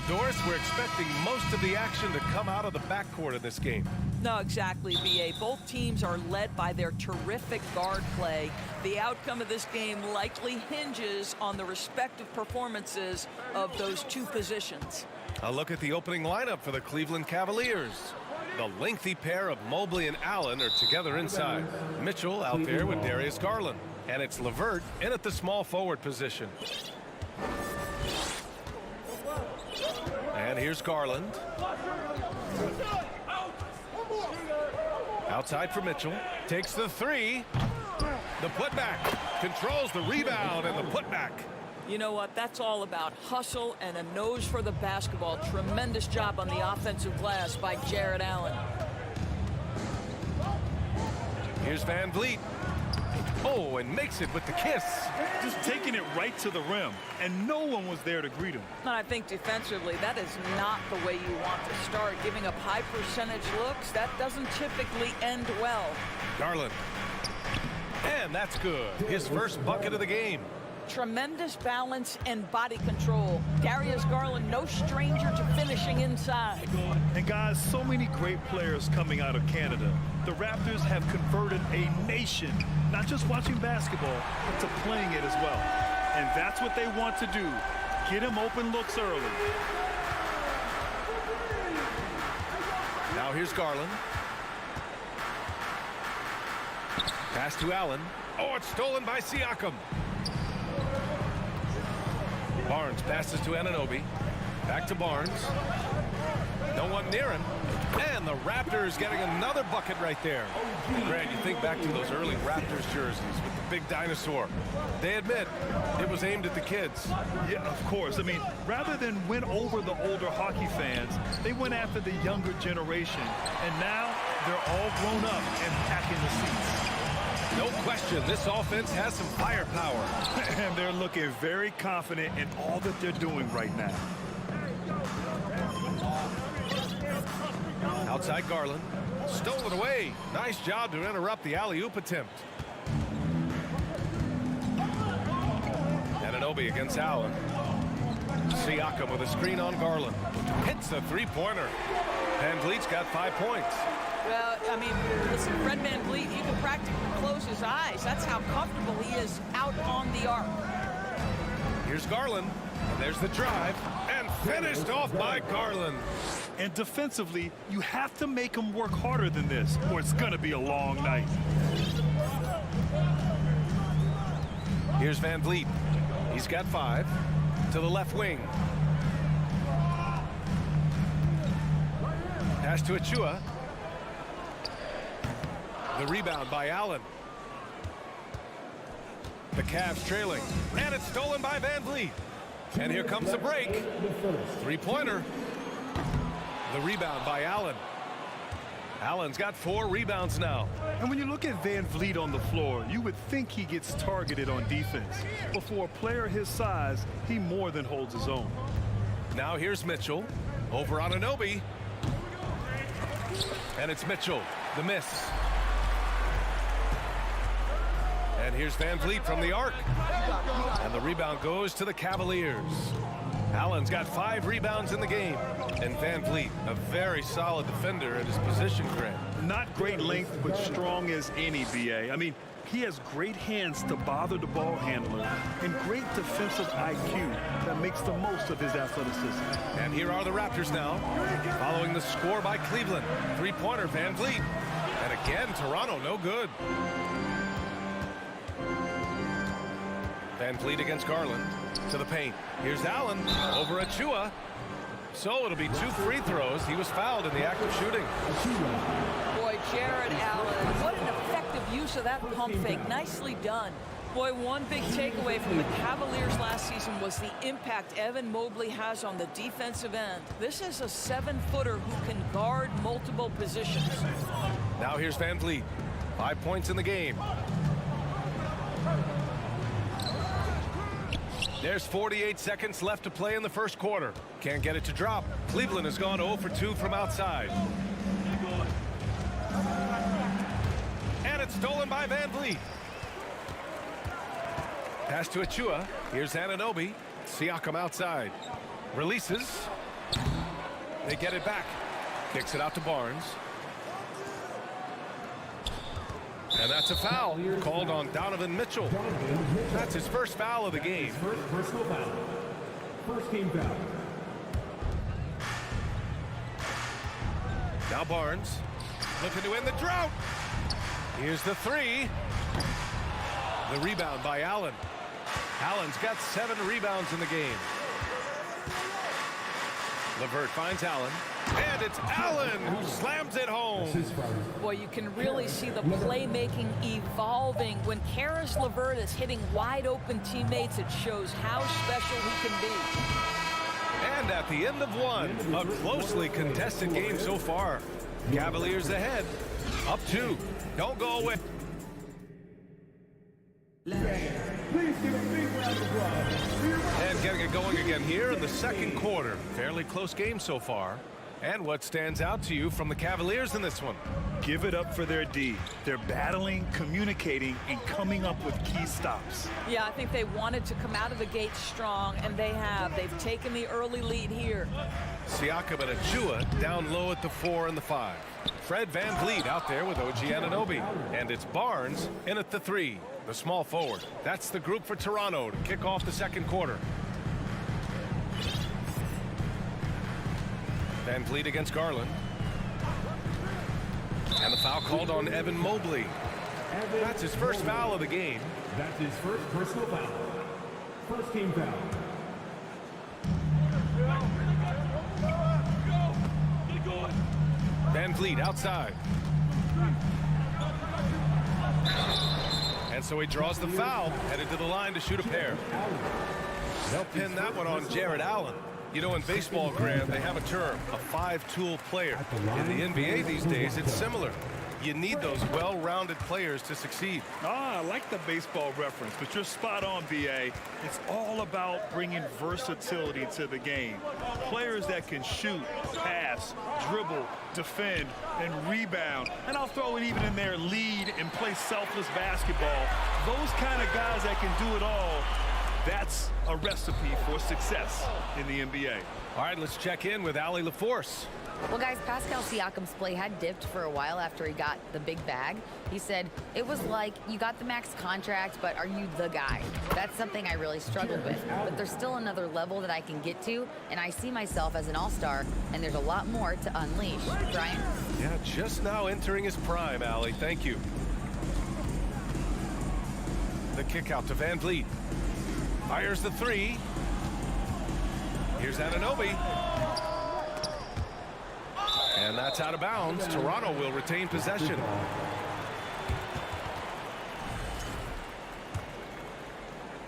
Doris, we're expecting most of the action to come out of the backcourt in this game. No, exactly, B.A. Both teams are led by their terrific guard play. The outcome of this game likely hinges on the respective performances of those two positions. A look at the opening lineup for the Cleveland Cavaliers. The lengthy pair of Mobley and Allen are together inside. Mitchell out there with Darius Garland. And it's LeVert in at the small forward position. And here's Garland. Outside for Mitchell. Takes the three. The putback. Controls the rebound and the putback. You know what? That's all about hustle and a nose for the basketball. Tremendous job on the offensive glass by Jared Allen. Here's Van Vliet. Oh, and makes it with the kiss. Just taking it right to the rim, and no one was there to greet him. And I think defensively, that is not the way you want to start. Giving up high percentage looks, that doesn't typically end well. Garland. And that's good. His first bucket of the game. Tremendous balance and body control. Darius Garland, no stranger to finishing inside. And guys, so many great players coming out of Canada. The Raptors have converted a nation, not just watching basketball, but to playing it as well. And that's what they want to do. Get him open looks early. Now here's Garland. Pass to Allen. Oh, it's stolen by Siakam. Barnes passes to Anunoby. Back to Barnes. No one near him. And the Raptors getting another bucket right there. Grant, you think back to those early Raptors jerseys with the big dinosaur. They admit it was aimed at the kids. Yeah, of course. I mean, rather than win over the older hockey fans, they went after the younger generation. And now they're all grown up and packing the seats. No question, this offense has some firepower. And they're looking very confident in all that they're doing right now. Outside Garland. Stole it away. Nice job to interrupt the alley-oop attempt. Anunoby against Allen. Siakam with a screen on Garland. Hits a three-pointer. Van Vliet's got 5 points. Well, I mean, listen, Fred VanVleet, you can practically close his eyes. That's how comfortable he is out on the arc. Here's Garland. And there's the drive. And finished off by Garland. And defensively, you have to make them work harder than this, or it's going to be a long night. Here's Van Vliet. He's got 5. To the left wing. Pass to Achua. The rebound by Allen. The Cavs trailing. And it's stolen by Van Vliet. And here comes the break. Three-pointer. The rebound by Allen. Allen's got 4 rebounds now. And when you look at Van Vliet on the floor, you would think he gets targeted on defense. But for a player his size, he more than holds his own. Now here's Mitchell. Over on Anunoby. And it's Mitchell. The miss. And here's Van Vliet from the arc. And the rebound goes to the Cavaliers. Allen's got 5 rebounds in the game. And Van Vliet, a very solid defender at his position, Grant. Not great length, but strong as any, B.A. I mean, he has great hands to bother the ball handler and great defensive IQ that makes the most of his athleticism. And here are the Raptors now, following the score by Cleveland. Three-pointer, Van Vliet. And again, Toronto, no good. Van Vliet against Garland. To the paint. Here's Allen over Achua. So it'll be 2 free throws. He was fouled in the act of shooting. Boy, Jared Allen, what an effective use of that pump fake. Nicely done. Boy, one big takeaway from the Cavaliers last season was the impact Evan Mobley has on the defensive end. This is a 7-footer who can guard multiple positions. Now here's Van Vliet. 5 points in the game. There's 48 seconds left to play in the first quarter. Can't get it to drop. Cleveland has gone 0 for 2 from outside. And it's stolen by Van Vliet. Pass to Achua. Here's Anunoby. Siakam outside. Releases. They get it back. Kicks it out to Barnes. And that's a foul called on Donovan Mitchell. That's his first foul of the game. First personal foul. First team foul. Now Barnes looking to end the drought. Here's the three. The rebound by Allen. Allen's got 7 rebounds in the game. LeVert finds Allen. And it's Allen who slams it home. Boy, you can really see the playmaking evolving. When Karis LeVert is hitting wide open teammates, it shows how special he can be. And at the end of one, a closely contested game so far. Cavaliers ahead, up 2. Don't go away. And getting it going again here in the second quarter. Fairly close game so far. And what stands out to you from the Cavaliers in this one? Give it up for their D. They're battling, communicating, and coming up with key stops. Yeah, I think they wanted to come out of the gate strong, and they have. They've taken the early lead here. Siakam and Achua down low at the 4 and the 5. Fred VanVleet out there with OG Anunoby. And it's Barnes in at the 3, the small forward. That's the group for Toronto to kick off the second quarter. VanVleet against Garland. And the foul called on Evan Mobley. That's his first foul of the game. That's his first personal foul. First team foul. VanVleet outside. And so he draws the foul, headed to the line to shoot a pair. They'll pin that one on Jared Allen. You know, in baseball, Grant, they have a term, a 5-tool player. In the NBA these days, it's similar. You need those well-rounded players to succeed. I like the baseball reference, but you're spot on, BA. It's all about bringing versatility to the game. Players that can shoot, pass, dribble, defend, and rebound. And I'll throw it even in there, lead and play selfless basketball. Those kind of guys that can do it all, that's a recipe for success in the NBA. All right, let's check in with Allie LaForce. Well, guys, Pascal Siakam's play had dipped for a while after he got the big bag. He said, it was like, you got the max contract, but are you the guy? That's something I really struggled with. But there's still another level that I can get to, and I see myself as an all-star, and there's a lot more to unleash. Brian? Yeah, just now entering his prime, Allie. Thank you. The kick out to VanVleet. Fires the 3. Here's Anunoby. And that's out of bounds. Toronto will retain possession.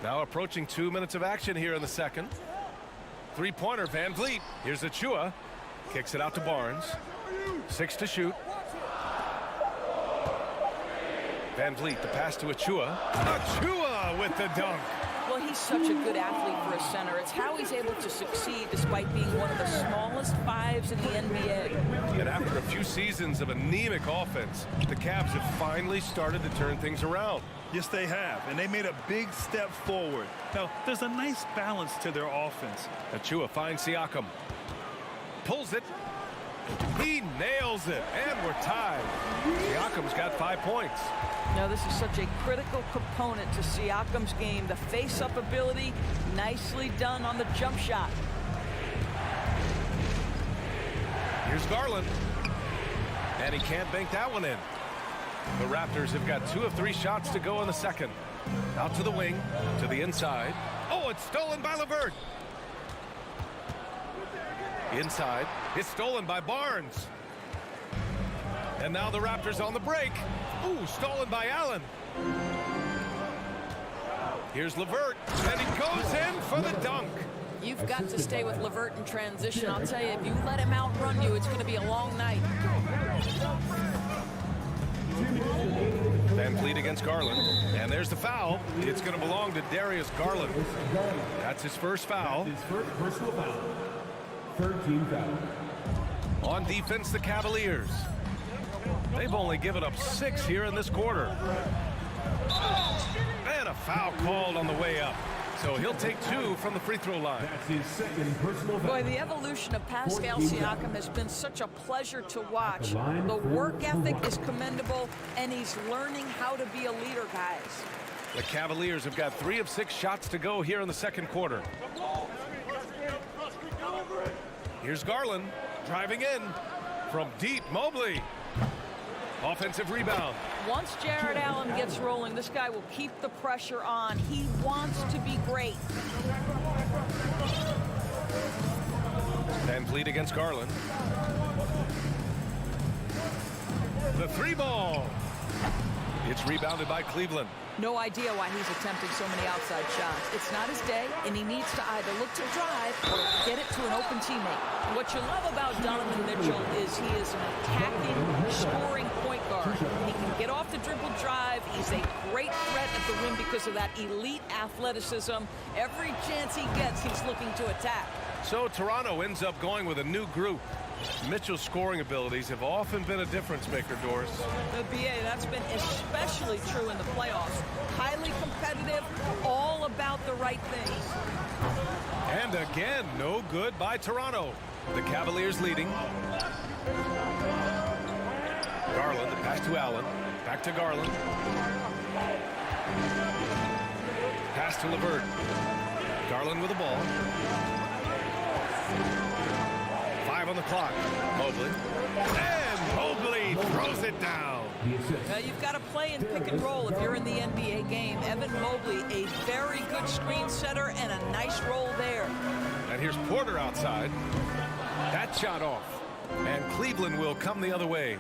Now approaching 2 minutes of action here in the second. Three-pointer, VanVleet. Here's Achua. Kicks it out to Barnes. 6 to shoot. VanVleet, the pass to Achua. Achua with the dunk. Well, he's such a good athlete for a center. It's how he's able to succeed despite being one of the smallest 5s in the NBA. And after a few seasons of anemic offense, the Cavs have finally started to turn things around. Yes, they have, and they made a big step forward. Now, there's a nice balance to their offense. Achua finds Siakam. Pulls it. He nails it, and we're tied. Siakam's got 5 points. Now, this is such a critical component to Siakam's game. The face-up ability, nicely done on the jump shot. Here's Garland. And he can't bank that one in. The Raptors have got 2 of 3 shots to go in the second. Out to the wing, to the inside. Oh, it's stolen by LeVert. Inside, it's stolen by Barnes. And now the Raptors on the break. Ooh, stolen by Allen. Here's LeVert, and he goes in for the dunk. You've got to stay with LeVert in transition. I'll tell you, if you let him outrun you, it's going to be a long night. VanVleet against Garland, and there's the foul. It's going to belong to Darius Garland. That's his first foul. His first personal foul. Third team foul. On defense, the Cavaliers. They've only given up 6 here in this quarter. And a foul called on the way up. So he'll take 2 from the free throw line. That's his second personal foul. Boy, the evolution of Pascal Siakam has been such a pleasure to watch. line The for work ethic one. is commendable, and he's learning how to be a leader, guys. The Cavaliers have got 3 of 6 shots to go here in the second quarter. Here's Garland driving in from deep. Mobley. Offensive rebound. Once Jared Allen gets rolling, this guy will keep the pressure on. He wants to be great. Van Vliet against Garland. The 3 ball. It's rebounded by Cleveland. No idea why he's attempting so many outside shots. It's not his day, and he needs to either look to drive or get it to an open teammate. What you love about Donovan Mitchell is he is an attacking, scoring point guard. He can get off the dribble drive. He's a great threat at the rim because of that elite athleticism. Every chance he gets, he's looking to attack. So Toronto ends up going with a new group. Mitchell's scoring abilities have often been a difference maker, Doris. The BA, that's been especially true in the playoffs. Highly competitive, all about the right things. And again, no good by Toronto. The Cavaliers leading. Garland, the pass to Allen. Back to Garland. Pass to LeVert. Garland with the ball. 5 on the clock. Mobley. And Mobley throws it down. You've got to play in pick and roll if you're in the NBA game. Evan Mobley, a very good screen setter and a nice roll there. And here's Porter outside. That shot off. And Cleveland will come the other way.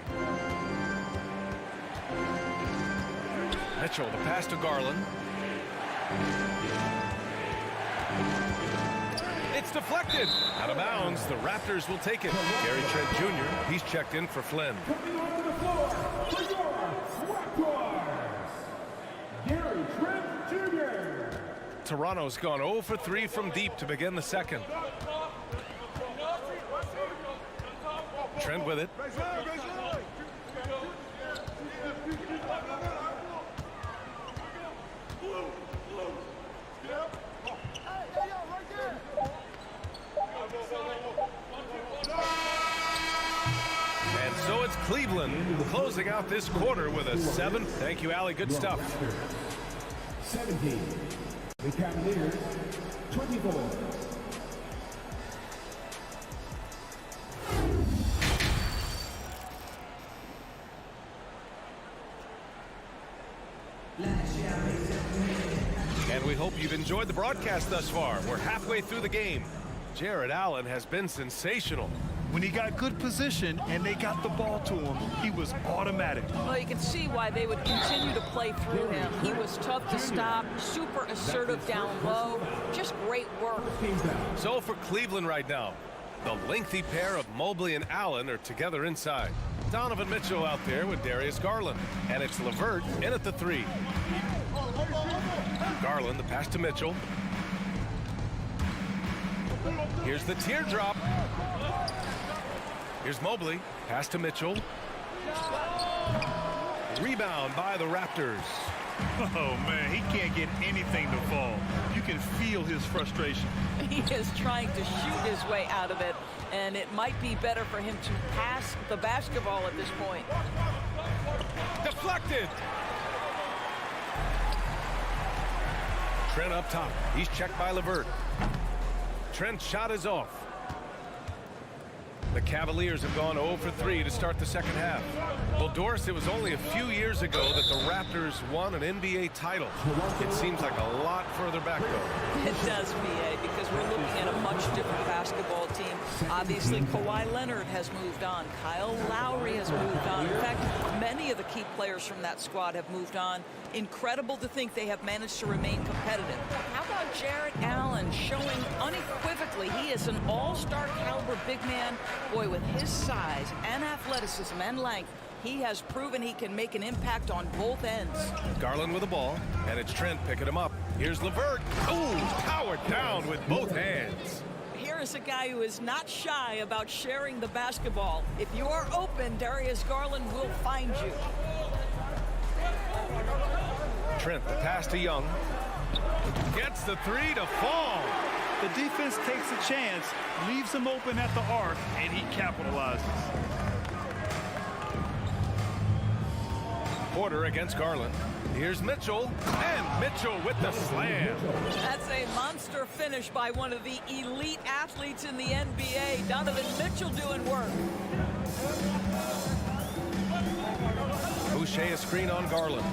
Mitchell, the pass to Garland. It's deflected. Out of bounds. The Raptors will take it. Gary Trent Jr. He's checked in for Flynn. Coming onto the floor for your Raptors, Gary Trent Jr. Toronto's gone 0 for 3 from deep to begin the second. Trent with it. And so it's Cleveland closing out this quarter with a 7. Thank you, Allie. Good stuff. 17. The Cavaliers, 24. And we hope you've enjoyed the broadcast thus far. We're halfway through the game. Jared Allen has been sensational. When he got good position and they got the ball to him, he was automatic. Well, you can see why they would continue to play through him. He was tough to stop, super assertive down low. Just great work. So for Cleveland right now, the lengthy pair of Mobley and Allen are together inside. Donovan Mitchell out there with Darius Garland. And it's LeVert in at the 3. Garland, the pass to Mitchell. Here's the teardrop. Here's Mobley. Pass to Mitchell. Rebound by the Raptors. Oh, man, he can't get anything to fall. You can feel his frustration. He is trying to shoot his way out of it, and it might be better for him to pass the basketball at this point. Deflected. Trent up top. He's checked by LeVert. Trent's shot is off. The Cavaliers have gone 0 for 3 to start the second half. Well, Doris, it was only a few years ago that the Raptors won an NBA title. It seems like a lot further back, though. It does, BA, because we're looking at a much different basketball team. Obviously, Kawhi Leonard has moved on. Kyle Lowry has moved on. In fact, many of the key players from that squad have moved on. Incredible to think they have managed to remain competitive. How about Jared Allen showing unequivocally he is an all-star caliber big man? Boy, with his size and athleticism and length, he has proven he can make an impact on both ends. Garland with the ball, and it's Trent picking him up. Here's LeVert. Oh, powered down with both hands. Here is a guy who is not shy about sharing the basketball. If you are open, Darius Garland will find you. Trent, the pass to Young. Gets the three to fall. The defense takes a chance, leaves him open at the arc, and he capitalizes. Porter against Garland. Here's Mitchell, and Mitchell with the slam. That's a monster finish by one of the elite athletes in the NBA. Donovan Mitchell doing work. Boucher a screen on Garland.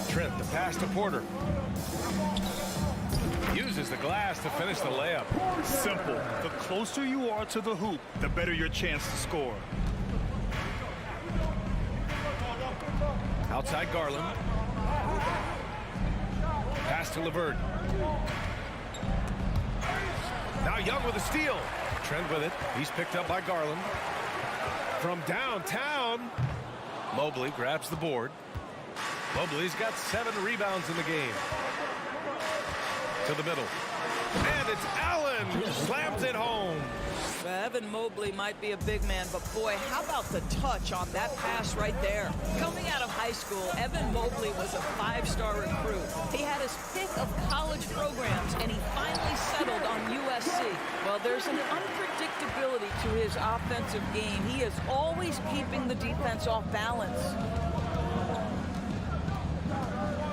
Trent the pass to Porter. Uses the glass to finish the layup. Simple. The closer you are to the hoop, the better your chance to score. Outside Garland. Pass to LeVert. Now Young with a steal. Trent with it. He's picked up by Garland. From downtown, Mobley grabs the board. Mobley's got 7 rebounds in the game. To the middle. And it's Allen who slams it home. Evan Mobley might be a big man, but boy, how about the touch on that pass right there? Coming out of high school, Evan Mobley was a 5-star recruit. He had his pick of college programs, and he finally settled on USC. Well, there's an unpredictability to his offensive game. He is always keeping the defense off balance.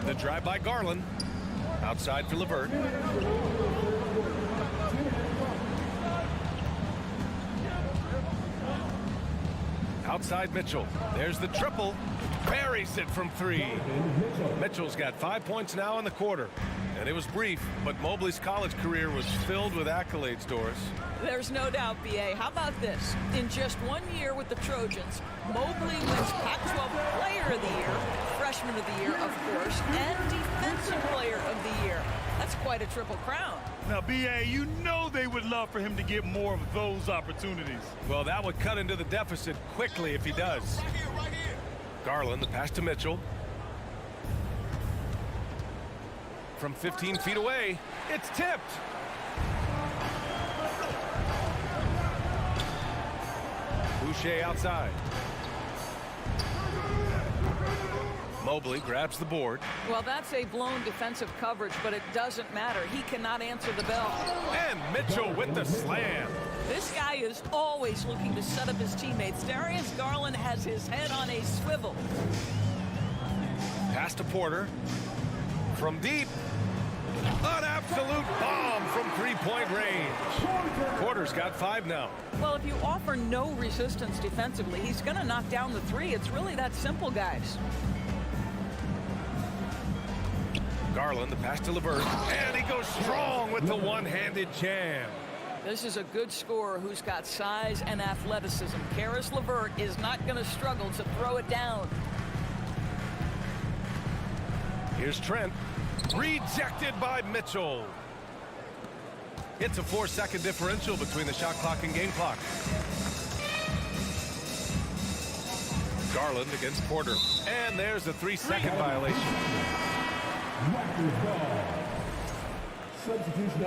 The drive by Garland. Outside for LeVert. Outside Mitchell. There's the triple. Buries it from 3. Mitchell's got 5 points now in the quarter. And it was brief, but Mobley's college career was filled with accolades, Doris. There's no doubt, B.A. How about this? In just 1 year with the Trojans, Mobley wins Pac-12 Player of the Year, Freshman of the Year, of course, and Defensive Player of the Year. That's quite a triple crown. Now, B.A., you know they would love for him to get more of those opportunities. Well, that would cut into the deficit quickly if he does. Garland, the pass to Mitchell. From 15 feet away, it's tipped. Boucher outside. Mobley grabs the board. Well, that's a blown defensive coverage, but it doesn't matter. He cannot answer the bell. And Mitchell with the slam. This guy is always looking to set up his teammates. Darius Garland has his head on a swivel. Pass to Porter. From deep. An absolute bomb from 3-point range. Porter's got 5 now. Well, if you offer no resistance defensively, he's going to knock down the 3. It's really that simple, guys. Garland, the pass to LeVert. And he goes strong with the one-handed jam. This is a good scorer who's got size and athleticism. Karis LeVert is not going to struggle to throw it down. Here's Trent. Rejected by Mitchell. It's a 4-second differential between the shot clock and game clock. Garland against Porter. And there's a 3-second violation.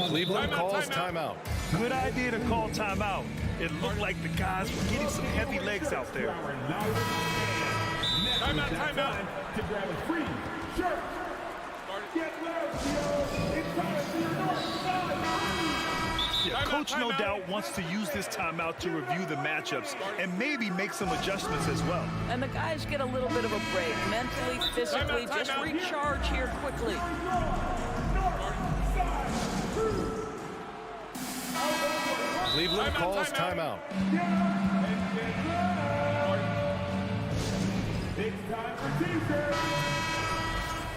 Cleveland calls timeout. Good idea to call timeout. It looked like the guys were getting some heavy legs out there. Timeout. To grab a free shirt. Get loud, it's time for your north side. Yeah, Coach no doubt wants to use this timeout to review the matchups and maybe make some adjustments as well. And the guys get a little bit of a break. Mentally, physically, just recharge here quickly. Cleveland calls timeout. It's time for t-shirts.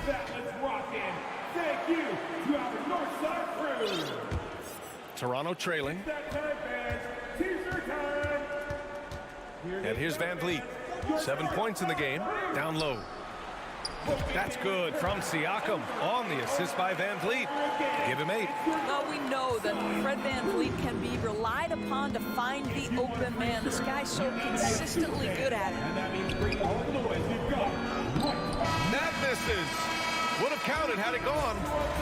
That was rockin'. Thank you to our Northside crew. Toronto trailing. That time, fans. T-shirt time. And here's Van Vliet. 7 points in the game. Down low. That's good from Siakam on the assist by Van Vliet. Give him 8. Well, we know that Fred Van Vliet can be relied upon to find the open man. This guy's so consistently good at it. And that means bring all of the noise we've got. That misses. Would have counted had it gone.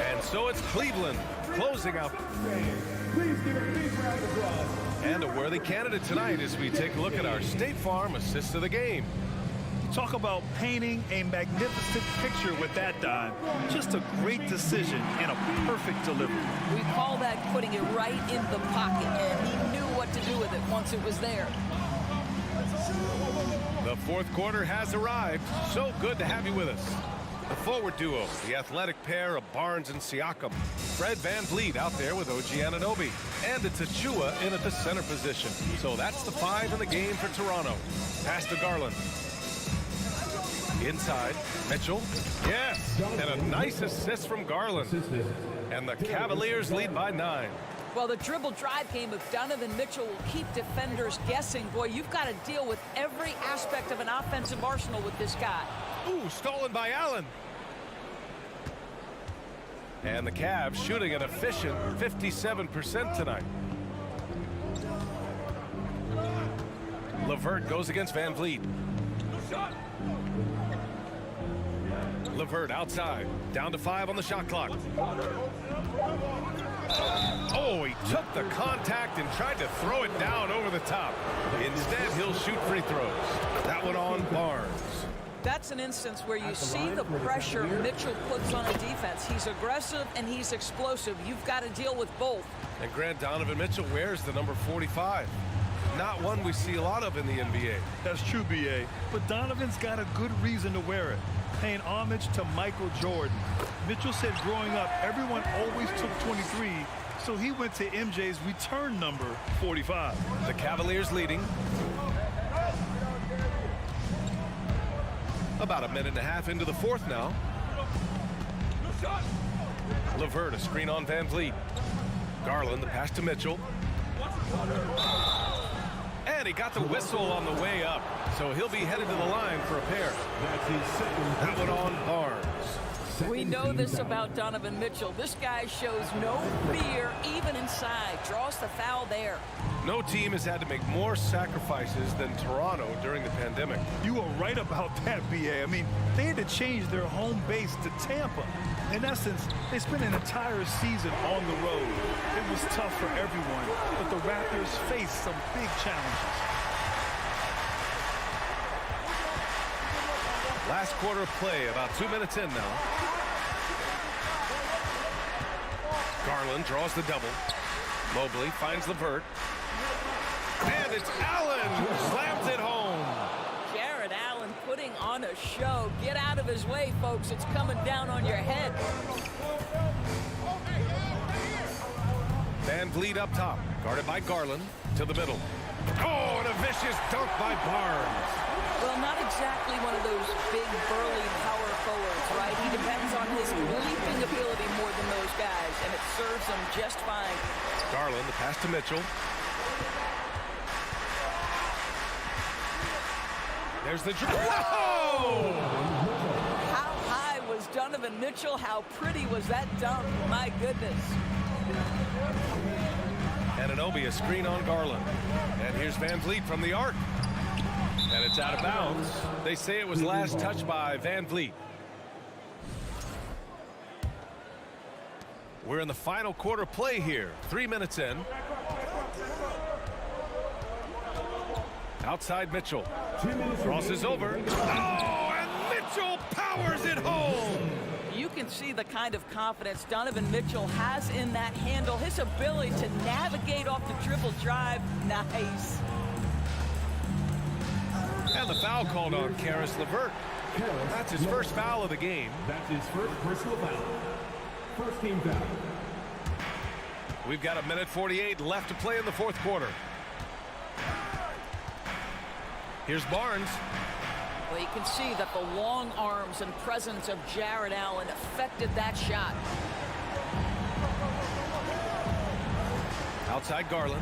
And so it's Cleveland closing out. Please give a big round of applause. And a worthy candidate tonight as we take a look at our State Farm assist of the game. Talk about painting a magnificent picture with that dive. Just a great decision and a perfect delivery. We call that putting it right in the pocket, and he knew what to do with it once it was there. The fourth quarter has arrived. So good to have you with us. The forward duo, the athletic pair of Barnes and Siakam. Fred VanVleet out there with OG Anunoby. And it's Achua in at the center position. So that's the 5 in the game for Toronto. Pass to Garland. Inside, Mitchell. Yes, and a nice assist from Garland. And the Cavaliers lead by 9. Well, the dribble drive game of Donovan Mitchell will keep defenders guessing. Boy, you've got to deal with every aspect of an offensive arsenal with this guy. Ooh, stolen by Allen. And the Cavs shooting an efficient 57% tonight. LeVert goes against VanVleet. LeVert outside, down to 5 on the shot clock. Oh, he took the contact and tried to throw it down over the top. Instead, he'll shoot free throws. That one on Barnes. That's an instance where you see the pressure Mitchell puts on a defense. He's aggressive and he's explosive. You've got to deal with both. And Grant, Donovan Mitchell wears the number 45. Not one we see a lot of in the NBA. That's true, B.A. But Donovan's got a good reason to wear it. Paying homage to Michael Jordan. Mitchell said growing up, everyone always took 23, so he went to MJ's return number 45. The Cavaliers leading. About a minute and a half into the fourth now. LeVert, a screen on VanVleet. Garland, the pass to Mitchell. And he got the whistle on the way up, so he'll be headed to the line for a pair. That one on Barnes. We know this about Donovan Mitchell. This guy shows no fear even inside. Draws the foul there. No team has had to make more sacrifices than Toronto during the pandemic. You are right about that, B.A. I mean, they had to change their home base to Tampa. In essence, they spent an entire season on the road. It was tough for everyone, but the Raptors faced some big challenges. Last quarter of play, about 2 minutes in now. Garland draws the double. Mobley finds LeVert. And it's Allen who slams it home. Jared Allen putting on a show. Get out of his way, folks. It's coming down on your head. VanVleet up top, guarded by Garland, to the middle. Oh, and a vicious dunk by Barnes. Well, not exactly one of those big, burly power forwards, right? He depends on his leaping ability more than those guys, and it serves him just fine. Garland, the pass to Mitchell. There's the dribble. Whoa! How high was Donovan Mitchell? How pretty was that dunk? My goodness. Anunoby, a screen on Garland. And here's VanVleet from the arc. And it's out of bounds. They say it was last touched by VanVleet. We're in the final quarter play here. 3 minutes in. Outside Mitchell. Crosses over. Oh, and Mitchell powers it home. You can see the kind of confidence Donovan Mitchell has in that handle. His ability to navigate off the dribble drive. Nice. And the foul called on Caris LeVert. That's his first foul of the game. That's his first personal foul. First team foul. We've got 1:48 left to play in the fourth quarter. Here's Barnes. Well, you can see that the long arms and presence of Jared Allen affected that shot. Outside Garland.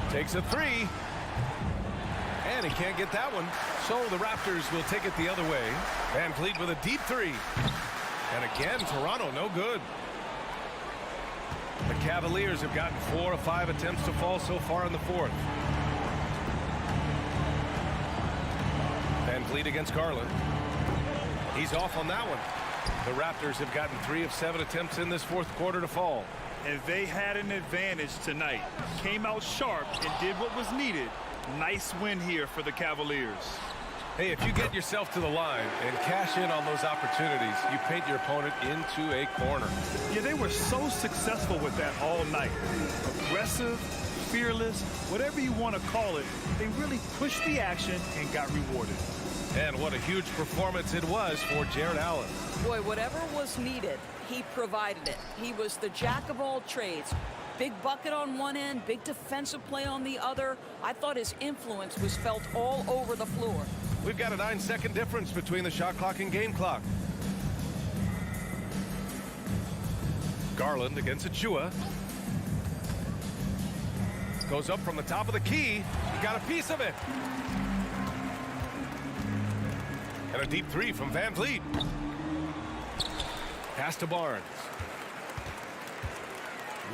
Takes a three. And he can't get that one. So the Raptors will take it the other way. VanVleet with a deep three. And again, Toronto no good. The Cavaliers have gotten 4 of 5 attempts to fall so far in the fourth. VanVleet against Garland. He's off on that one. The Raptors have gotten 3 of 7 attempts in this fourth quarter to fall. And they had an advantage tonight. Came out sharp and did what was needed Nice win here for the Cavaliers. Hey, if you get yourself to the line and cash in on those opportunities, you paint your opponent into a corner. Yeah, they were so successful with that all night. Aggressive, fearless, whatever you want to call it, they really pushed the action and got rewarded. And what a huge performance it was for Jared Allen. Boy, whatever was needed, he provided it. He was the jack of all trades. Big bucket on one end, big defensive play on the other. I thought his influence was felt all over the floor. We've got a 9-second difference between the shot clock and game clock. Garland against Achua. Goes up from the top of the key. He got a piece of it. And a deep three from Van Vliet. Pass to Barnes.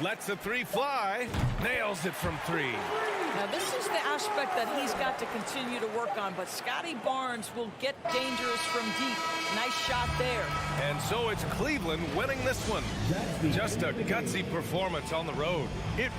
Lets the three fly. Nails it from three. Now, this is the aspect that he's got to continue to work on, but Scotty Barnes will get dangerous from deep. Nice shot there. And so it's Cleveland winning this one. Just a gutsy performance on the road. It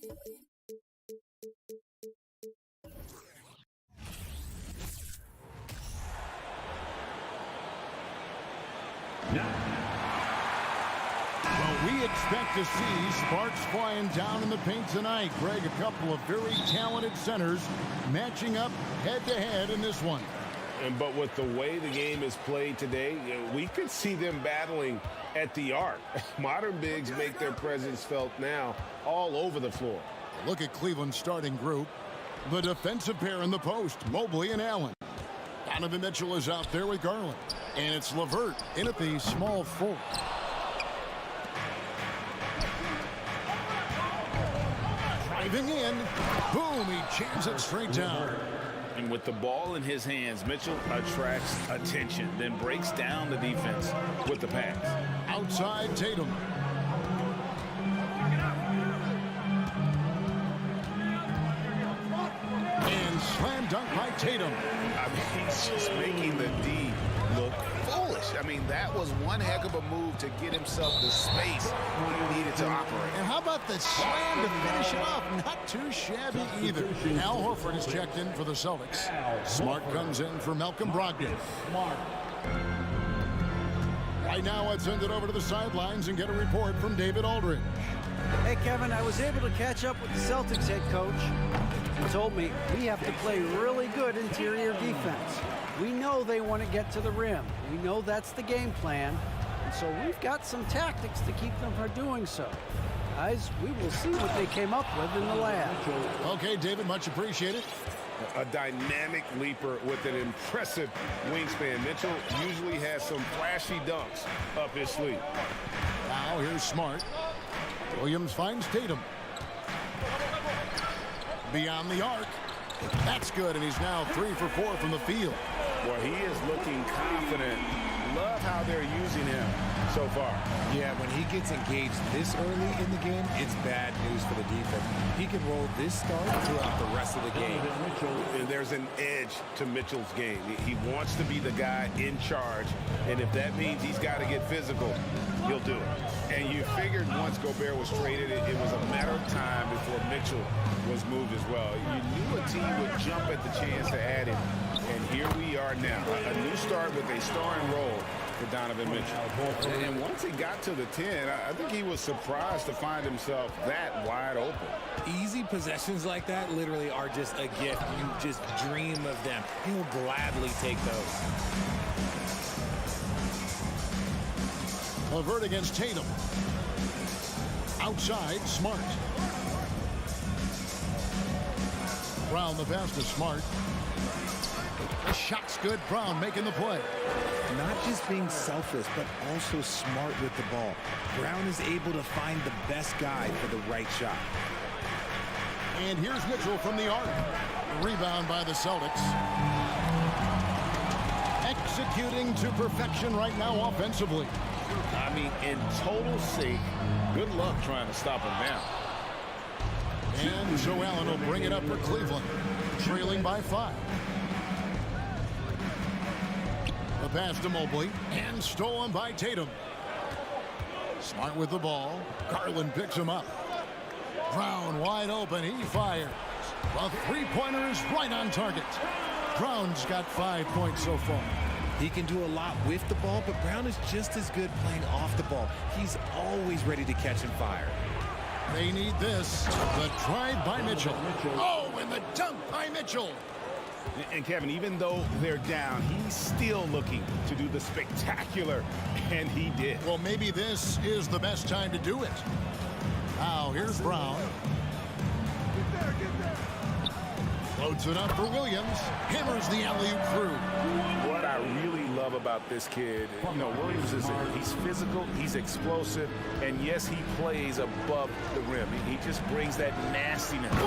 Well, we expect to see sparks flying down in the paint tonight. Greg, a couple of very talented centers matching up head-to-head in this one. But with the way the game is played today, we could see them battling at the arc. Modern bigs make their presence felt now all over the floor. Look at Cleveland's starting group. The defensive pair in the post, Mobley and Allen. Donovan Mitchell is out there with Garland. And it's LeVert in at the small forward. Driving in. Boom, he jams it straight down. And with the ball in his hands, Mitchell attracts attention, then breaks down the defense with the pass. Outside Tatum. And slam dunk by Tatum. I mean, he's just making the D look foolish. I mean, that was one heck of a move to get himself the space he needed to operate. And how about the slam to finish it off? Not too shabby either. Al Horford is checked in for the Celtics. Smart comes in for Malcolm Brogdon. Right now, let's send it over to the sidelines and get a report from David Aldridge. Hey, Kevin, I was able to catch up with the Celtics head coach. He told me we have to play really good interior defense. We know they want to get to the rim. We know that's the game plan. And so we've got some tactics to keep them from doing so. Guys, we will see what they came up with in the lab. Okay, David, much appreciated. A dynamic leaper with an impressive wingspan. Mitchell usually has some flashy dunks up his sleeve. Now here's Smart. Williams finds Tatum. Beyond the arc. That's good, and he's now 3 for 4 from the field. Well, he is looking confident. Love how they're using him so far. Yeah, when he gets engaged this early in the game, it's bad news for the defense. He can roll this start throughout the rest of the game. And there's an edge to Mitchell's game. He wants to be the guy in charge, and if that means he's got to get physical, he'll do it. And you figured once Gobert was traded, it was a matter of time before Mitchell was moved as well. You knew a team would jump at the chance to add him, and here we are now. A new start with a starring role for Donovan Mitchell. And once he got to the 10, I think he was surprised to find himself that wide open. Easy possessions like that literally are just a gift. You just dream of them. He'll gladly take those. LeVert against Tatum. Outside, Smart. Brown the pass to Smart. The shot's good. Brown making the play. Not just being selfless, but also smart with the ball. Brown is able to find the best guy for the right shot. And here's Mitchell from the arc. Rebound by the Celtics. Executing to perfection right now offensively. I mean, in total sync. Good luck trying to stop him now. And Joe Allen will bring it up for Cleveland, trailing by 5. The pass to Mobley, and stolen by Tatum. Smart with the ball. Garland picks him up. Brown wide open. He fires. The three-pointer is right on target. Brown's got 5 points so far. He can do a lot with the ball, but Brown is just as good playing off the ball. He's always ready to catch and fire. They need this. The drive by Mitchell. Oh, and the dunk by Mitchell. And Kevin, even though they're down, he's still looking to do the spectacular, and he did. Well, maybe this is the best time to do it. Now, here's Brown. Floats it up for Williams. Hammers the alley-oop through. What I really love about this kid, you know, Williams he's physical, he's explosive, and yes, he plays above the rim. He just brings that nastiness. Oh,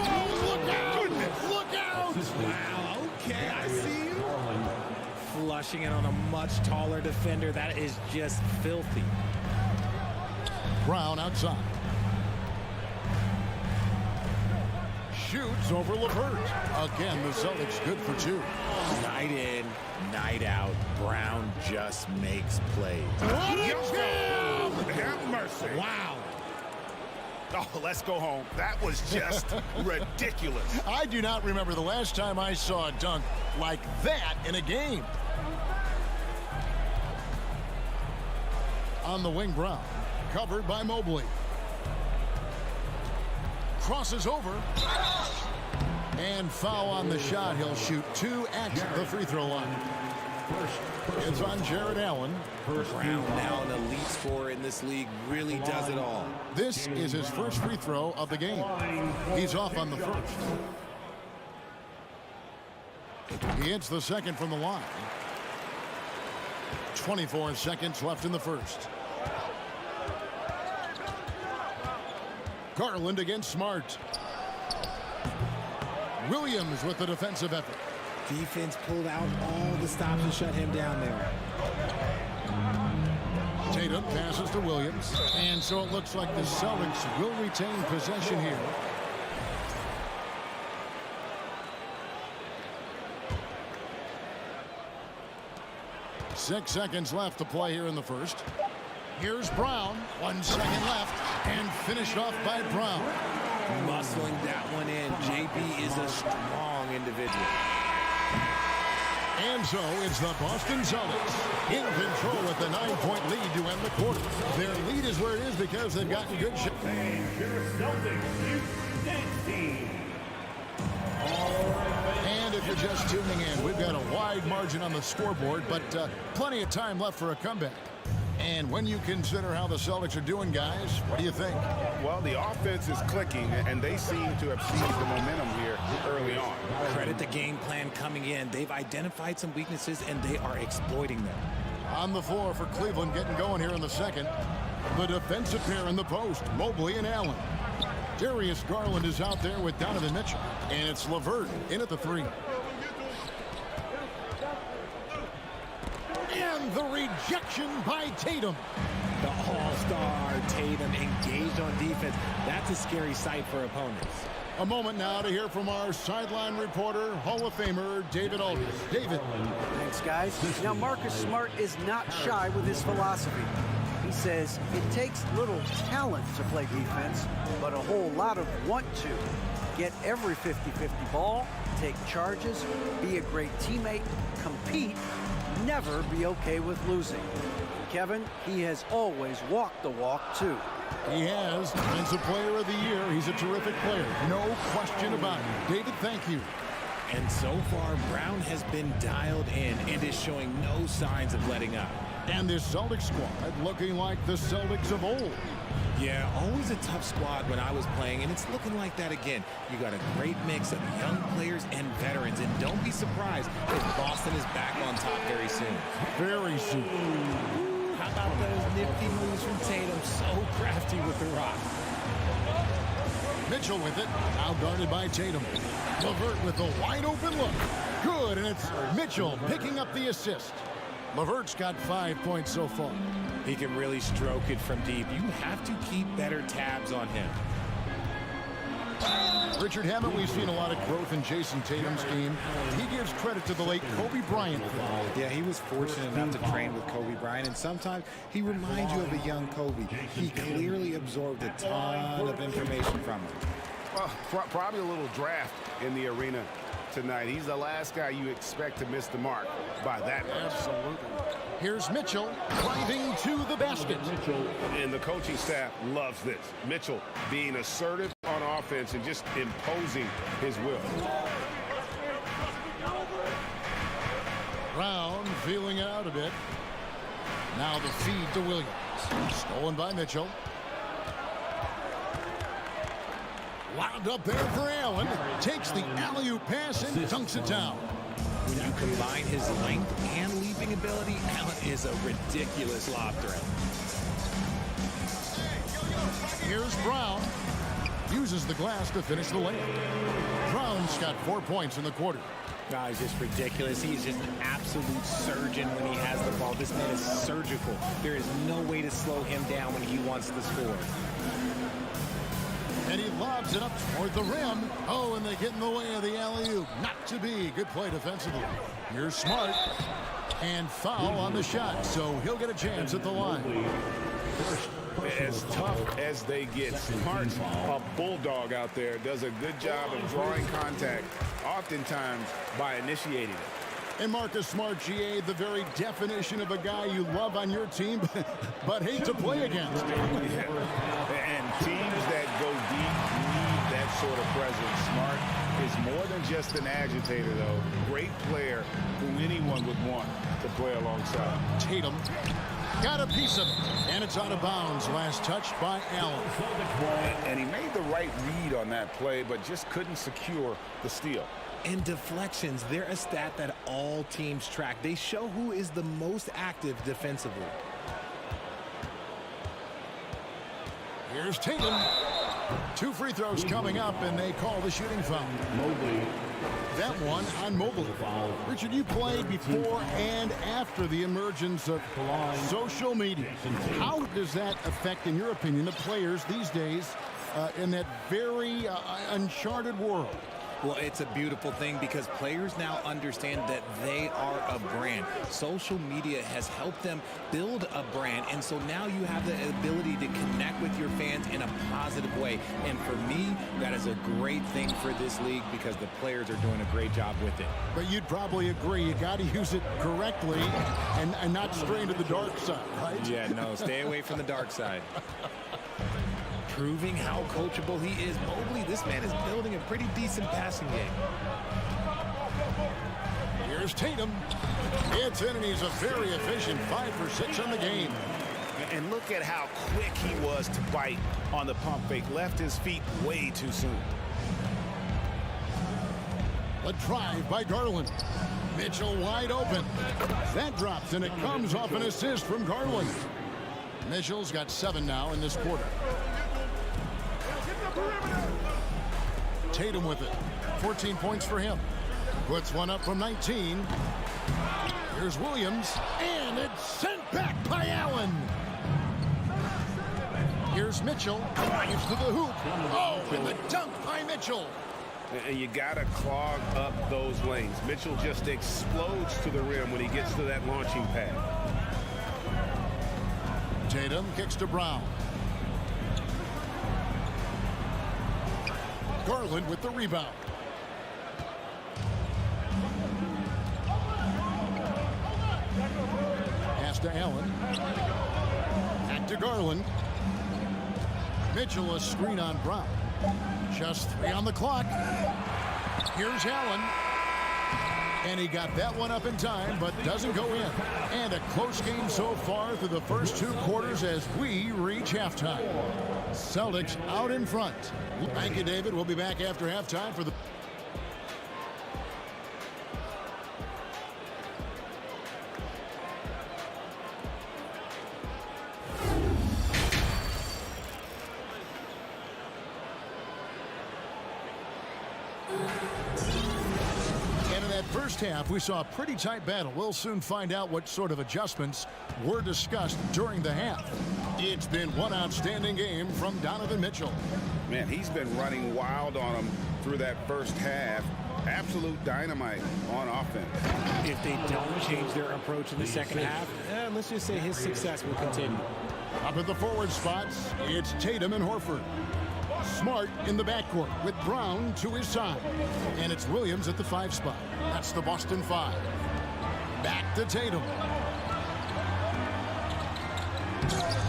look out! Goodness. Look out! Wow, okay, I see you. Flushing it on a much taller defender. That is just filthy. Brown outside. Shoots over LeVert. Again, the Celtics good for 2. Night in, night out, Brown just makes plays. What a jam! Have mercy. Wow. Oh, let's go home. That was just ridiculous. I do not remember the last time I saw a dunk like that in a game. On the wing, Brown, covered by Mobley. Crosses over. And foul on the shot. He'll shoot 2 at the free throw line. It's on Jared Allen. Brown, now an elite scorer in this league, really does it all. This is his first free throw of the game. He's off on the first. He hits the second from the line. 24 seconds left in the first. Garland against Smart. Williams with the defensive effort. Defense pulled out all the stops to shut him down there. Tatum passes to Williams. And so it looks like the Celtics will retain possession here. Six seconds left to play here in the first. Here's Brown. 1 second left. And finished off by Brown. Muscling that one in. JB is a strong individual. And so it's the Boston Celtics in control with the 9-point lead to end the quarter. Their lead is where it is because they've gotten good shots. And if you're just tuning in, we've got a wide margin on the scoreboard, but plenty of time left for a comeback. And when you consider how the Celtics are doing, guys, what do you think? Well, the offense is clicking, and they seem to have seized the momentum here early on. Credit the game plan coming in. They've identified some weaknesses, and they are exploiting them. On the floor for Cleveland, getting going here in the second. The defensive pair in the post, Mobley and Allen. Darius Garland is out there with Donovan Mitchell. And it's LeVert in at the 3. And the rejection by Tatum. The all-star Tatum engaged on defense. That's a scary sight for opponents. A moment now to hear from our sideline reporter, Hall of Famer David Aldridge. David. Thanks, guys. Now, Marcus Smart is not shy with his philosophy. He says it takes little talent to play defense, but a whole lot of want to. Get every 50-50 ball, take charges, be a great teammate, compete, never be okay with losing. Kevin, he has always walked the walk, too. He has. Defensive Player of the Year. He's a terrific player. No question about it. David, thank you. And so far, Brown has been dialed in and is showing no signs of letting up. And this Celtics squad looking like the Celtics of old. Yeah, always a tough squad when I was playing, and it's looking like that again. You got a great mix of young players and veterans, and don't be surprised if Boston is back on top very soon. Very soon. Ooh, how about those nifty moves from Tatum? So crafty with the rock. Mitchell with it, now guarded by Tatum. LeVert with a wide open look. Good, and it's Mitchell picking up the assist. LeVert's got 5 points so far. He can really stroke it from deep. You have to keep better tabs on him. Richard, haven't we seen a lot of growth in Jason Tatum's game? He gives credit to the late Kobe Bryant. Yeah, he was fortunate enough to train with Kobe Bryant, and sometimes he reminds you of a young Kobe. He clearly absorbed a ton of information from him. Well, probably a little draft in the arena tonight. He's the last guy you expect to miss the mark by that much. Absolutely. Here's Mitchell driving to the basket. And the coaching staff loves this. Mitchell being assertive on offense and just imposing his will. Brown feeling it out a bit. Now the feed to Williams. Stolen by Mitchell. Wound up there for Allen. Takes the alley-oop pass and dunks it down. When you combine his length and leaping ability, Allen is a ridiculous lob threat. Here's Brown. Uses the glass to finish the layup. Brown's got 4 points in the quarter. No, he's just ridiculous. He's just an absolute surgeon when he has the ball. This man is surgical. There is no way to slow him down when he wants to score. And he lobs it up toward the rim. Oh, and they get in the way of the alley-oop. Not to be. Good play defensively. Here's Smart. And foul on the shot, so he'll get a chance at the line. as tough as they get. Smart's a bulldog out there, does a good job of drawing contact, oftentimes by initiating it. And Marcus Smart, GA, the very definition of a guy you love on your team, but hate to play against. And teams that go deep need that sort of presence. Smart is more than just an agitator, though. Great player who anyone would want to play alongside. Tatum got a piece of it, and it's out of bounds. Last touched by Allen. And he made the right read on that play, but just couldn't secure the steal. And deflections, they're a stat that all teams track. They show who is the most active defensively. Here's Tatum. 2 free throws coming up, and they call the shooting foul. That one on Mobley. Richard, you played before and after the emergence of social media. How does that affect, in your opinion, the players these days in that very uncharted world? Well, it's a beautiful thing because players now understand that they are a brand. Social media has helped them build a brand, and so now you have the ability to connect with your fans in a positive way. And for me, that is a great thing for this league because the players are doing a great job with it. But you'd probably agree you got to use it correctly and not stray into the dark side, right? Yeah, no, stay away from the dark side. Proving how coachable he is. Mobley, this man is building a pretty decent passing game. Here's Tatum. It's in, and he's a very efficient 5 for 6 on the game. And look at how quick he was to bite on the pump fake. Left his feet way too soon. A drive by Garland. Mitchell wide open. That drops, and it comes off an assist from Garland. Mitchell's got 7 now in this quarter. Tatum with it. 14 points for him. Puts one up from 19. Here's Williams, and it's sent back by Allen. Here's Mitchell. Drives to the hoop. Oh, and the dunk by Mitchell. And you got to clog up those lanes. Mitchell just explodes to the rim when he gets to that launching pad. Tatum kicks to Brown. Garland with the rebound. Pass to Allen. Back to Garland. Mitchell a screen on Brown. Just 3 on the clock. Here's Allen. And he got that one up in time, but doesn't go in. And a close game so far through the first 2 quarters as we reach halftime. Celtics out in front. Thank you, David. We'll be back after halftime for the... First half, we saw a pretty tight battle. We'll soon find out what sort of adjustments were discussed during the half. It's been one outstanding game from Donovan Mitchell. Man, he's been running wild on him through that first half. Absolute dynamite on offense. If they don't change their approach in the second half, let's just say his success will continue. Up at the forward spots, it's Tatum and Horford. Smart in the backcourt with Brown to his side. And it's Williams at the 5 spot. That's the Boston 5. Back to Tatum.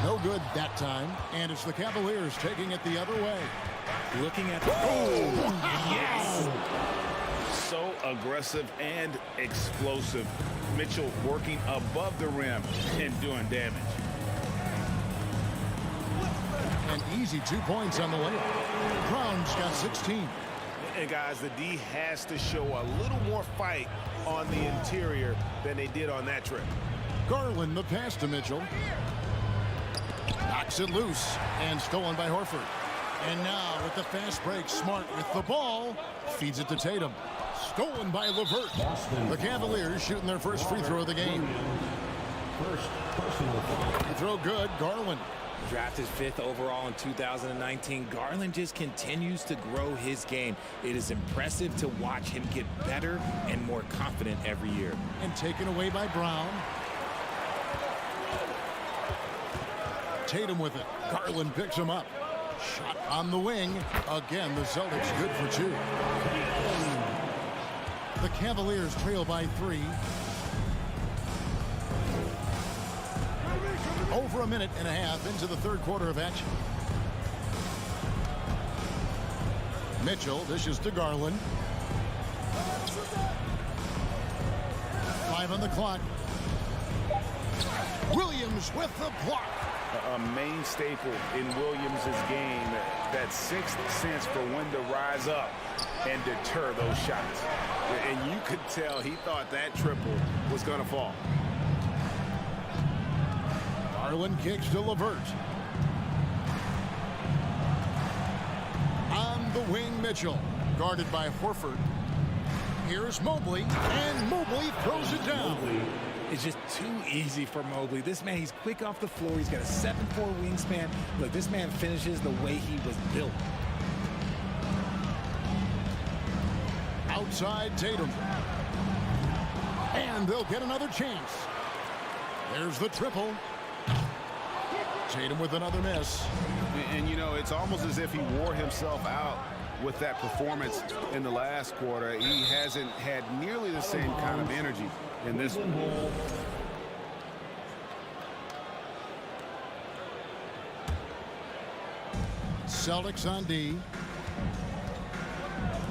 No good that time. And it's the Cavaliers taking it the other way. Looking at... Yes! So aggressive and explosive. Mitchell working above the rim and doing damage. An easy 2 points on the way. Brown's got 16. And guys, the D has to show a little more fight on the interior than they did on that trip. Garland the pass to Mitchell. Knocks it loose and stolen by Horford. And now with the fast break, Smart with the ball. Feeds it to Tatum. Stolen by LeVert. The Cavaliers shooting their first free throw of the game. Free throw good, Garland. Drafted 5th overall in 2019, Garland just continues to grow his game. It is impressive to watch him get better and more confident every year. And taken away by Brown. Tatum with it. Garland picks him up. Shot on the wing. Again, the Celtics good for 2. The Cavaliers trail by 3. Over a minute and a half into the third quarter of action. Mitchell dishes to Garland. 5 on the clock. Williams with the block. A main staple in Williams' game, that sixth sense for when to rise up and deter those shots. And you could tell he thought that triple was going to fall. Garland kicks to LeVert. On the wing, Mitchell. Guarded by Horford. Here's Mobley, and Mobley throws it down. It's just too easy for Mobley. This man, he's quick off the floor. He's got a 7'4" wingspan. Look, this man finishes the way he was built. Outside Tatum. And they'll get another chance. There's the triple. Tatum with another miss. And, you know, it's almost as if he wore himself out with that performance in the last quarter. He hasn't had nearly the same kind of energy in this one. Celtics on D.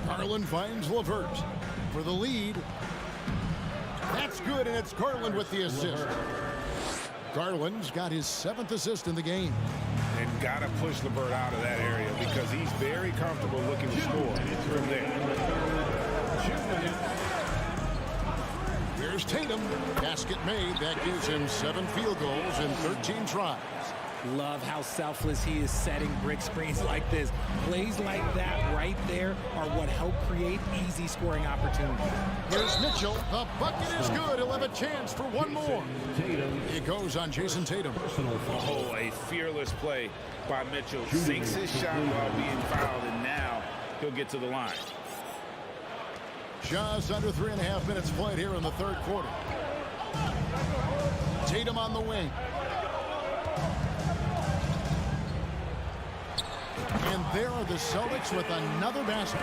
Garland finds LeVert for the lead. That's good, and it's Garland with the assist. Garland's got his 7th assist in the game. And got to push LeVert out of that area because he's very comfortable looking to score from there. Here's Tatum. Basket made. That gives him 7 field goals in 13 tries. Love how selfless he is setting brick screens like this. Plays like that right there are what help create easy scoring opportunities. Here's Mitchell. The bucket is good. He'll have a chance for one more. It goes on Jason Tatum. Oh, a fearless play by Mitchell. Sinks his shot while being fouled, and now he'll get to the line. Just under 3.5 minutes played here in the third quarter. Tatum on the wing. And there are the Celtics with another basket.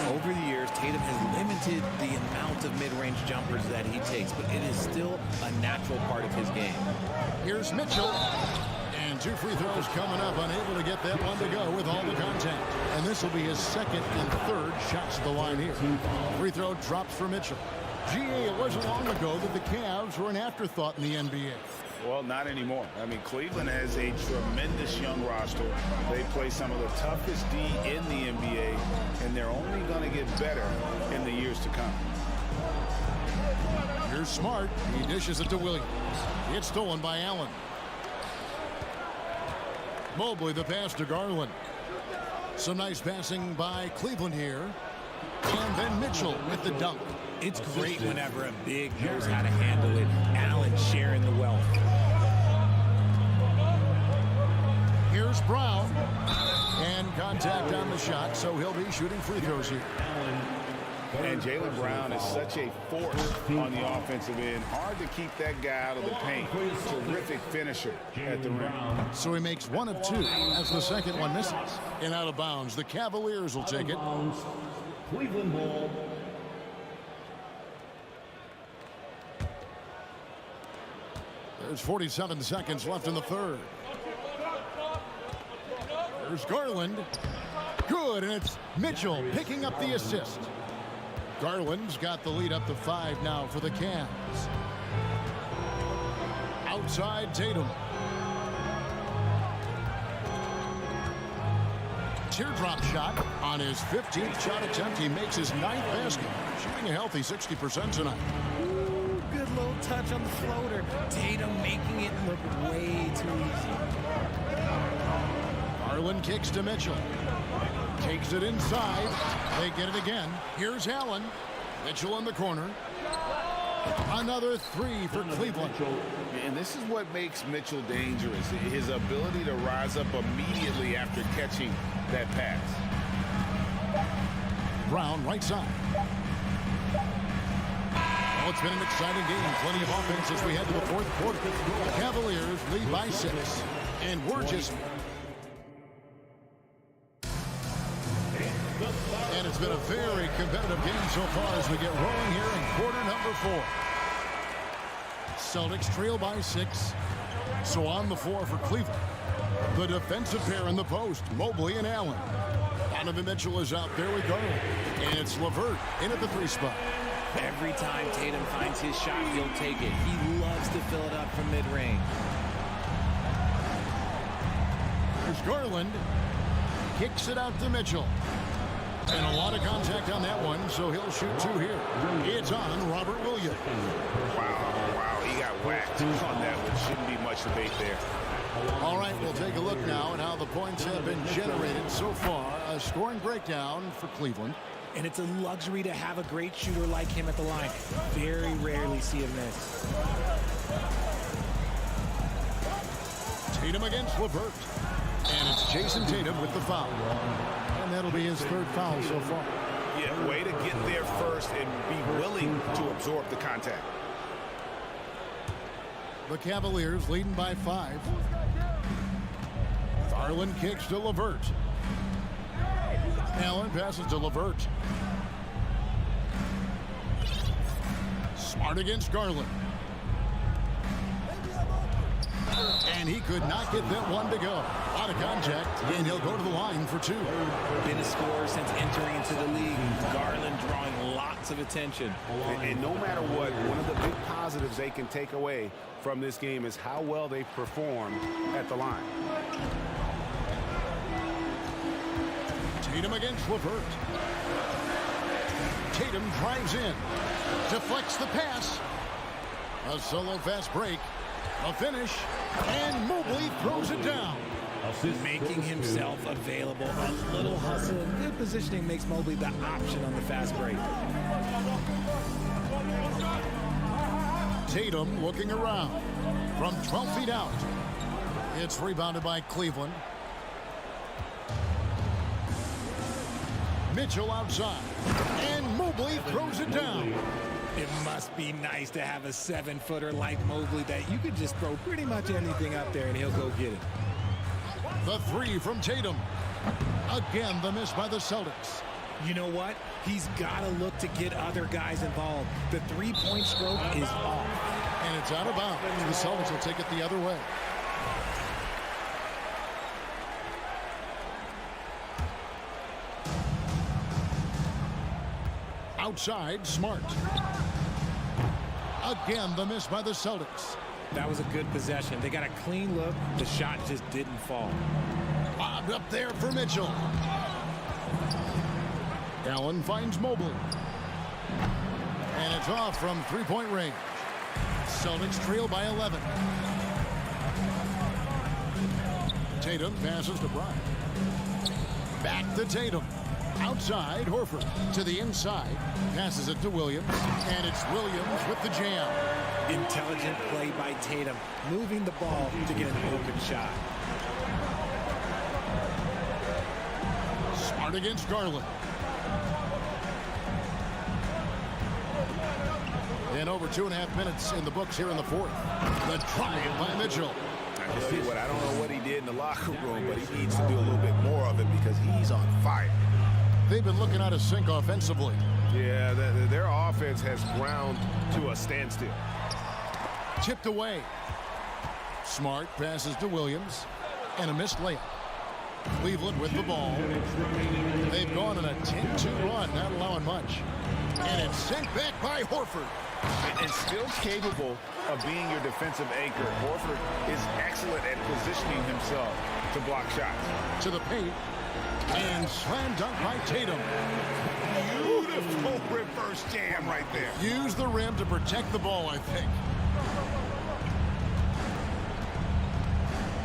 Over the years, Tatum has limited the amount of mid-range jumpers that he takes, but it is still a natural part of his game. Here's Mitchell. And 2 free throws coming up, unable to get that one to go with all the contact. And this will be his 2nd and 3rd shots at the line here. Free throw drops for Mitchell. GA, it wasn't long ago that the Cavs were an afterthought in the NBA. Well, not anymore. I mean, Cleveland has a tremendous young roster. They play some of the toughest D in the NBA, and they're only going to get better in the years to come. Here's Smart. He dishes it to Williams. It's stolen by Allen. Mobley the pass to Garland. Some nice passing by Cleveland here. And then Mitchell with the dunk. It's great whenever a big knows how to handle it. Allen sharing the wealth. Here's Brown. And contact on the shot, so he'll be shooting free throws here. And Jaylen Brown is such a force on the offensive end. Hard to keep that guy out of the paint. Terrific finisher at the rim. So he makes 1 of 2 as the second one misses. And out of bounds, the Cavaliers will take it. Cleveland ball. There's 47 seconds left in the third. There's Garland. Good, and it's Mitchell picking up the assist. Garland's got the lead up to 5 now for the Cavs. Outside Tatum. Teardrop shot on his 15th shot attempt. He makes his 9th basket. Shooting a healthy 60% tonight. Ooh, good little touch on the floater. Tatum making it look way too easy. Garland kicks to Mitchell. Takes it inside. They get it again. Here's Allen. Mitchell in the corner. Another 3 for Cleveland. And this is what makes Mitchell dangerous. His ability to rise up immediately after catching that pass. Brown right side. Well, it's been an exciting game. Plenty of offense as we head to the fourth quarter. Cavaliers lead by 6. And we're just... And it's been a very competitive game so far as we get rolling here in quarter number 4. Celtics trail by 6. So on the floor for Cleveland. The defensive pair in the post, Mobley and Allen. Donovan Mitchell is out there with Garland. And it's LeVert in at the 3 spot. Every time Tatum finds his shot, he'll take it. He loves to fill it up from mid-range. There's Garland. Kicks it out to Mitchell. And a lot of contact on that one, so he'll shoot 2 here. It's on Robert Williams. Wow, he got whacked on that one. Shouldn't be much debate there. All right, we'll take a look now at how the points have been generated so far. A scoring breakdown for Cleveland. And it's a luxury to have a great shooter like him at the line. Very rarely see him miss. Tatum against LeVert. And it's Jason Tatum with the foul. And that'll be his 3rd foul so far. Yeah, way to get there first and be willing to absorb the contact. The Cavaliers leading by 5. Garland kicks to LeVert. Allen passes to LeVert. Smart against Garland. And he could not get that one to go. A lot of contact, and he'll go to the line for 2. Been a scorer since entering into the league. Garland drawing lots of attention. And no matter what, one of the big positives they can take away from this game is how well they perform at the line. Tatum against LeVert. Tatum drives in. Deflects the pass. A solo fast break. A finish. And Mobley throws it down. Making himself available. A little hustle and good positioning makes Mobley the option on the fast break. Tatum looking around from 12 feet out. It's rebounded by Cleveland. Mitchell outside. And Mobley throws it down. It must be nice to have a 7-footer like Mobley that you could just throw pretty much anything up there and he'll go get it. The 3 from Tatum. Again, the miss by the Celtics. You know what? He's got to look to get other guys involved. The 3-point stroke is off. And it's out of bounds. The Celtics will take it the other way. Outside, Smart. Again, the miss by the Celtics. That was a good possession. They got a clean look. The shot just didn't fall. Bobbed up there for Mitchell. Allen finds Mobley. And it's off from 3-point range. Celtics trail by 11. Tatum passes to Bryant. Back to Tatum. Outside, Horford to the inside. Passes it to Williams. And it's Williams with the jam. Intelligent play by Tatum. Moving the ball to get an open shot. Smart against Garland. And over 2.5 minutes in the books here in the 4th. The trial by Mitchell. I tell you what, I don't know what he did in the locker room, but he needs to do a little bit more of it because he's on fire. They've been looking out of sync offensively. Yeah, their offense has ground to a standstill. Tipped away. Smart passes to Williams. And a missed layup. Cleveland with the ball. They've gone on a 10-2 run, not allowing much. And it's sent back by Horford. And still capable of being your defensive anchor. Horford is excellent at positioning himself to block shots. To the paint. And slam dunk by Tatum. Beautiful reverse jam right there. Use the rim to protect the ball, I think.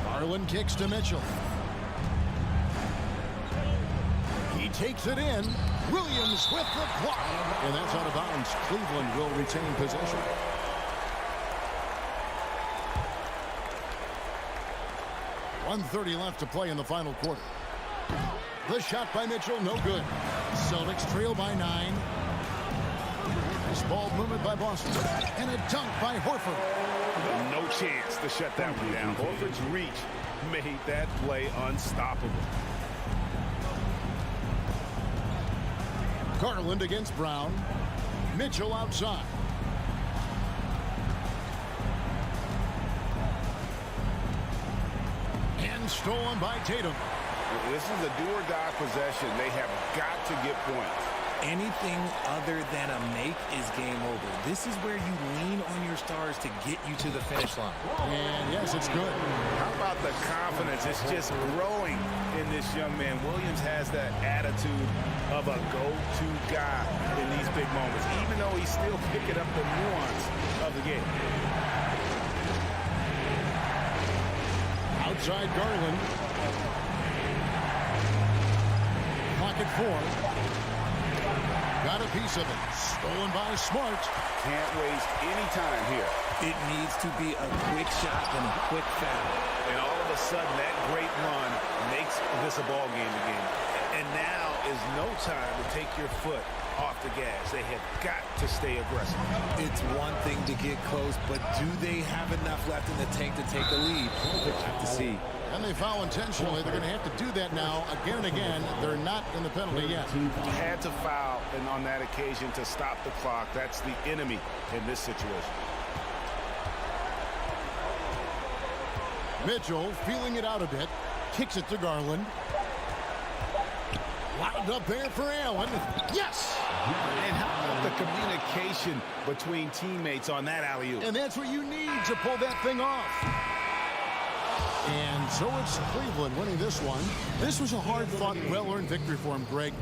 Garland kicks to Mitchell. He takes it in. Williams with the block. And that's out of bounds. Cleveland will retain possession. .130 left to play in the final quarter. The shot by Mitchell, no good. Celtics trail by 9. This ball movement by Boston. And a dunk by Horford. No chance to shut that one down. Horford's reach made that play unstoppable. Garland against Brown. Mitchell outside. And stolen by Tatum. This is a do-or-die possession. They have got to get points. Anything other than a make is game over. This is where you lean on your stars to get you to the finish line. And yes, it's good. How about the confidence? It's just growing in this young man. Williams has that attitude of a go-to guy in these big moments, even though he's still picking up the nuance of the game. Outside Garland. Clock at 4. Got a piece of it. Stolen by Smart. Can't waste any time here. It needs to be a quick shot and a quick foul. And all of a sudden, that great run makes this a ball game again. And now is no time to take your foot off the gas. They have got to stay aggressive. It's one thing to get close, but do they have enough left in the tank to take the lead? We'll have to see. And they foul intentionally. They're going to have to do that now again and again. They're not in the penalty yet. Had to foul, and on that occasion to stop the clock. That's the enemy in this situation. Mitchell feeling it out a bit. Kicks it to Garland. Wound up there for Allen. Yes! And how about the communication between teammates on that alley-oop? And that's what you need to pull that thing off. And so it's Cleveland winning this one. This was a hard-fought, well-earned victory for him, Greg.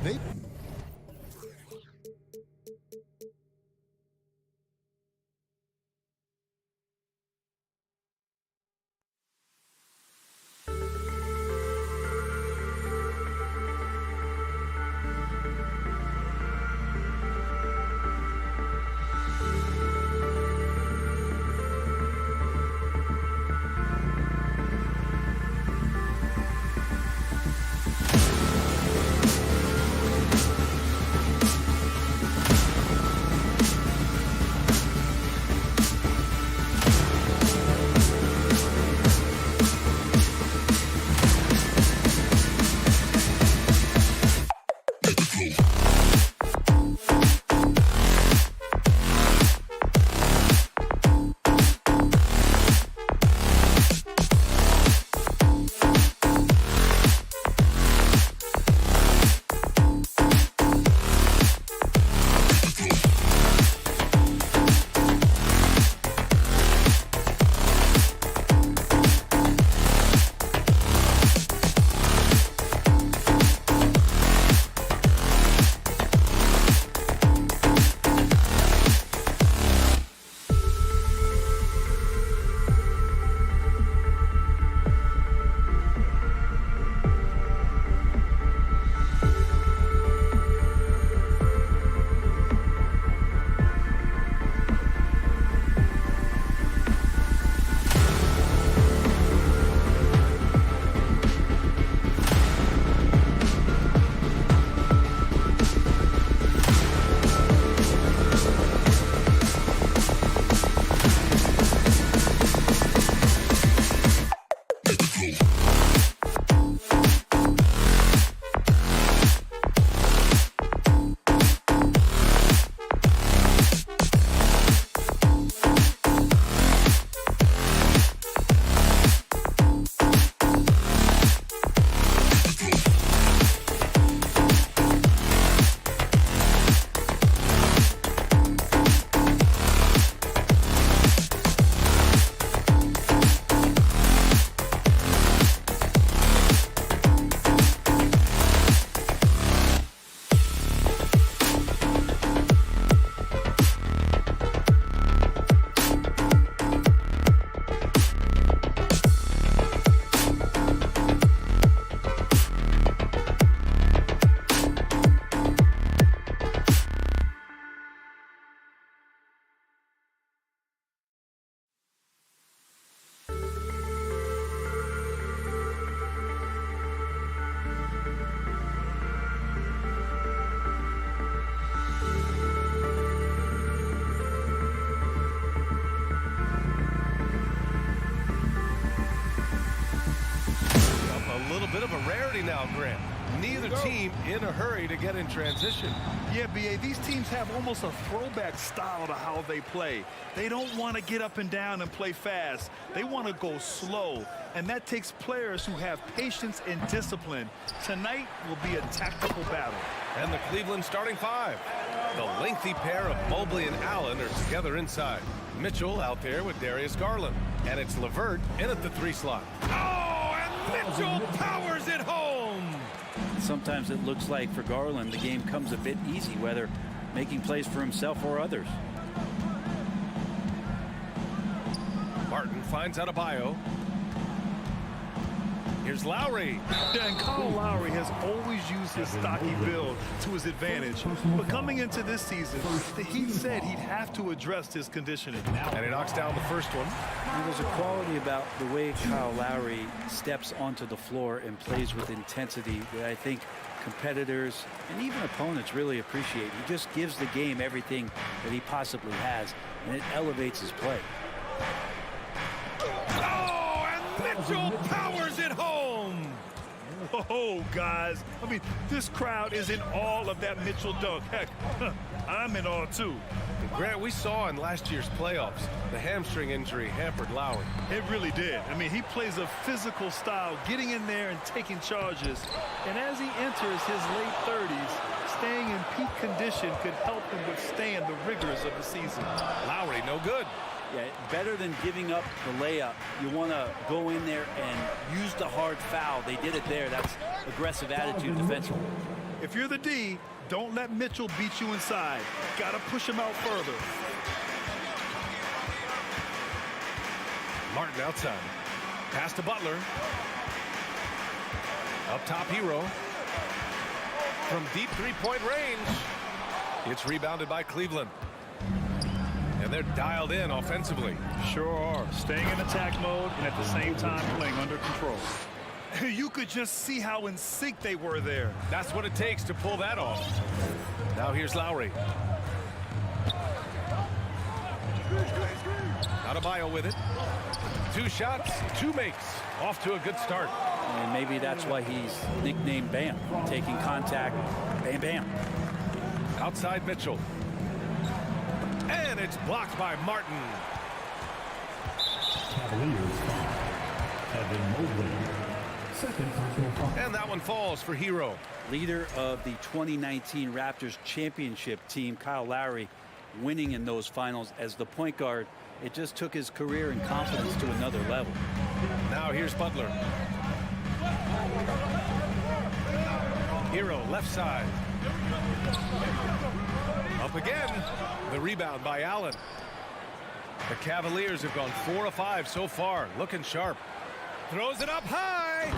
rarity now, Grant. Neither team in a hurry to get in transition. Yeah, B.A., these teams have almost a throwback style to how they play. They don't want to get up and down and play fast. They want to go slow, and that takes players who have patience and discipline. Tonight will be a tactical battle. And the Cleveland starting five. The lengthy pair of Mobley and Allen are together inside. Mitchell out there with Darius Garland. And it's LeVert in at the 3 slot. Oh, and Mitchell powers it home! Sometimes it looks like for Garland the game comes a bit easy, whether making plays for himself or others. Martin finds Adebayo. Here's Lowry. Yeah, and Kyle Lowry has always used his stocky build to his advantage. But coming into this season, the Heat said he'd have to address his conditioning. And he knocks down the first one. There's a quality about the way Kyle Lowry steps onto the floor and plays with intensity that I think competitors and even opponents really appreciate. He just gives the game everything that he possibly has, and it elevates his play. Oh, and Mitchell powers it home! Oh, guys. I mean, this crowd is in awe of that Mitchell dunk. Heck, I'm in awe, too. Grant, we saw in last year's playoffs, the hamstring injury hampered Lowry. It really did. I mean, he plays a physical style, getting in there and taking charges. And as he enters his late 30s, staying in peak condition could help him withstand the rigors of the season. Lowry, no good. Yeah, better than giving up the layup. You want to go in there and use the hard foul. They did it there. That's aggressive attitude defensively. If you're the D, don't let Mitchell beat you inside. Got to push him out further. Martin outside. Pass to Butler. Up top, Hero. From deep three-point range. It's rebounded by Cleveland. And they're dialed in offensively. Sure are. Staying in attack mode and at the same time playing under control. You could just see how in sync they were there. That's what it takes to pull that off. Now here's Lowry. Adebayo with it. 2 shots, 2 makes. Off to a good start. And maybe that's why he's nicknamed Bam. Taking contact, bam, bam. Outside Mitchell. And it's blocked by Martin. Cavaliers Evan Mobley. Second personal foul. And that one falls for Hero. Leader of the 2019 Raptors championship team, Kyle Lowry, winning in those finals as the point guard. It just took his career and confidence to another level. Now here's Butler. Hero left side. Up again. The rebound by Allen. The Cavaliers have gone 4 of 5 so far. Looking sharp. Throws it up high.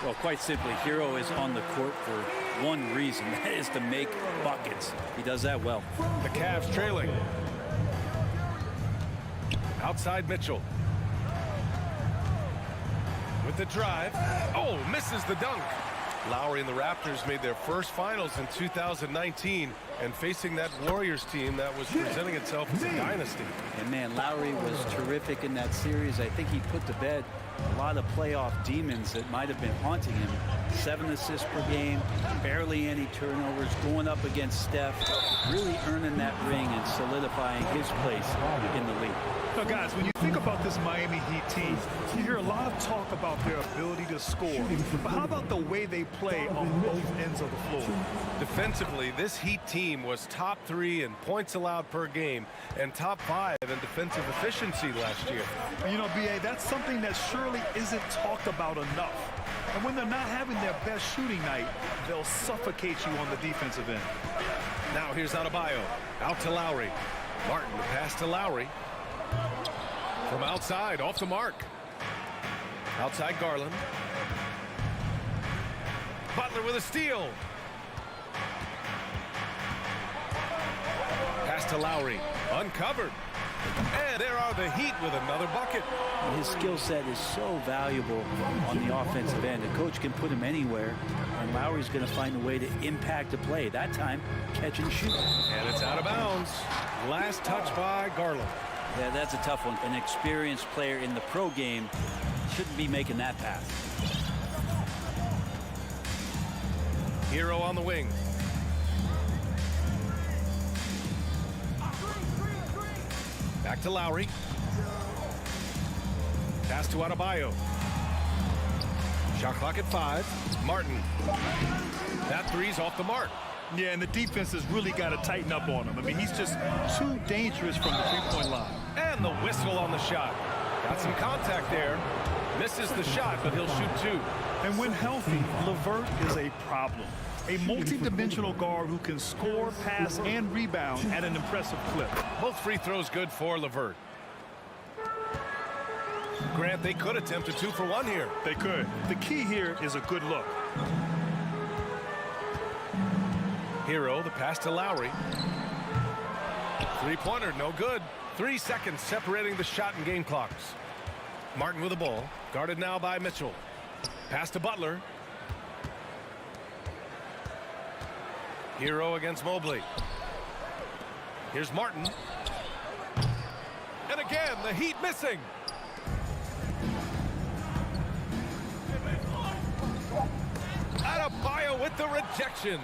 Well, quite simply, Hero is on the court for one reason. That is to make buckets. He does that well. The Cavs trailing. Outside Mitchell. With the drive. Oh, misses the dunk. Lowry and the Raptors made their first finals in 2019 and facing that Warriors team that was presenting itself as a dynasty. And man, Lowry was terrific in that series. I think he put to bed a lot of playoff demons that might have been haunting him. 7 assists per game, barely any turnovers, going up against Steph, really earning that ring and solidifying his place in the league. Now, guys, when you think about this Miami Heat team, you hear a lot of talk about their ability to score. But how about the way they play on both ends of the floor? Defensively, this Heat team was top 3 in points allowed per game and top 5 in defensive efficiency last year. You know, B.A., that's something that surely isn't talked about enough. And when they're not having their best shooting night, they'll suffocate you on the defensive end. Now here's Adebayo. Out to Lowry. Martin, the pass to Lowry. From outside, off the mark. Outside Garland. Butler with a steal. Pass to Lowry. Uncovered. And there are the Heat with another bucket. His skill set is so valuable on the offensive end. A coach can put him anywhere, and Lowry's going to find a way to impact the play. That time, catch and shoot. And it's out of bounds. Last touch by Garland. Yeah, that's a tough one. An experienced player in the pro game shouldn't be making that pass. Hero on the wing. Back to Lowry. Pass to Adebayo. Shot clock at 5. Martin. That three's off the mark. Yeah, and the defense has really got to tighten up on him. I mean, he's just too dangerous from the three-point line. And the whistle on the shot. Got some contact there. Misses the shot, but he'll shoot 2. And when healthy, LeVert is a problem. A multi-dimensional guard who can score, pass, and rebound at an impressive clip. Both free throws good for LeVert. Grant, they could attempt a 2-for-1 here. They could. The key here is a good look. Hero, the pass to Lowry. Three-pointer, no good. 3 seconds separating the shot and game clocks. Martin with the ball, guarded now by Mitchell. Pass to Butler. Hero against Mobley. Here's Martin. And again, the Heat missing. Adebayo with the rejection.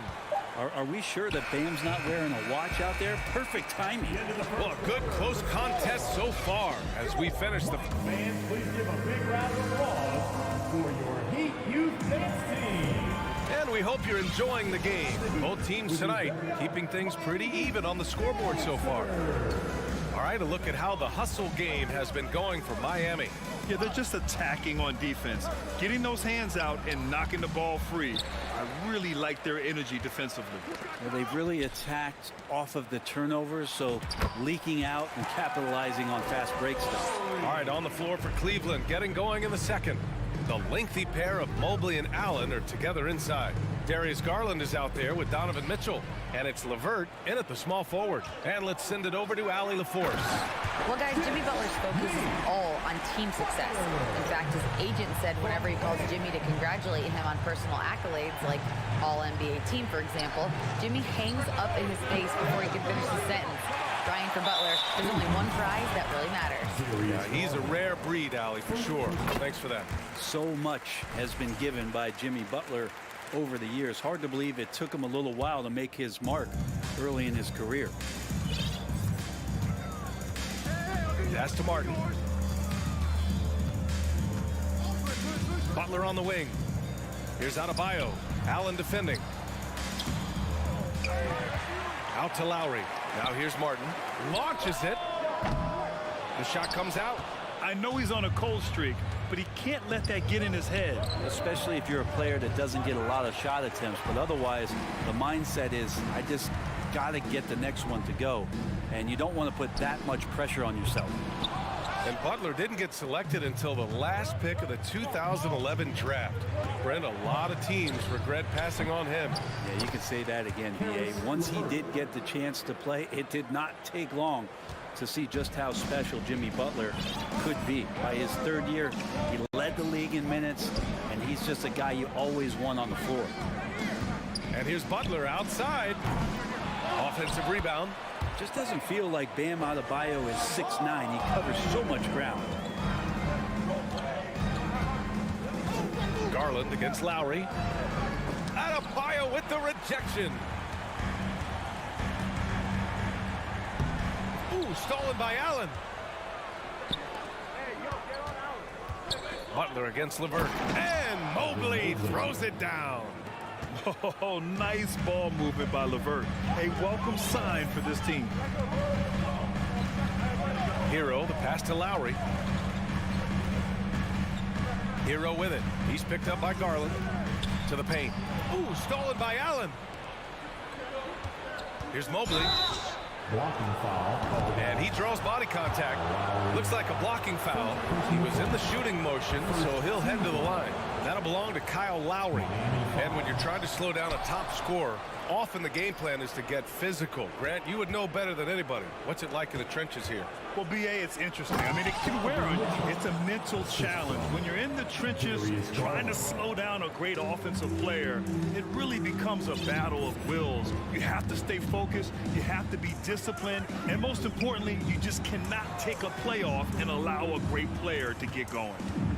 Are we sure that Bam's not wearing a watch out there? Perfect timing. Well, a good close contest so far as we finish the... Fans, please give a big round of applause for your Heat Youth Dance Team. And we hope you're enjoying the game. Both teams tonight keeping things pretty even on the scoreboard so far. All right, a look at how the hustle game has been going for Miami. Yeah, they're just attacking on defense, getting those hands out and knocking the ball free. I really like their energy defensively. Well, they've really attacked off of the turnovers, so leaking out and capitalizing on fast break stuff. All right, on the floor for Cleveland, getting going in the second. The lengthy pair of Mobley and Allen are together inside. Darius Garland is out there with Donovan Mitchell. And it's LeVert in at the small forward. And let's send it over to Allie LaForce. Well, guys, Jimmy Butler's focus is all on team success. In fact, his agent said whenever he calls Jimmy to congratulate him on personal accolades, like All-NBA team, for example, Jimmy hangs up in his face before he can finish the sentence. Crying for Butler, there's only one prize that really matters. Yeah, he's a rare breed, Allie, for sure. Thanks for that. So much has been given by Jimmy Butler over the years. Hard to believe it took him a little while to make his mark early in his career. Pass to Martin. Butler on the wing. Here's Adebayo. Allen defending. Out to Lowry. Now here's Martin. Launches it. The shot comes out. I know he's on a cold streak, but he can't let that get in his head. Especially if you're a player that doesn't get a lot of shot attempts, but otherwise the mindset is I just got to get the next one to go, and you don't want to put that much pressure on yourself. And Butler didn't get selected until the last pick of the 2011 draft. Brent, a lot of teams regret passing on him. Yeah, you can say that again, B.A. Once he did get the chance to play, it did not take long to see just how special Jimmy Butler could be. By his third year, he led the league in minutes, and he's just a guy you always want on the floor. And here's Butler outside. Offensive rebound. Just doesn't feel like Bam Adebayo is 6'9". He covers so much ground. Garland against Lowry. Adebayo with the rejection. Ooh, stolen by Allen. Butler against LeVert. And Mobley throws it down. Oh, nice ball movement by LeVert. A welcome sign for this team. Hero, the pass to Lowry. Hero with it. He's picked up by Garland. To the paint. Ooh, stolen by Allen. Here's Mobley. Blocking foul. And he draws body contact. Looks like a blocking foul. He was in the shooting motion, so he'll head to the line. That'll belong to Kyle Lowry. And when you're trying to slow down a top scorer, often the game plan is to get physical. Grant, you would know better than anybody. What's it like in the trenches here? Well, B.A., it's interesting. I mean, it can wear on you. It's a mental challenge. When you're in the trenches trying to slow down a great offensive player, it really becomes a battle of wills. You have to stay focused. You have to be disciplined. And most importantly, you just cannot take a play off and allow a great player to get going.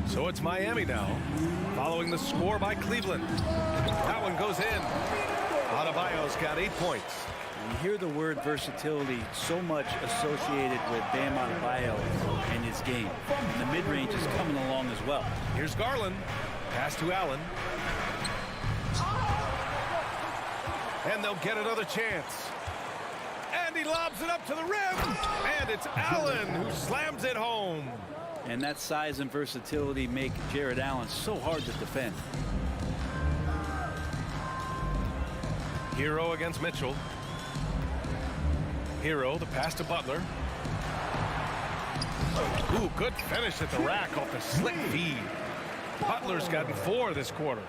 So it's Miami now, following the score by Cleveland. That one goes in. Adebayo's got 8 points. You hear the word versatility so much associated with Bam Adebayo and his game. And the mid-range is coming along as well. Here's Garland. Pass to Allen. And they'll get another chance. And he lobs it up to the rim. And it's Allen who slams it home. And that size and versatility make Jared Allen so hard to defend. Hero against Mitchell. Hero, the pass to Butler. Ooh, good finish at the rack off the slick feed. Butler's gotten 4 this quarter.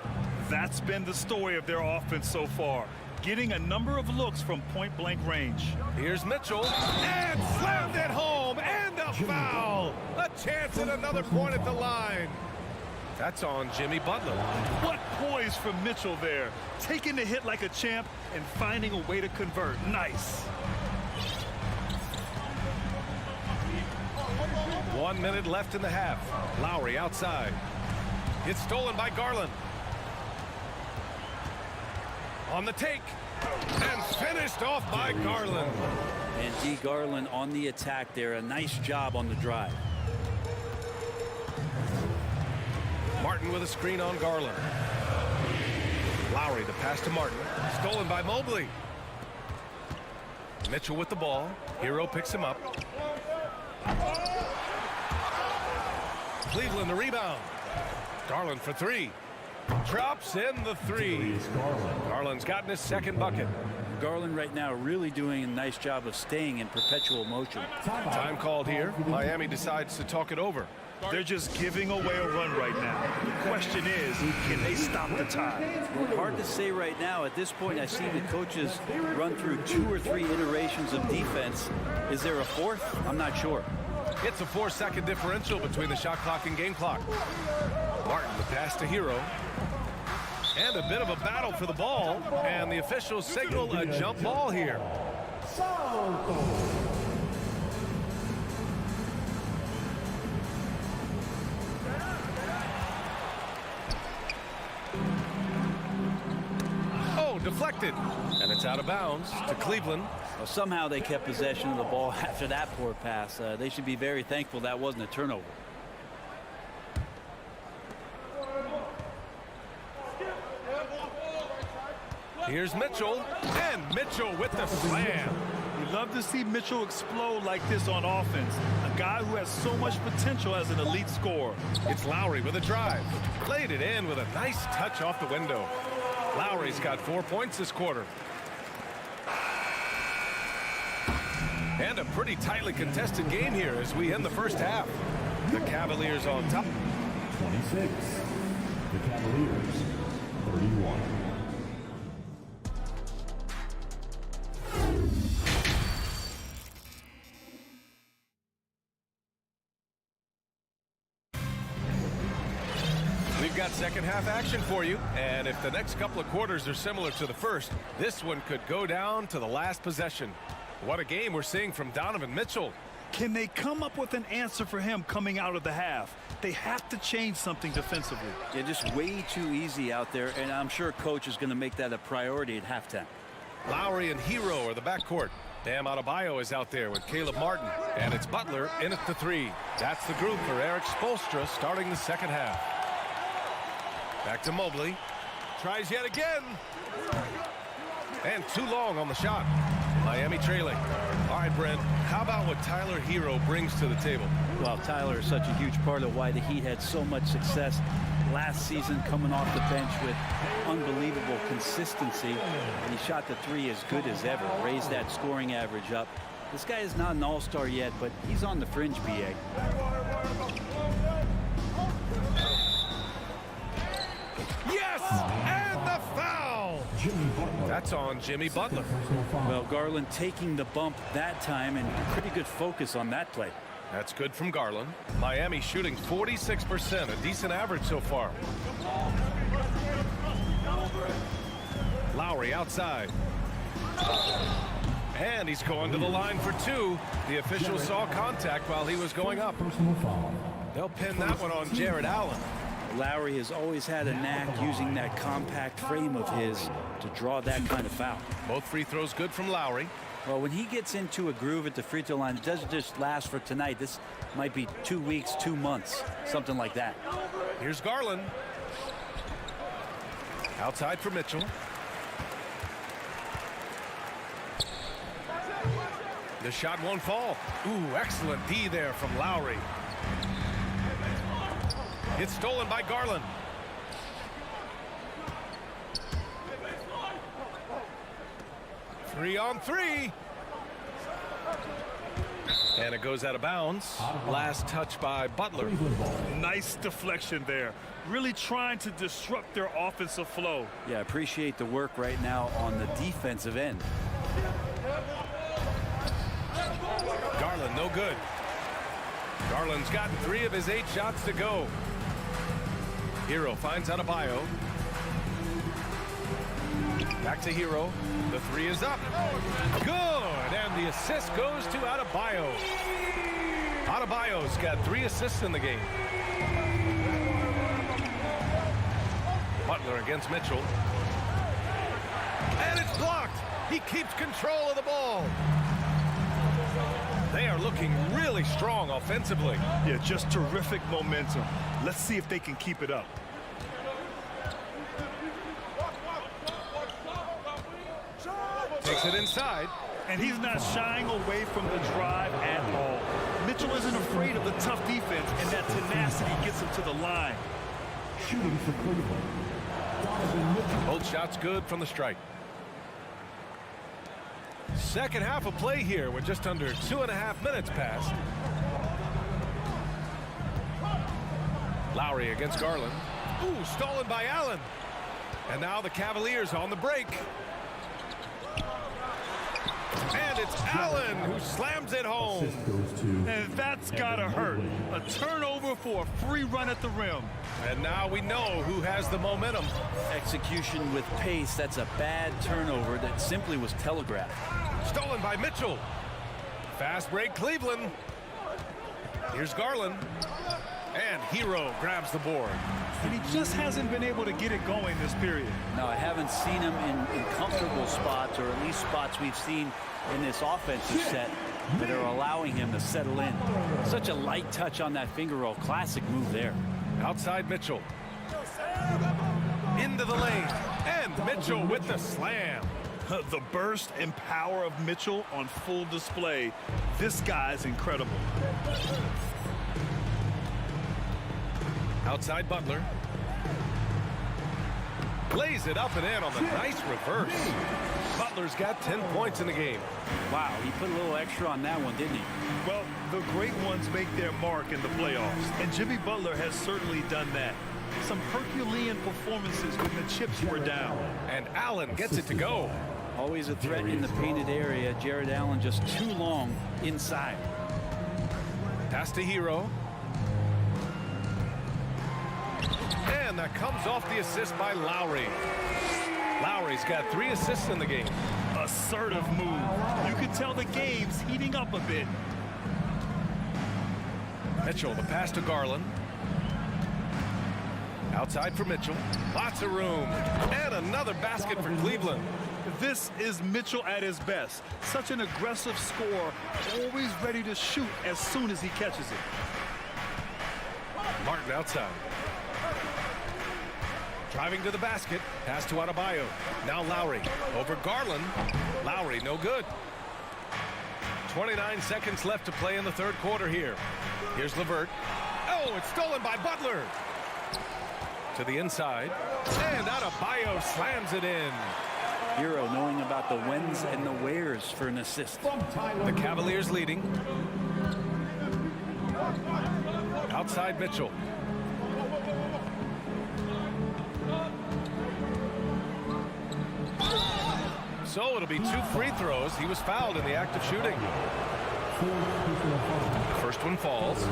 That's been the story of their offense so far. Getting a number of looks from point-blank range. Here's Mitchell. And slammed it home. And a foul. A chance at another point at the line. That's on Jimmy Butler. What poise from Mitchell there. Taking the hit like a champ and finding a way to convert. Nice. 1 minute left in the half. Lowry outside. It's stolen by Garland. On the take. And finished off by Garland. And D. Garland on the attack there. A nice job on the drive. Martin with a screen on Garland. Lowry, the pass to Martin. Stolen by Mobley. Mitchell with the ball. Hero picks him up. Cleveland the rebound. Garland for 3. Drops in the 3. Garland's gotten his second bucket. Garland right now really doing a nice job of staying in perpetual motion. Time called here. Miami decides to talk it over. They're just giving away a run right now. The question is, can they stop the tide? Hard to say right now. At this point, I've seen the coaches run through 2 or 3 iterations of defense. Is there a 4th? I'm not sure. It's a 4-second differential between the shot clock and game clock. Martin, the pass to Hero. And a bit of a battle for the ball. And the officials signal a jump ball here. Oh, deflected. And it's out of bounds to Cleveland. Well, somehow they kept possession of the ball after that poor pass. They should be very thankful that wasn't a turnover. Here's Mitchell, and Mitchell with the slam. You love to see Mitchell explode like this on offense. A guy who has so much potential as an elite scorer. It's Lowry with a drive. Laid it in with a nice touch off the window. Lowry's got 4 points this quarter. And a pretty tightly contested game here as we end the first half. The Cavaliers on top. 26. The Cavaliers, 31. We've got second half action for you, and if the next couple of quarters are similar to the first, this one could go down to the last possession. What a game we're seeing from Donovan Mitchell. Can they come up with an answer for him coming out of the half? They have to change something defensively. They're just way too easy out there, and I'm sure coach is going to make that a priority at halftime. Lowry and Hero are the backcourt. Bam Adebayo is out there with Caleb Martin, and it's Butler in at the 3. That's the group for Eric Spoelstra starting the second half. Back to Mobley. Tries yet again. And too long on the shot. Miami trailing. All right, Brent, how about what Tyler Hero brings to the table? Well, Tyler is such a huge part of why the Heat had so much success last season, coming off the bench with unbelievable consistency. And he shot the 3 as good as ever, raised that scoring average up. This guy is not an all-star yet, but he's on the fringe, BA. Yes! And the foul! That's on Jimmy Butler. Well, Garland taking the bump that time, and pretty good focus on that play. That's good from Garland. Miami shooting 46%, a decent average so far. Lowry outside. And he's going to the line for 2. The official saw contact while he was going up. They'll pin that one on Jared Allen. Lowry has always had a knack using that compact frame of his to draw that kind of foul. Both free throws good from Lowry. Well, when he gets into a groove at the free throw line, it doesn't just last for tonight. This might be 2 weeks, 2 months, something like that. Here's Garland. Outside for Mitchell. The shot won't fall. Ooh, excellent D there from Lowry. It's stolen by Garland. Three on three. And it goes out of bounds. Last touch by Butler. Nice deflection there. Really trying to disrupt their offensive flow. Yeah, appreciate the work right now on the defensive end. Garland, no good. Garland's gotten 3 of his 8 shots to go. Hero finds Adebayo. Back to Hero. The 3 is up. Good. And the assist goes to Adebayo. Adebayo's got 3 assists in the game. Butler against Mitchell. And it's blocked. He keeps control of the ball. They are looking really strong offensively. Yeah, just terrific momentum. Let's see if they can keep it up. Takes it inside. And he's not shying away from the drive at all. Mitchell isn't afraid of the tough defense, and that tenacity gets him to the line. Shooting for Cleveland. Both shots good from the strike. Second half of play here with just under 2.5 minutes passed. Lowry against Garland. Ooh, stolen by Allen. And now the Cavaliers on the break. And it's Allen who slams it home. And that's gotta hurt. A turnover for a free run at the rim. And now we know who has the momentum. Execution with pace, that's a bad turnover that simply was telegraphed. Stolen by Mitchell. Fast break Cleveland. Here's Garland. And Hero grabs the board. And he just hasn't been able to get it going this period. No, I haven't seen him in comfortable spots, or at least spots we've seen in this offensive set that are allowing him to settle in. Such a light touch on that finger roll. Classic move there. Outside Mitchell. Into the lane. And Mitchell with the slam. The burst and power of Mitchell on full display. This guy's incredible. Outside Butler. Lays it up and in on the nice reverse. Butler's got 10 points in the game. Wow, he put a little extra on that one, didn't he? Well, the great ones make their mark in the playoffs, and Jimmy Butler has certainly done that. Some Herculean performances when the chips were down. And Allen gets it to go. Always a threat in the painted area. Jared Allen just too long inside. Pass to Hero. And that comes off the assist by Lowry. Lowry's got 3 assists in the game. Assertive move. You can tell the game's heating up a bit. Mitchell, the pass to Garland. Outside for Mitchell. Lots of room. And another basket for Cleveland. This is Mitchell at his best. Such an aggressive scorer, always ready to shoot as soon as he catches it. Martin outside. Driving to the basket. Pass to Adebayo. Now Lowry. Over Garland. Lowry, no good. 29 seconds left to play in the third quarter here. Here's LeVert. Oh, it's stolen by Butler. To the inside. And Adebayo slams it in. Hero knowing about the whens and the wheres for an assist. The Cavaliers leading. Outside Mitchell. So it'll be 2 free throws. He was fouled in the act of shooting. The first one falls.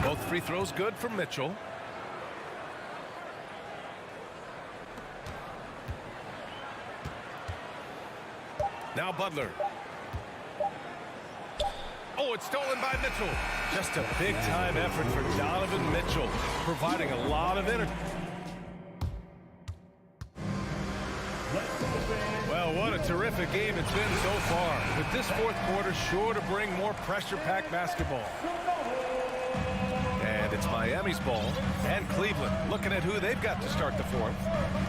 Both free throws good for Mitchell. Now Butler. Oh, it's stolen by Mitchell. Just a big-time effort for Donovan Mitchell, providing a lot of energy. Well, what a terrific game it's been so far. With this fourth quarter sure to bring more pressure-packed basketball. And it's Miami's ball. And Cleveland looking at who they've got to start the fourth.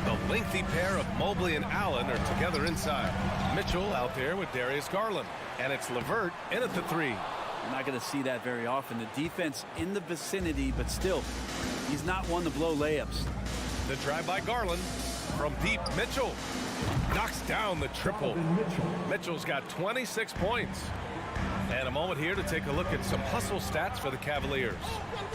The lengthy pair of Mobley and Allen are together inside. Mitchell out there with Darius Garland. And it's LeVert in at the three. You're not going to see that very often. The defense in the vicinity, but still, he's not one to blow layups. The drive by Garland from deep. Mitchell knocks down the triple. Mitchell's got 26 points. And a moment here to take a look at some hustle stats for the Cavaliers.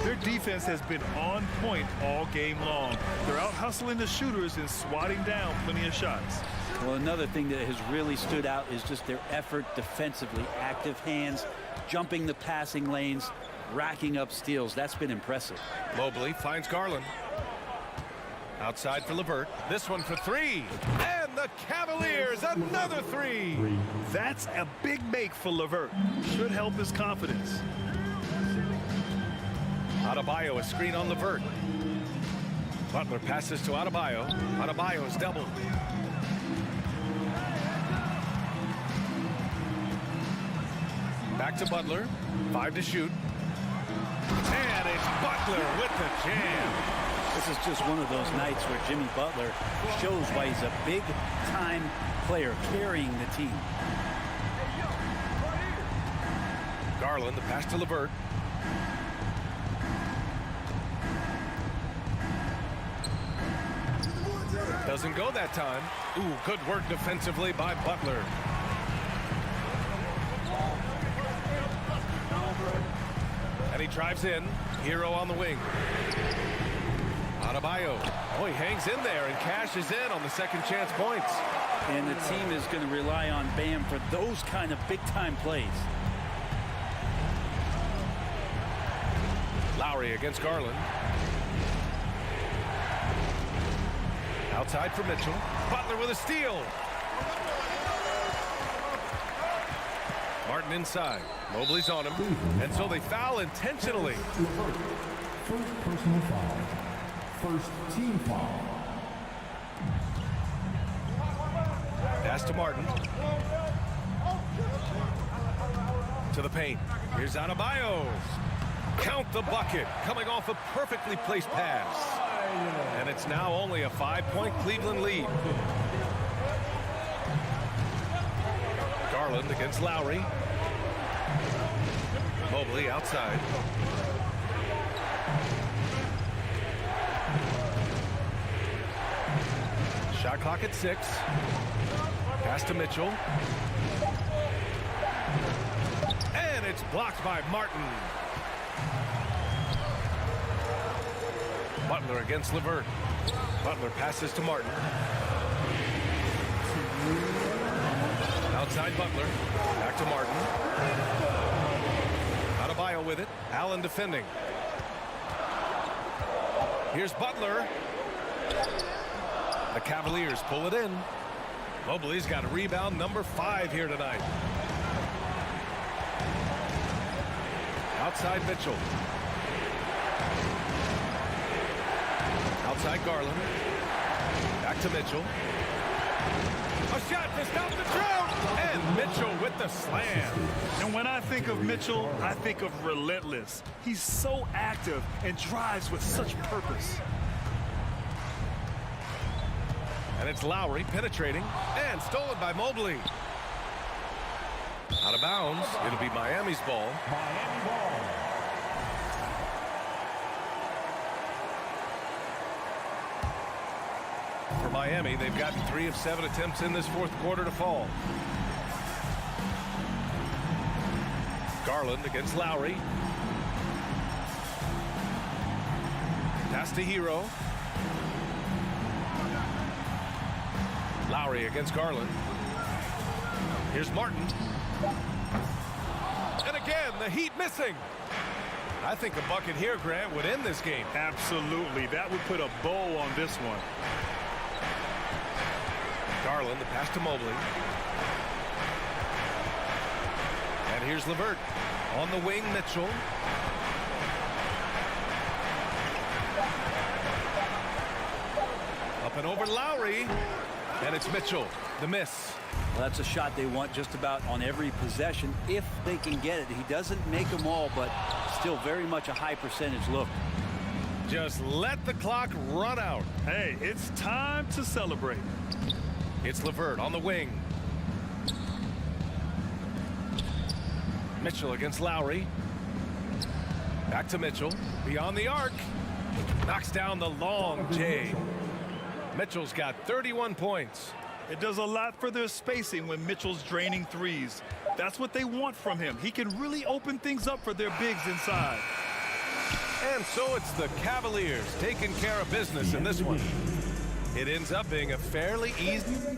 Their defense has been on point all game long. They're out hustling the shooters and swatting down plenty of shots. Well, another thing that has really stood out is just their effort defensively. Active hands, jumping the passing lanes, racking up steals. That's been impressive. Mobley finds Garland. Outside for LeVert. This one for three. And the Cavaliers, another three. That's a big make for LeVert. Should help his confidence. Adebayo, a screen on LeVert. Butler passes to Adebayo. Adebayo's doubled. Back to Butler. 5 to shoot. And it's Butler with the jam. This is just one of those nights where Jimmy Butler shows why he's a big-time player carrying the team. Garland, the pass to LeVert. Doesn't go that time. Ooh, good work defensively by Butler. And he drives in. Hero on the wing. Adebayo. Oh, he hangs in there and cashes in on the second chance points. And the team is going to rely on Bam for those kind of big-time plays. Lowry against Garland. Outside for Mitchell. Butler with a steal. Martin inside. Mobley's on him. And so they foul intentionally. First personal foul. First team foul. Pass to Martin. To the paint. Here's Adebayo. Count the bucket. Coming off a perfectly placed pass. And it's now only a 5-point Cleveland lead. Garland against Lowry. Mobley outside. Shot clock at 6. Pass to Mitchell. And it's blocked by Martin. Butler against LeVert. Butler passes to Martin. Outside Butler. Back to Martin. Adebayo with it. Allen defending. Here's Butler. The Cavaliers pull it in. Mobley's got a rebound number 5 here tonight. Outside Mitchell. Outside Garland. Back to Mitchell. A shot to stop the drought. And Mitchell with the slam. And when I think of Mitchell, I think of relentless. He's so active and drives with such purpose. And it's Lowry penetrating and stolen by Mobley. Out of bounds. It'll be Miami's ball. Miami ball. For Miami, they've gotten 3 of 7 attempts in this fourth quarter to fall. Garland against Lowry. Pass to Hero. Lowry against Garland. Here's Martin. And again, the Heat missing. I think a bucket here, Grant, would end this game. Absolutely. That would put a bow on this one. Garland, the pass to Mobley. And here's LeVert. On the wing, Mitchell. Up and over Lowry. And it's Mitchell. The miss. Well, that's a shot they want just about on every possession if they can get it. He doesn't make them all, but still very much a high percentage look. Just let the clock run out. Hey, it's time to celebrate. It's LeVert on the wing. Mitchell against Lowry. Back to Mitchell. Beyond the arc. Knocks down the long J. Mitchell's got 31 points. It does a lot for their spacing when Mitchell's draining threes. That's what they want from him. He can really open things up for their bigs inside. And so it's the Cavaliers taking care of business in this one. It ends up being a fairly easy...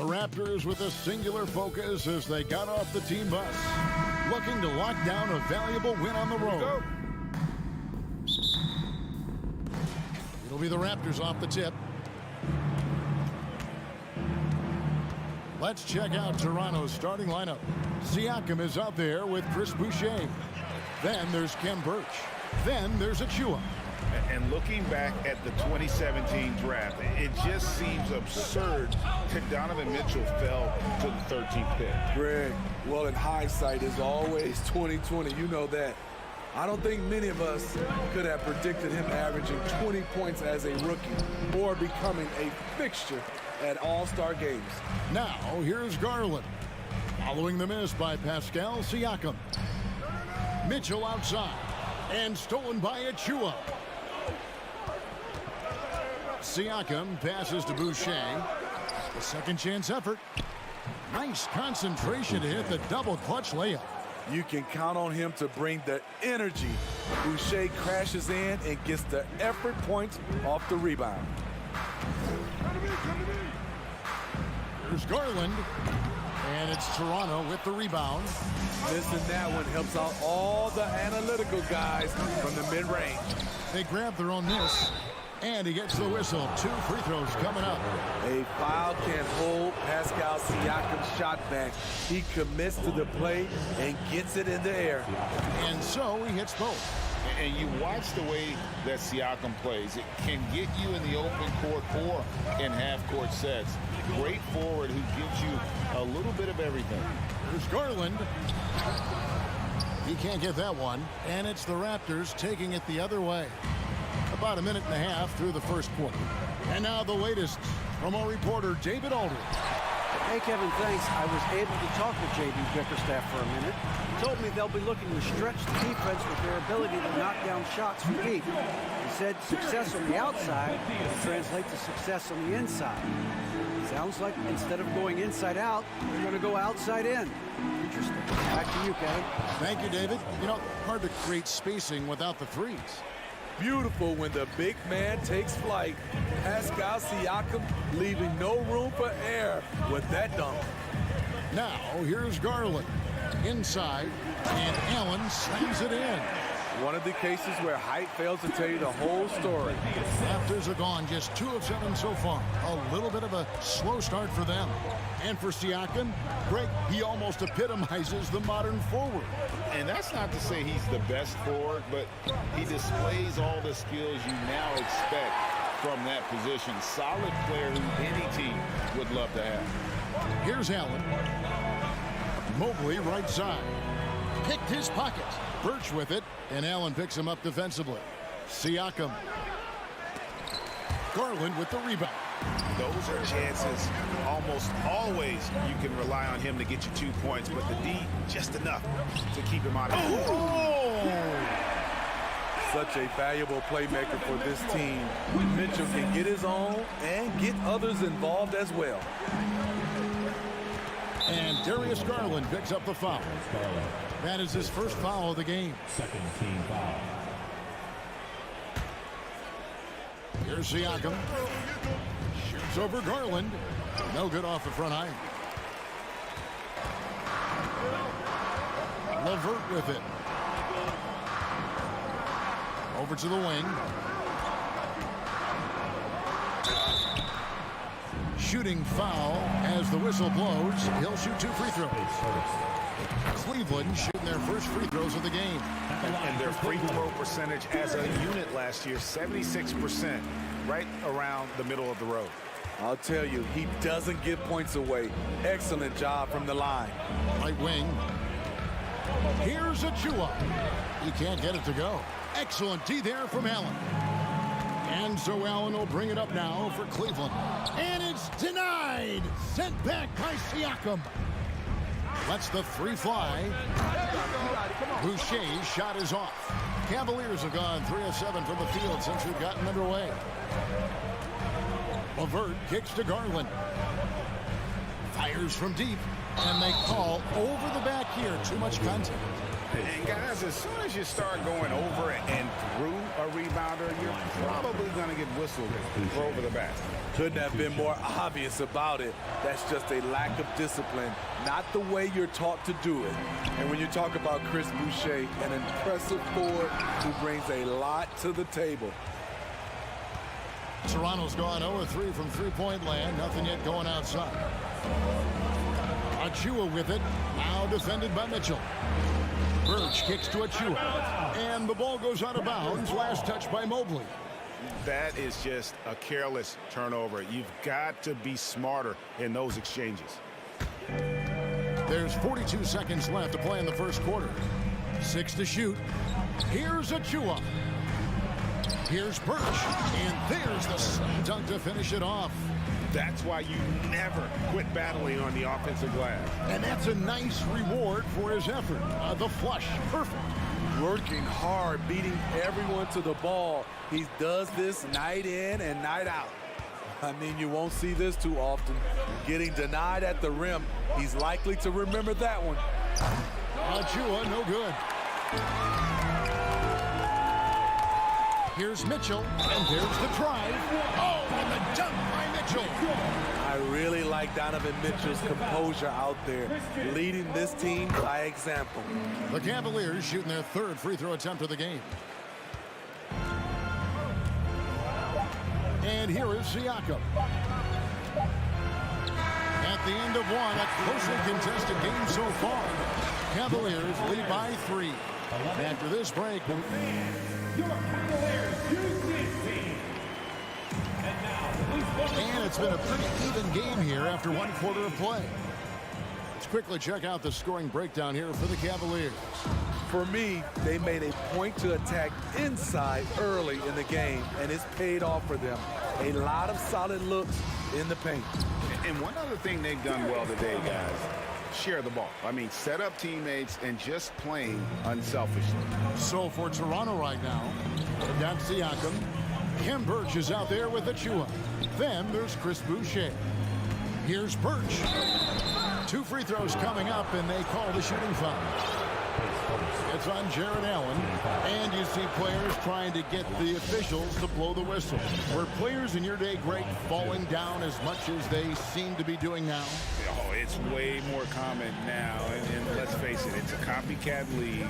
The Raptors with a singular focus as they got off the team bus, looking to lock down a valuable win on the road. It'll be the Raptors off the tip. Let's check out Toronto's starting lineup. Siakam is out there with Chris Boucher. Then there's Kem Birch. Then there's Achua. And looking back at the 2017 draft, it just seems absurd that Donovan Mitchell fell to the 13th pick. Greg, well, in hindsight is always 20/20. You know that. I don't think many of us could have predicted him averaging 20 points as a rookie or becoming a fixture at All-Star games. Now, here's Garland. Following the miss by Pascal Siakam. Mitchell outside. And stolen by Achua. Siakam passes to Boucher. A second chance effort. Nice concentration to hit the double clutch layup. You can count on him to bring the energy. Boucher crashes in and gets the effort points off the rebound. Here's Garland. And it's Toronto with the rebound. Missing that one helps out all the analytical guys from the mid-range. They grab their own miss. And he gets the whistle. 2 free throws coming up. A foul can hold Pascal Siakam's shot back. He commits to the play and gets it in the air. And so he hits both. And you watch the way that Siakam plays. It can get you in the open court or in half-court sets. Great forward who gives you a little bit of everything. There's Garland. He can't get that one. And it's the Raptors taking it the other way. About a minute and a half through the first quarter. And now the latest from our reporter, David Aldridge. Hey, Kevin, thanks. I was able to talk with J.B. Bickerstaff for a minute. He told me they'll be looking to stretch the defense with their ability to knock down shots from deep. He said success on the outside will translate to success on the inside. Sounds like instead of going inside out, they're going to go outside in. Interesting. Back to you, Kevin. Thank you, David. You know, hard to create spacing without the threes. Beautiful when the big man takes flight. Pascal Siakam leaving no room for error with that dunk. Now, here's Garland. Inside, and Allen slams it in. One of the cases where height fails to tell you the whole story. Raptors are gone just 2 of 7 so far. A little bit of a slow start for them. And for Siakam, Greg, he almost epitomizes the modern forward. And that's not to say he's the best forward, but he displays all the skills you now expect from that position. Solid player who any team would love to have. Here's Allen. Mobley right side. Picked his pockets. Birch with it, and Allen picks him up defensively. Siakam. Garland with the rebound. Those are chances. Almost always you can rely on him to get you 2 points, but the D, just enough to keep him out of it. Such a valuable playmaker for this team. Mitchell can get his own and get others involved as well. And Darius Garland picks up the foul. That is his first foul of the game. Second team foul. Here's Siakam. Shoots over Garland. No good off the front iron. LeVert with it. Over to the wing. Shooting foul as the whistle blows. He'll shoot 2 free throws. Cleveland shooting their first free throws of the game. And their free throw percentage as a unit last year, 76%, right around the middle of the road. I'll tell you, he doesn't give points away. Excellent job from the line. Right wing. Here's Achua. He can't get it to go. Excellent D there from Allen. And so Allen will bring it up now for Cleveland. And it's denied. Sent back by Siakam. Lets the 3 fly. Boucher's shot is off. Cavaliers have gone 3 of 7 from the field since we've gotten underway. LeVert kicks to Garland. Fires from deep. And they call over the back here. Too much contact. And guys, as soon as you start going over and through a rebounder, you're probably going to get whistled for over the basket. Couldn't have been more obvious about it. That's just a lack of discipline, not the way you're taught to do it. And when you talk about Chris Boucher, an impressive forward who brings a lot to the table. Toronto's gone 0-3 from three-point land. Nothing yet going outside. Achua with it. Now defended by Mitchell. Birch kicks to Achua. And the ball goes out of bounds. Last touch by Mobley. That is just a careless turnover. You've got to be smarter in those exchanges. There's 42 seconds left to play in the first quarter. 6 to shoot. Here's Achua. Here's Birch. And there's the slam dunk to finish it off. That's why you never quit battling on the offensive glass. And that's a nice reward for his effort. The flush. Perfect. Working hard, beating everyone to the ball. He does this night in and night out. I mean, you won't see this too often. Getting denied at the rim. He's likely to remember that one. Achua, no good. Here's Mitchell, and there's the drive. Oh, and the dunk by Mitchell. I really like Donovan Mitchell's composure out there, leading this team by example. The Cavaliers shooting their third free throw attempt of the game. And here is Siakam. At the end of one, a closely contested game so far. Cavaliers lead by 3. After this break, Your Cavaliers UC team. And now, and it's been a pretty even game here after 1 quarter of play. Let's quickly check out the scoring breakdown here for the Cavaliers. For me, they made a point to attack inside early in the game, and it's paid off for them. A lot of solid looks in the paint. And one other thing they've done well today, guys, share the ball. I mean, set up teammates and just playing unselfishly. So for Toronto right now, they've got Siakam. Kim Birch is out there with Achua. Then there's Chris Boucher. Here's Birch. 2 free throws coming up, and they call the shooting foul. It's on Jared Allen, and you see players trying to get the officials to blow the whistle. Were players in your day, Greg, falling down as much as they seem to be doing now? Oh, it's way more common now, and let's face it, it's a copycat league.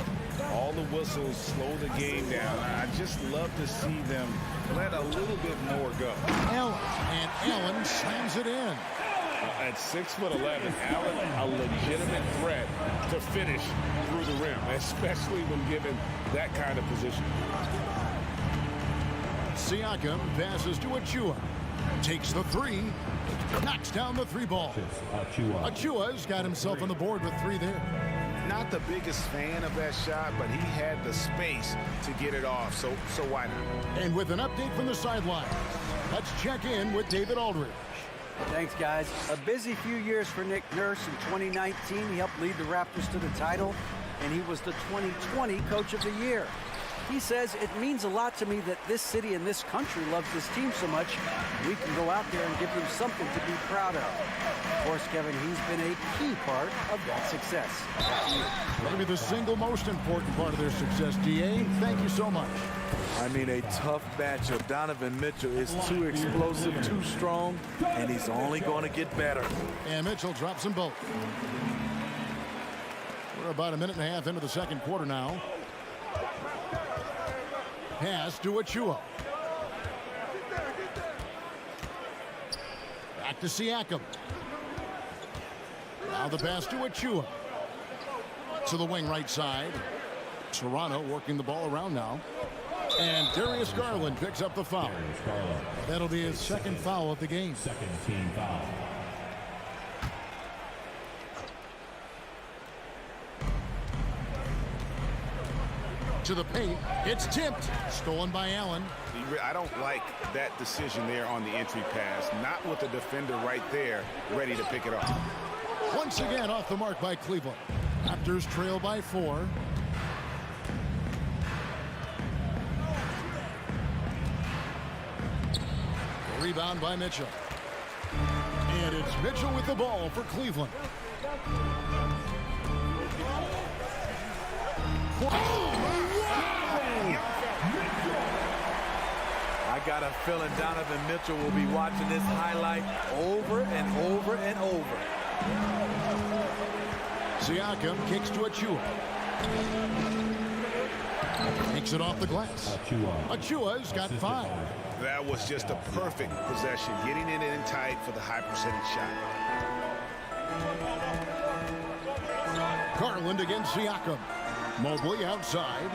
All the whistles slow the game down. I just love to see them let a little bit more go. Allen, and Allen slams it in. At 6'11", Allen, a legitimate threat to finish through the rim, especially when given that kind of position. Siakam passes to Achua. Takes the 3. Knocks down the 3 ball. Achua's got himself on the board with 3 there. Not the biggest fan of that shot, but he had the space to get it off, so why not? And with an update from the sideline, let's check in with David Aldridge. Thanks, guys. A busy few years for Nick Nurse. In 2019, he helped lead the Raptors to the title, and he was the 2020 Coach of the Year. He says, it means a lot to me that this city and this country loves this team so much. We can go out there and give them something to be proud of. Of course, Kevin, he's been a key part of that success. Maybe the single most important part of their success, DA. Thank you so much. I mean, a tough matchup. Donovan Mitchell is too explosive, too strong, and he's only going to get better. And Mitchell drops them both. We're about 1.5 minutes into the second quarter now. Pass to Achua. Back to Siakam. Now the pass to Achua. To the wing right side. Toronto working the ball around now. And Darius Garland picks up the foul. That'll be his second foul of the game. Second team foul. To the paint. It's tipped. Stolen by Allen. I don't like that decision there on the entry pass. Not with the defender right there ready to pick it up. Once again off the mark by Cleveland. Raptors trail by 4. Rebound by Mitchell. And it's Mitchell with the ball for Cleveland. I got a feeling Donovan Mitchell will be watching this highlight over and over and over. Siakam kicks to Achua. Takes it off the glass. Achua's got 5. That was just a perfect possession, getting it in tight for the high percentage shot. Garland against Siakam. Mobley outside.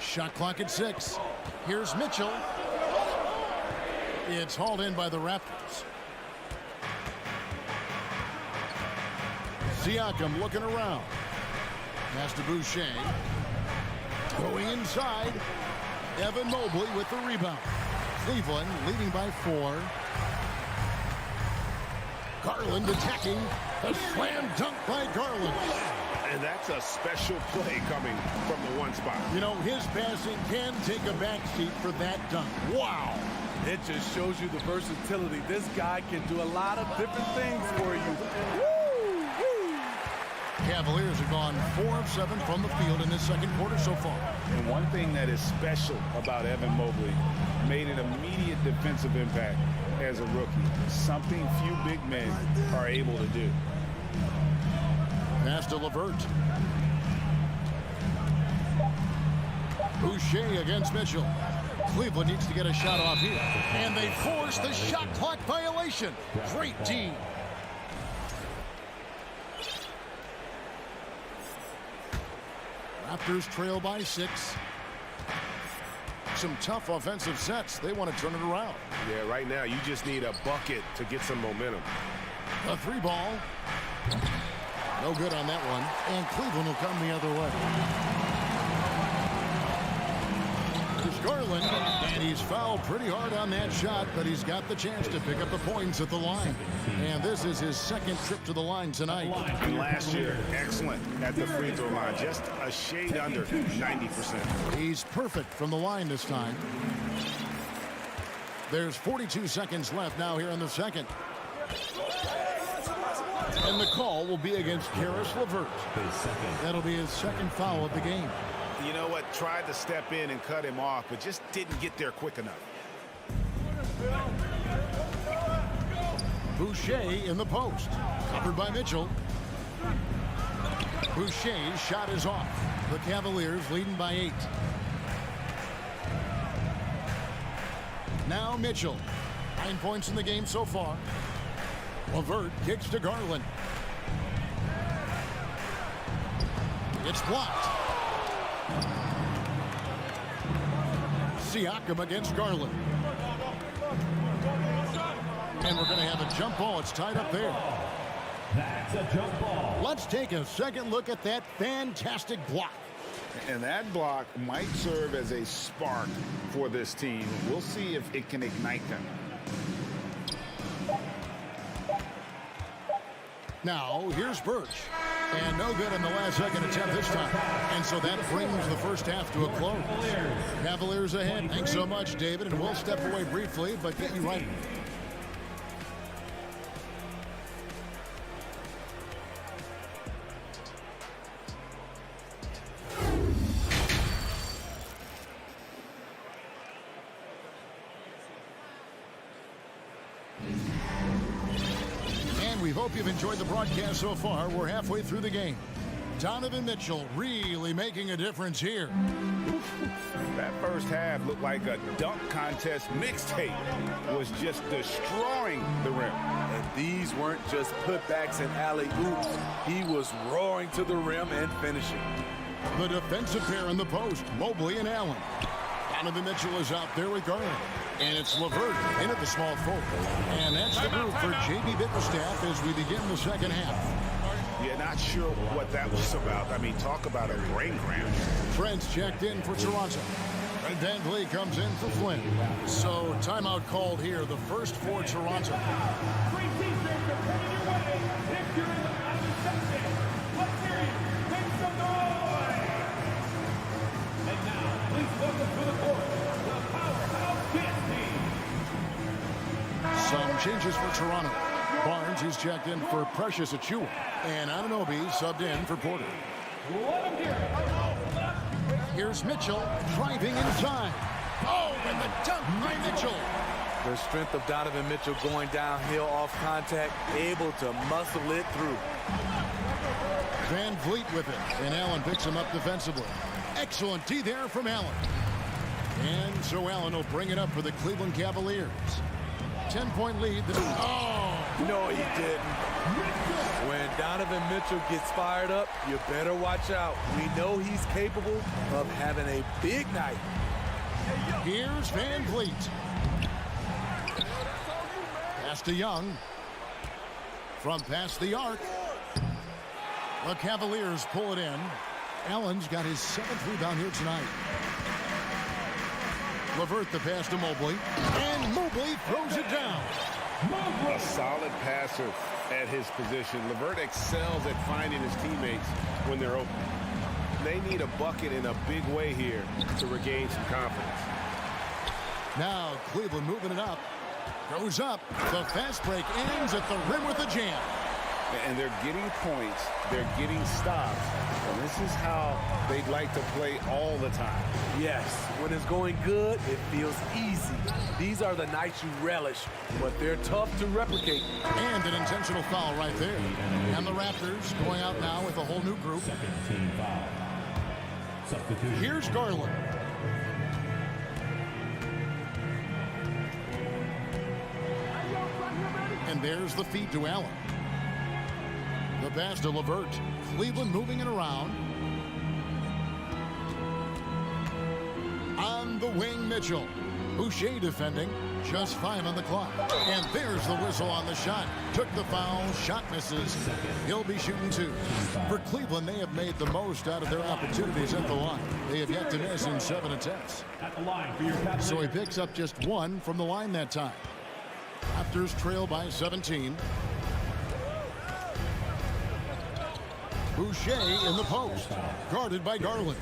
Shot clock at 6. Here's Mitchell. It's hauled in by the Raptors. Siakam looking around. Pass to Boucher. Going inside. Evan Mobley with the rebound. Cleveland leading by 4. Garland attacking. A slam dunk by Garland. And that's a special play coming from the one spot. You know, his passing can take a backseat for that dunk. Wow. It just shows you the versatility. This guy can do a lot of different things for you. Woo! Woo! Cavaliers have gone 4 of 7 from the field in this second quarter so far. And one thing that is special about Evan Mobley, made an immediate defensive impact as a rookie. Something few big men are able to do. Pass to LeVert. Boucher against Mitchell. Cleveland needs to get a shot off here. And they force the shot clock violation. Great team. Raptors trail by 6. Some tough offensive sets. They want to turn it around. Yeah, right now you just need a bucket to get some momentum. A 3 ball. No good on that one. And Cleveland will come the other way. There's Garland. And he's fouled pretty hard on that shot, but he's got the chance to pick up the points at the line. And this is his second trip to the line tonight. And last year, excellent at the free throw line. Just a shade under 90%. He's perfect from the line this time. There's 42 seconds left now here in the second. And the call will be against Karis LeVert. That'll be his second foul of the game. You know what? Tried to step in and cut him off, but just didn't get there quick enough. Boucher in the post. Covered by Mitchell. Boucher's shot is off. The Cavaliers leading by 8. Now Mitchell. 9 points in the game so far. LeVert kicks to Garland. It's blocked. Siakam against Garland. And we're going to have a jump ball. It's tied up there. That's a jump ball. Let's take a second look at that fantastic block. And that block might serve as a spark for this team. We'll see if it can ignite them. Now, here's Birch. And no good in the last second attempt this time. And so that brings the first half to a close. Cavaliers ahead. Thanks so much, David. And we'll step away briefly, but get you right. We hope you've enjoyed the broadcast so far. We're halfway through the game. Donovan Mitchell really making a difference here. That first half looked like a dunk contest mixtape. Was just destroying the rim. And these weren't just putbacks and alley-oops. He was roaring to the rim and finishing. The defensive pair in the post, Mobley and Allen. Donovan Mitchell is out there with Garland. And it's LeVert in at the small forward. And that's the move for J.B. Bickerstaff as we begin the second half. Yeah, not sure what that was about. I mean, talk about a brain cramp. Trent's checked in for Toronto. And Van Vliet comes in for Flynn. So timeout called here, the first for Toronto. Three T-shirts are coming your way. If you're in the Mountain section, let's hear you. Make some noise. And now, please welcome to the court, the Powerhouse Kids team. Some changes for Toronto. Barnes is checked in for Precious Achiuwa. And Anunoby subbed in for Porter. Let him hear it. Here's Mitchell driving inside. Oh, and the dunk by Mitchell. The strength of Donovan Mitchell going downhill off contact, able to muscle it through. Van Vliet with it, and Allen picks him up defensively. Excellent D there from Allen. And so Allen will bring it up for the Cleveland Cavaliers. 10-point lead. No, he didn't. When Donovan Mitchell gets fired up, you better watch out. We know he's capable of having a big night. Here's Van Vliet. Pass to Young. From past the arc. The Cavaliers pull it in. Allen's got his 7th rebound here tonight. LeVert the pass to Mobley. And Mobley throws it down. A solid passer at his position. LeVert excels at finding his teammates when they're open. They need a bucket in a big way here to regain some confidence. Now Cleveland moving it up. Goes up. The fast break ends at the rim with a jam. And they're getting points. They're getting stops. And this is how they'd like to play all the time. Yes, when it's going good, it feels easy. These are the nights you relish, but they're tough to replicate. And an intentional foul right there. And the Raptors going out now with a whole new group. Here's Garland. And there's the feed to Allen. The pass to LeVert. Cleveland moving it around. On the wing, Mitchell. Boucher defending. Just 5 on the clock. And there's the whistle on the shot. Took the foul. Shot misses. He'll be shooting 2. For Cleveland, they have made the most out of their opportunities at the line. They have yet to miss in 7 attempts. So he picks up just 1 from the line that time. Raptors trail by 17. Boucher in the post, guarded by Garland.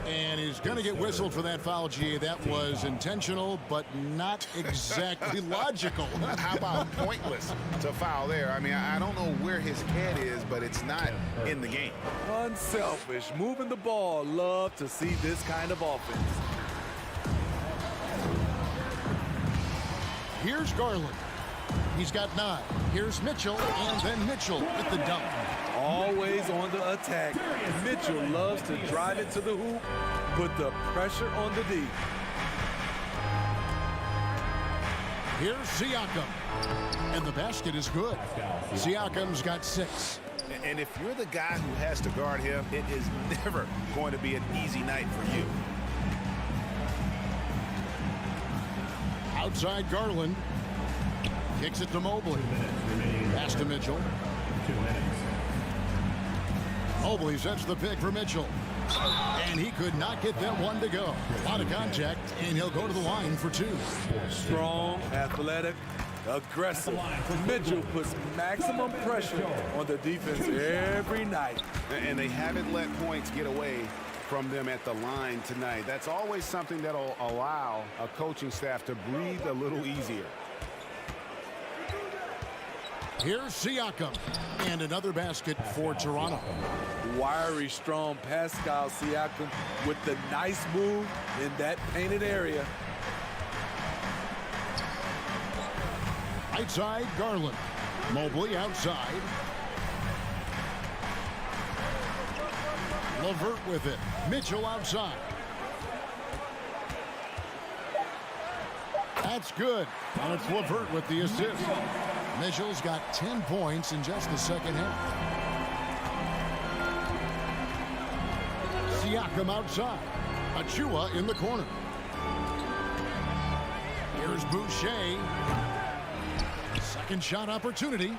And he's going to get whistled for that foul, G. That was intentional, but not exactly logical. How about pointless to foul there? I mean, I don't know where his head is, but it's not in the game. Unselfish, moving the ball. Love to see this kind of offense. Here's Garland. He's got 9. Here's Mitchell, and then Mitchell with the dunk. Always on the attack. Mitchell loves to drive it to the hoop, put the pressure on the D. Here's Siakam. And the basket is good. Siakam's got 6. And if you're the guy who has to guard him, it is never going to be an easy night for you. Outside Garland. Kicks it to Mobley. Pass to Mitchell. Mobley sets the pick for Mitchell. And he could not get that one to go. Out of contact, and he'll go to the line for 2. Strong, athletic, aggressive. Mitchell puts maximum pressure on the defense every night. And they haven't let points get away from them at the line tonight. That's always something that'll allow a coaching staff to breathe a little easier. Here's Siakam. And another basket for Toronto. Wiry, strong Pascal Siakam with the nice move in that painted area. Outside Garland. Mobley outside. LeVert with it. Mitchell outside. That's good. And it's LeVert with the assist. Mitchell's got 10 points in just the second half. Siakam outside. Achua in the corner. Here's Boucher. Second shot opportunity.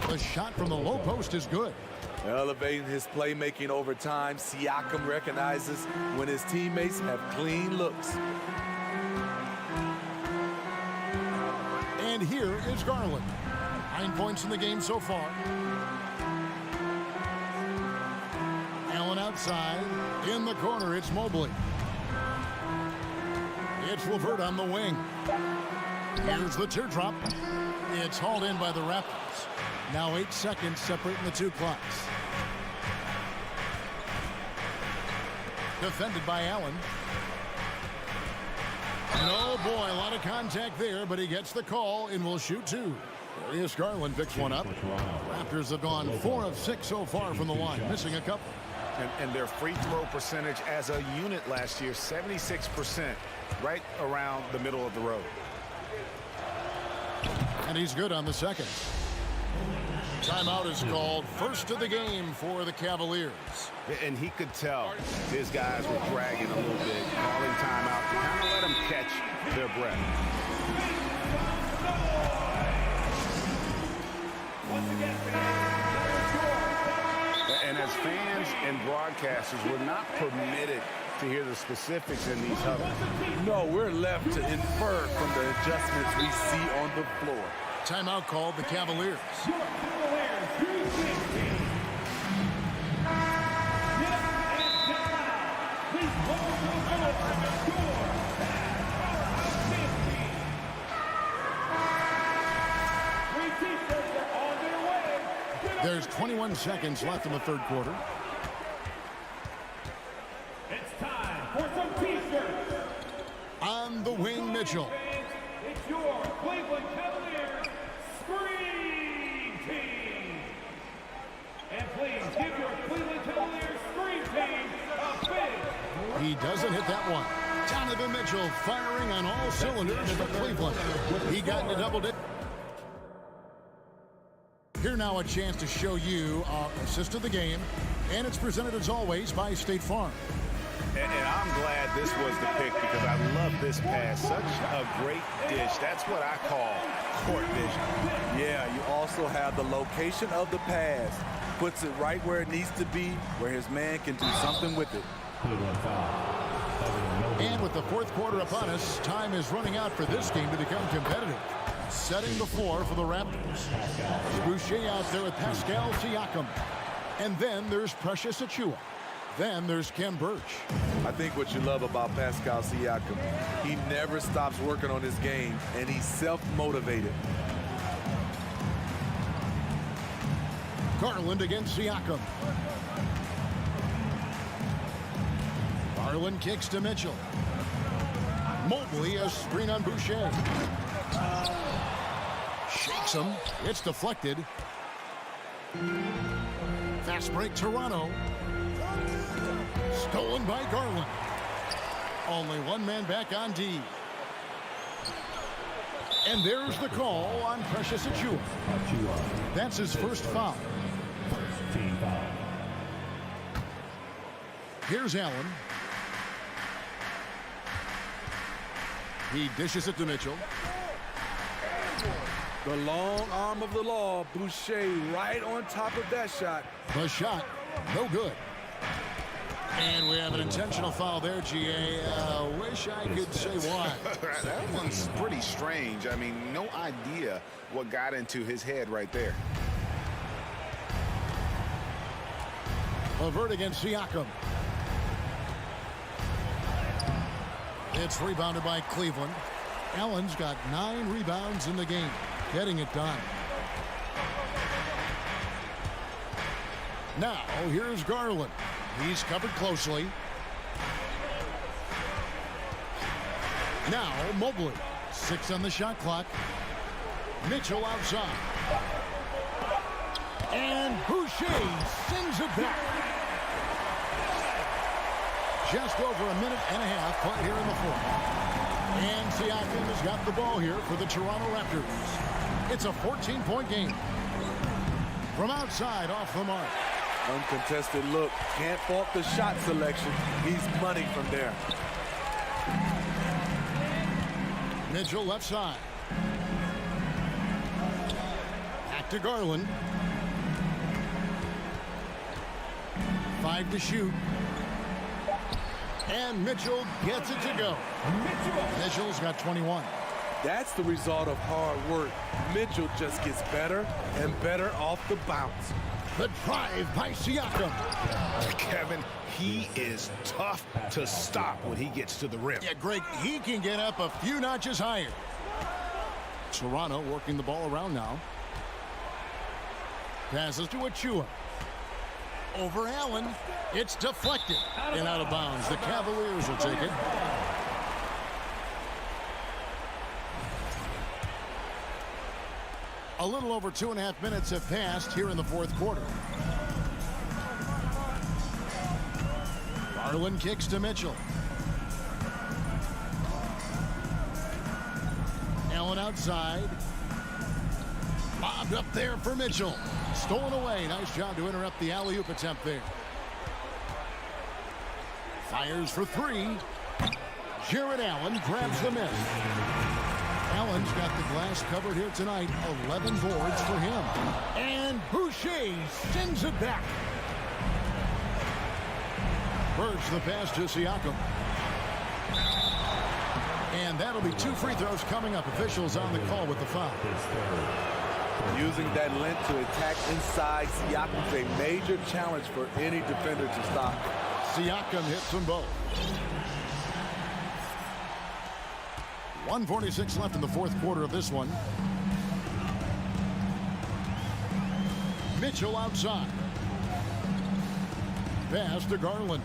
The shot from the low post is good. Elevating his playmaking over time, Siakam recognizes when his teammates have clean looks. And here is Garland. 9 points in the game so far. Allen outside. In the corner, it's Mobley. It's LeVert on the wing. Here's the teardrop. It's hauled in by the Raptors. Now 8 seconds separating the two clocks. Defended by Allen. And oh boy, a lot of contact there, but he gets the call and will shoot two. Darius Garland picks one up. Raptors have gone 4 of 6 so far from the line, missing a couple. And their free throw percentage as a unit last year, 76%, right around the middle of the road. And he's good on the second. Timeout is called. First of the game for the Cavaliers. And he could tell his guys were dragging a little bit, calling timeout to kind of let them catch their breath. And as fans and broadcasters, we're not permitted to hear the specifics in these huddles. No, we're left to infer from the adjustments we see on the floor. Timeout called the Cavaliers. There's 21 seconds left in the third quarter. It's time for some T-shirts. On the wing, Mitchell. It's your Cleveland Cavaliers Scream Team. And please give your Cleveland Cavaliers Scream Team a big. He doesn't hit that one. Donovan Mitchell firing on all cylinders for Cleveland. He got into double digits. Here now a chance to show you our assist of the game, and it's presented as always by State Farm. And I'm glad this was the pick because I love this pass. Such a great dish. That's what I call court vision. Yeah, you also have the location of the pass. Puts it right where it needs to be, where his man can do something with it. And with the fourth quarter upon us, time is running out for this game to become competitive. Setting the floor for the Raptors. Boucher out there with Pascal Siakam. And then there's Precious Achua. Then there's Ken Birch. I think what you love about Pascal Siakam, he never stops working on his game, and he's self-motivated. Garland against Siakam. Garland kicks to Mitchell. Mobley a screen on Boucher. Shakes him. It's deflected. Fast break Toronto. Stolen by Garland. Only one man back on D. And there's the call on Precious Achua. That's his first foul. Here's Allen. He dishes it to Mitchell. The long arm of the law, Boucher right on top of that shot. The shot, no good. And we have an intentional foul there, GA. Wish I could say why. That one's pretty strange. I mean, no idea what got into his head right there. LeVert against Siakam. It's rebounded by Cleveland. Allen's got 9 rebounds in the game, getting it done. Now, here's Garland. He's covered closely. Now, Mobley. 6 on the shot clock. Mitchell outside. And Boucher sends it back. Just over a minute and a half played here in the fourth. And Siakam has got the ball here for the Toronto Raptors. It's a 14-point game. From outside, off the mark. Uncontested look. Can't fault the shot selection. He's money from there. Mitchell left side. Back to Garland. 5 to shoot. And Mitchell gets it to go. Mitchell's got 21. That's the result of hard work. Mitchell just gets better and better off the bounce. The drive by Siakam. Kevin, he is tough to stop when he gets to the rim. Yeah, Greg, he can get up a few notches higher. Toronto working the ball around now. Passes to Achua. Over Allen. It's deflected and out of bounds. The Cavaliers will take it. A little over 2.5 minutes have passed here in the fourth quarter. Garland kicks to Mitchell. Allen outside. Bobbed up there for Mitchell. Stolen away. Nice job to interrupt the alley-oop attempt there. Fires for 3. Jared Allen grabs the miss. Allen's got the glass covered here tonight. 11 boards for him. And Boucher sends it back. Birch the pass to Siakam. And that'll be 2 free throws coming up. Officials on the call with the foul. Using that length to attack inside, Siakam's a major challenge for any defender to stop. Siakam hits them both. 1:46 left in the fourth quarter of this one. Mitchell outside. Pass to Garland.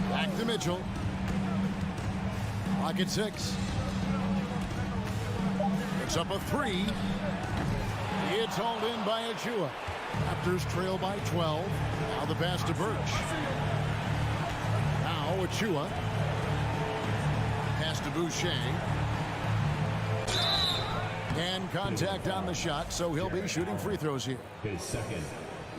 Back to Mitchell. Clock at 6. It's up a 3. It's hauled in by Achua. Raptors trail by 12. Now the pass to Birch. Now Achua. Pass to Boucher. And contact on the shot, so he'll be shooting free throws here. His second.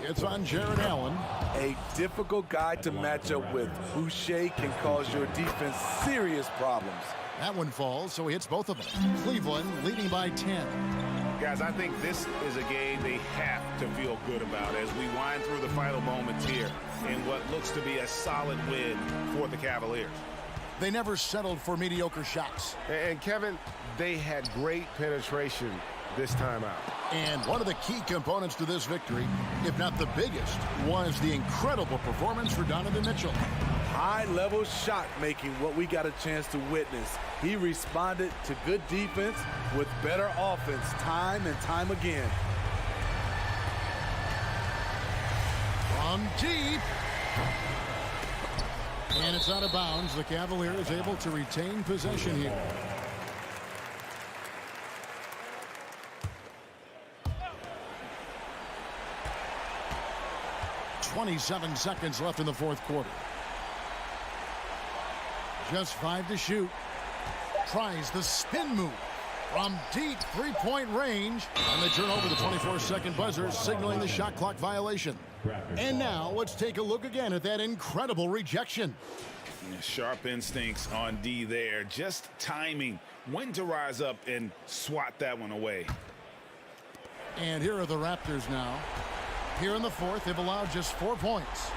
It's on Jared Allen. A difficult guy to match up with. Boucher can cause your defense serious problems. That one falls, so he hits both of them. Cleveland leading by 10. Guys, I think this is a game they have to feel good about as we wind through the final moments here in what looks to be a solid win for the Cavaliers. They never settled for mediocre shots. And Kevin, they had great penetration this time out. And one of the key components to this victory, if not the biggest, was the incredible performance for Donovan Mitchell. High-level shot making, what we got a chance to witness. He responded to good defense with better offense time and time again. From deep. And it's out of bounds. The Cavaliers able to retain possession here. .27 seconds left in the fourth quarter. Just 5 to shoot. Tries the spin move from deep three-point range. And they turn over the 24-second buzzer, signaling the shot clock violation. And now let's take a look again at that incredible rejection. Sharp instincts on D there. Just timing when to rise up and swat that one away. And here are the Raptors now. Here in the fourth, they've allowed just 4 points.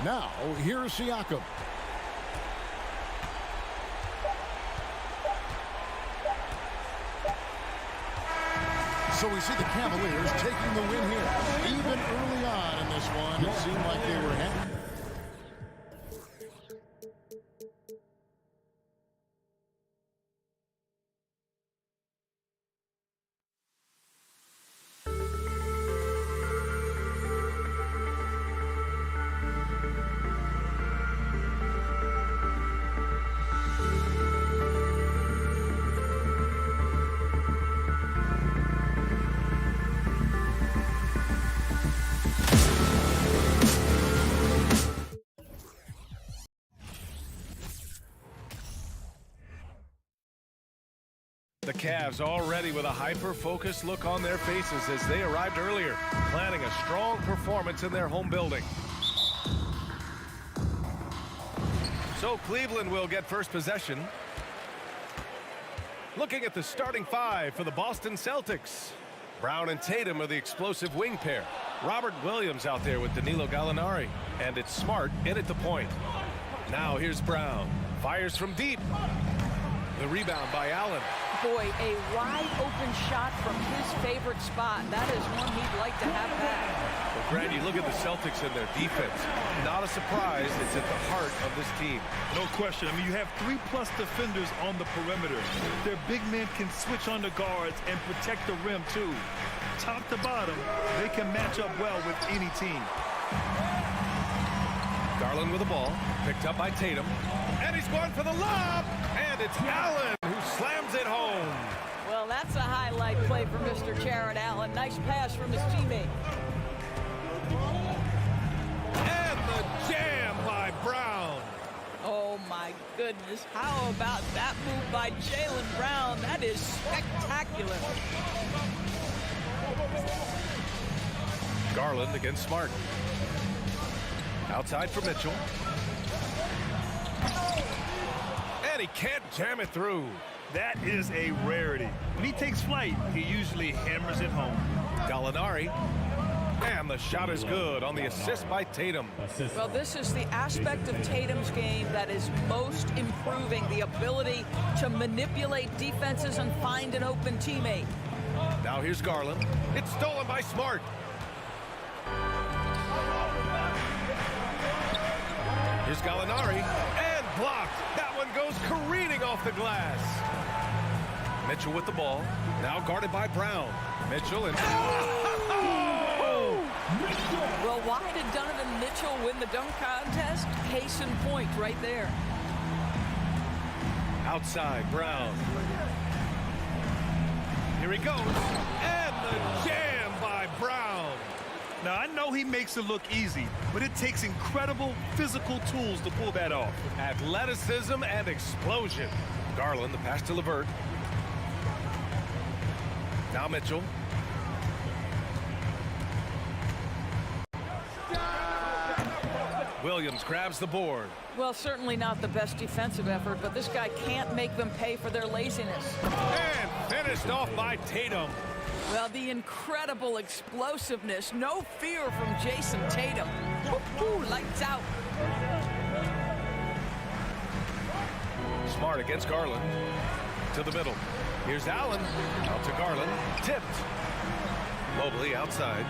Now, here's Siakam. So we see the Cavaliers taking the win here. Even early on in this one, it seemed like they were ahead. The Cavs already with a hyper-focused look on their faces as they arrived earlier, planning a strong performance in their home building. So Cleveland will get first possession. Looking at the starting five for the Boston Celtics. Brown and Tatum are the explosive wing pair. Robert Williams out there with Danilo Gallinari. And it's Smart in at the point. Now here's Brown. Fires from deep. The rebound by Allen. Boy, a wide open shot from his favorite spot. That is one he'd like to have back. Well, Brad, you look at the Celtics and their defense. Not a surprise. It's at the heart of this team. No question. I mean, you have 3+ defenders on the perimeter. Their big men can switch on the guards and protect the rim, too. Top to bottom, they can match up well with any team. Garland with the ball. Picked up by Tatum. And he's going for the lob. And it's Allen who slams it home. Well, that's a highlight play for Mr. Jared Allen. Nice pass from his teammate. And the jam by Brown. Oh, my goodness. How about that move by Jaylen Brown? That is spectacular. Garland against Smart. Outside for Mitchell. And he can't jam it through. That is a rarity. When he takes flight, he usually hammers it home. Gallinari. And the shot is good on the assist by Tatum. Well, this is the aspect of Tatum's game that is most improving, the ability to manipulate defenses and find an open teammate. Now here's Garland. It's stolen by Smart. Here's Gallinari. And blocked. That one goes careening off the glass. Mitchell with the ball. Now guarded by Brown. Mitchell and... Well, why did Donovan Mitchell win the dunk contest? Case in point right there. Outside, Brown. Here he goes. And the jam by Brown. Now, I know he makes it look easy, but it takes incredible physical tools to pull that off. Athleticism and explosion. Garland, the pass to LeVert. Now Mitchell. Williams grabs the board. Well, certainly not the best defensive effort, but this guy can't make them pay for their laziness. And finished off by Tatum. Well, the incredible explosiveness, no fear from Jason Tatum. Woo-hoo, lights out. Smart against Garland. To the middle. Here's Allen. Out to Garland. Tipped. Mobley outside.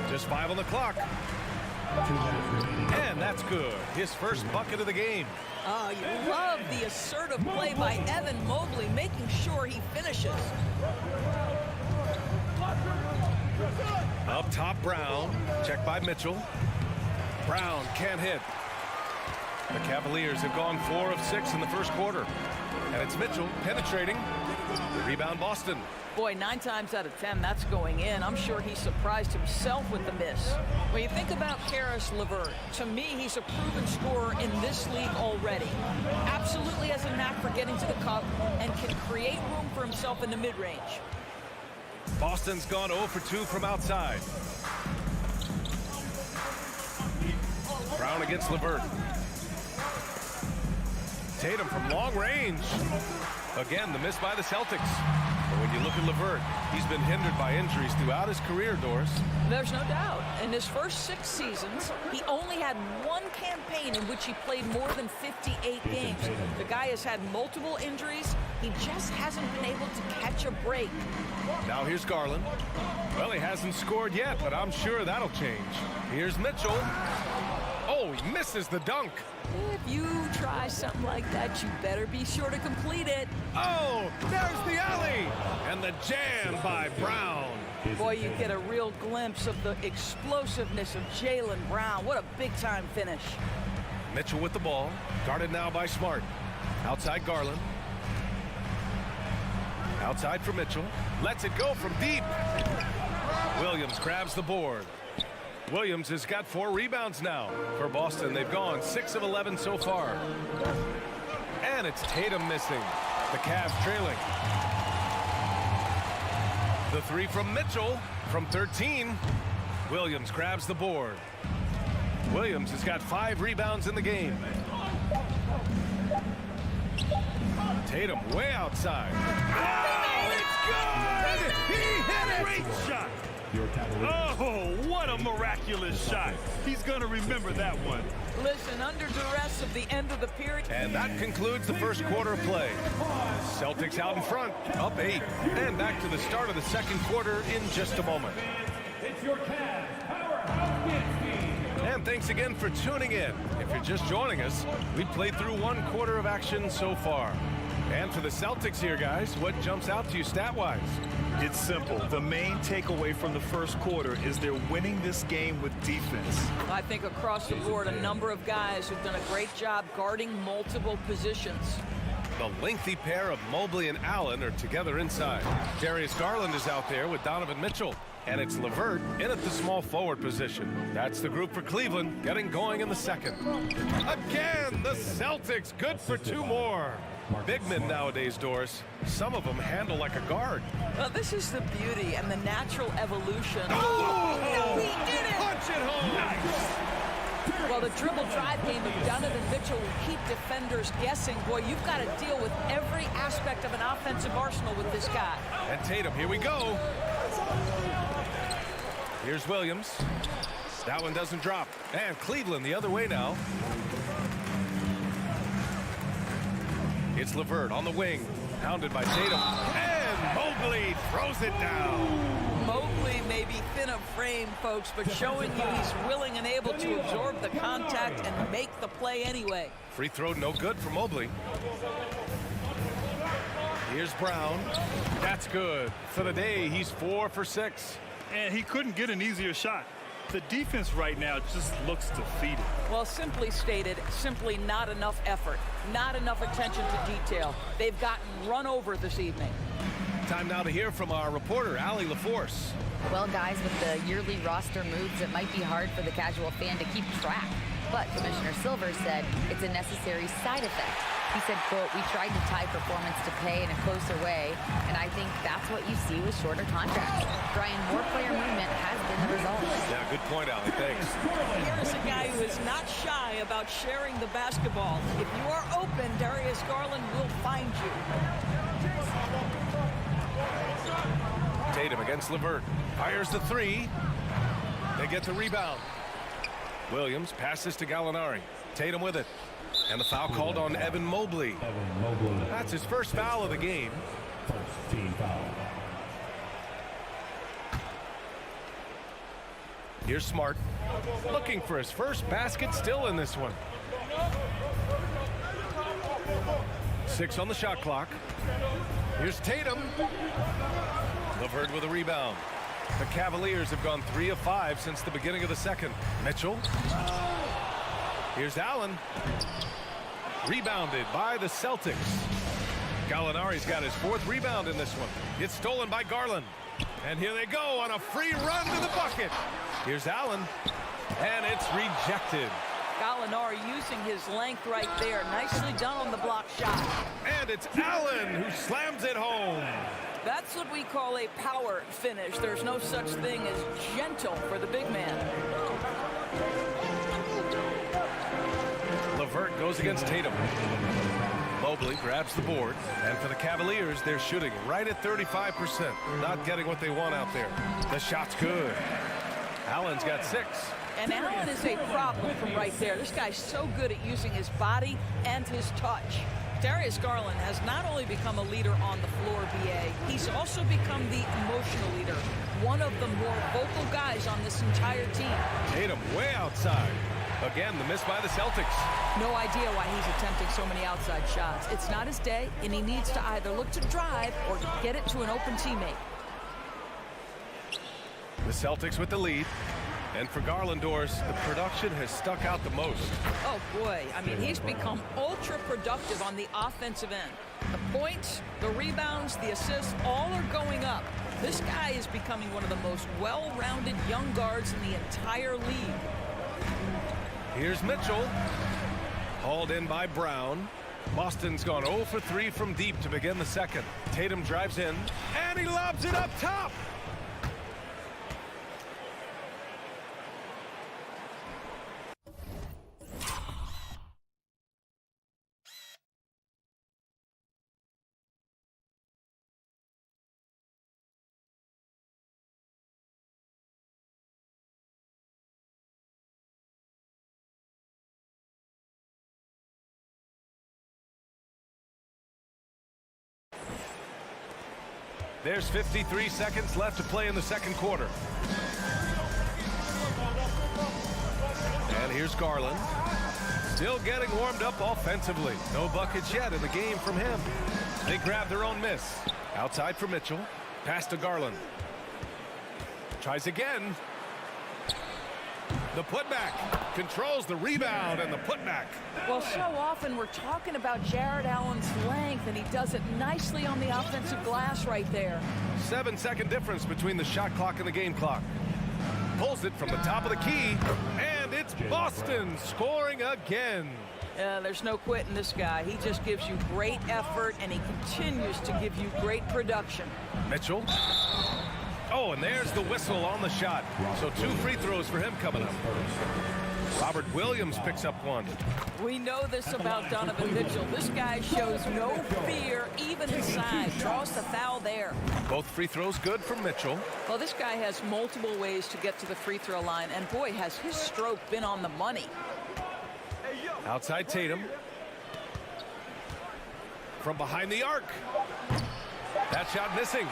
Just 5 on the clock. And that's good. His first bucket of the game. Oh, you love the assertive play by Evan Mobley, making sure he finishes. Up top, Brown. Checked by Mitchell. Brown can't hit. The Cavaliers have gone 4 of 6 in the first quarter. And it's Mitchell penetrating. Rebound Boston. Boy, 9 times out of 10, that's going in. I'm sure he surprised himself with the miss. When you think about Karis LeVert, to me, he's a proven scorer in this league already. Absolutely has a knack for getting to the cup and can create room for himself in the mid-range. Boston's gone 0 for 2 from outside. Brown against LeVert. Tatum from long range. Again, the miss by the Celtics. But when you look at LeVert, he's been hindered by injuries throughout his career, Doris. There's no doubt. In his first 6 seasons, he only had 1 campaign in which he played more than 58 games. The guy has had multiple injuries. He just hasn't been able to catch a break. Now here's Garland. Well, he hasn't scored yet, but I'm sure that'll change. Here's Mitchell. Oh, he misses the dunk. If you try something like that, you better be sure to complete it. Oh, there's the alley. And the jam by Brown. Boy, you get a real glimpse of the explosiveness of Jaylen Brown. What a big-time finish. Mitchell with the ball. Guarded now by Smart. Outside Garland. Outside for Mitchell. Lets it go from deep. Williams grabs the board. Williams has got 4 rebounds now. For Boston, they've gone 6 of 11 so far. And it's Tatum missing. The Cavs trailing. The three from Mitchell from 13. Williams grabs the board. Williams has got 5 rebounds in the game. Tatum way outside. Oh, it's good! He hit it! Great shot. Oh, what a miraculous shot. He's going to remember that one. Listen, under duress of the end of the period. And that concludes the first quarter of play. Celtics out in front, up 8. And back to the start of the second quarter in just a moment. It's your Cavs Powerhouse Kids team. And thanks again for tuning in. If you're just joining us, we played through 1 quarter of action so far. And for the Celtics here, guys, what jumps out to you stat-wise? It's simple. The main takeaway from the first quarter is they're winning this game with defense. I think across the board, a number of guys who've done a great job guarding multiple positions. The lengthy pair of Mobley and Allen are together inside. Darius Garland is out there with Donovan Mitchell. And it's LeVert in at the small forward position. That's the group for Cleveland getting going in the second. Again, the Celtics good for 2 more. Big men nowadays, Doris. Some of them handle like a guard. Well, this is the beauty and the natural evolution. Oh! No, he did it! Punch it home! Nice. Well, the dribble drive game of Donovan Mitchell will keep defenders guessing. Boy, you've got to deal with every aspect of an offensive arsenal with this guy. And Tatum, here we go. Here's Williams. That one doesn't drop. And Cleveland the other way now. It's LeVert on the wing. Hounded by Tatum. And Mobley throws it down. Mobley may be thin of frame, folks, but showing you he's willing and able to absorb the contact and make the play anyway. Free throw no good for Mobley. Here's Brown. That's good. For the day, he's 4 for 6. And he couldn't get an easier shot. The defense right now just looks defeated. Well, simply stated, simply not enough effort, not enough attention to detail. They've gotten run over this evening. Time now to hear from our reporter, Allie LaForce. Well, guys, with the yearly roster moves, it might be hard for the casual fan to keep track. But Commissioner Silver said it's a necessary side effect. He said, quote, "We tried to tie performance to pay in a closer way, and I think that's what you see with shorter contracts." Brian, more player movement has been the result. Yeah, good point, Allie. Thanks. Here's a guy who is not shy about sharing the basketball. If you are open, Darius Garland will find you. Tatum against LeVert. Fires the 3. They get the rebound. Williams passes to Gallinari. Tatum with it. And the foul called on Evan Mobley. That's his first foul of the game. First team foul. Here's Smart. Looking for his first basket still in this one. 6 on the shot clock. Here's Tatum. LeVert with a rebound. The Cavaliers have gone 3 of 5 since the beginning of the second. Mitchell. Here's Allen. Rebounded by the Celtics. Gallinari's got his 4th rebound in this one. It's stolen by Garland. And here they go on a free run to the bucket. Here's Allen. And it's rejected. Gallinari using his length right there. Nicely done on the block shot. And it's Allen who slams it home. That's what we call a power finish. There's no such thing as gentle for the big man. LeVert goes against Tatum. Mobley grabs the board. And for the Cavaliers, they're shooting right at 35%. Not getting what they want out there. The shot's good. Allen's got 6. And Allen is a problem from right there. This guy's so good at using his body and his touch. Darius Garland has not only become a leader on the floor, BA, he's also become the emotional leader. One of the more vocal guys on this entire team. Tatum way outside. Again, the miss by the Celtics. No idea why he's attempting so many outside shots. It's not his day, and he needs to either look to drive or get it to an open teammate. The Celtics with the lead. And for Garland, Doris, the production has stuck out the most. Oh, boy. I mean, he's become ultra productive on the offensive end. The points, the rebounds, the assists, all are going up. This guy is becoming one of the most well-rounded young guards in the entire league. Here's Mitchell. Hauled in by Brown. Boston's gone 0 for 3 from deep to begin the second. Tatum drives in, and he lobs it up top. There's 53 seconds left to play in the second quarter. And here's Garland. Still getting warmed up offensively. No buckets yet in the game from him. They grab their own miss. Outside for Mitchell. Pass to Garland. Tries again. The putback. Controls the rebound and the putback. Well, so often we're talking about Jared Allen's length, and he does it nicely on the offensive glass right there. 7-second difference between the shot clock and the game clock. Pulls it from the top of the key, and it's Boston scoring again. There's no quitting this guy. He just gives you great effort, and he continues to give you great production. Mitchell. Oh, and there's the whistle on the shot. So 2 free throws for him coming up. Robert Williams picks up one. We know this about Donovan Mitchell. This guy shows no fear, even inside. Draws the foul there. Both free throws good from Mitchell. Well, this guy has multiple ways to get to the free throw line, and boy, has his stroke been on the money. Outside Tatum. From behind the arc. That shot missing.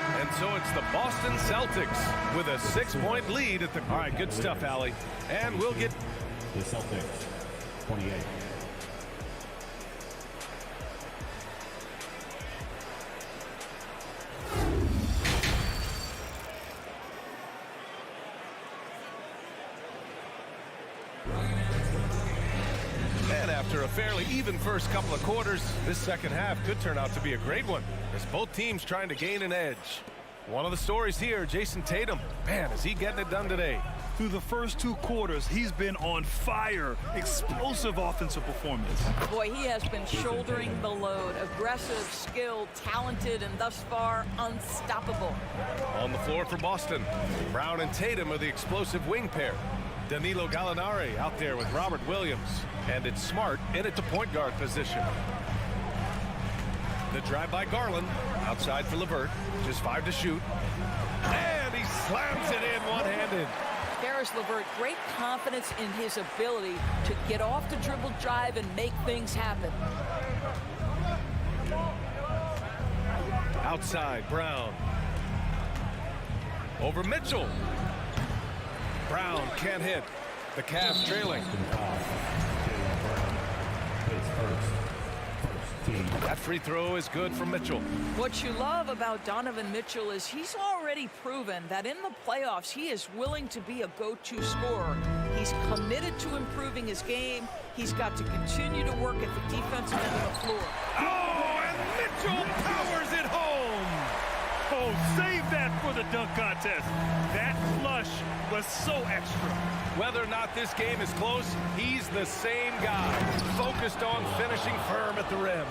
And so it's the Boston Celtics with a 6-point lead at the... All right, good stuff, Allie. And we'll get... The Celtics, 28. And after a fairly even first couple of quarters, this second half could turn out to be a great one, as both teams trying to gain an edge. One of the stories here, Jason Tatum. Man, is he getting it done today. Through the first 2 quarters, he's been on fire. Explosive offensive performance. Boy, he has been shouldering the load. Aggressive, skilled, talented, and thus far, unstoppable. On the floor for Boston, Brown and Tatum are the explosive wing pair. Danilo Gallinari out there with Robert Williams. And it's Smart in at the point guard position. The drive by Garland. Outside for LeVert. Just 5 to shoot. And he slams it in one-handed. Karis LeVert, great confidence in his ability to get off the dribble drive and make things happen. Outside, Brown. Over Mitchell. Brown can't hit. The Cavs trailing. That free throw is good from Mitchell. What you love about Donovan Mitchell is he's already proven that in the playoffs he is willing to be a go-to scorer. He's committed to improving his game. He's got to continue to work at the defensive end of the floor. Oh, and Mitchell powers it home. Oh, save that for the dunk contest. That flush was so extra. Whether or not this game is close, he's the same guy, focused on finishing firm at the rim.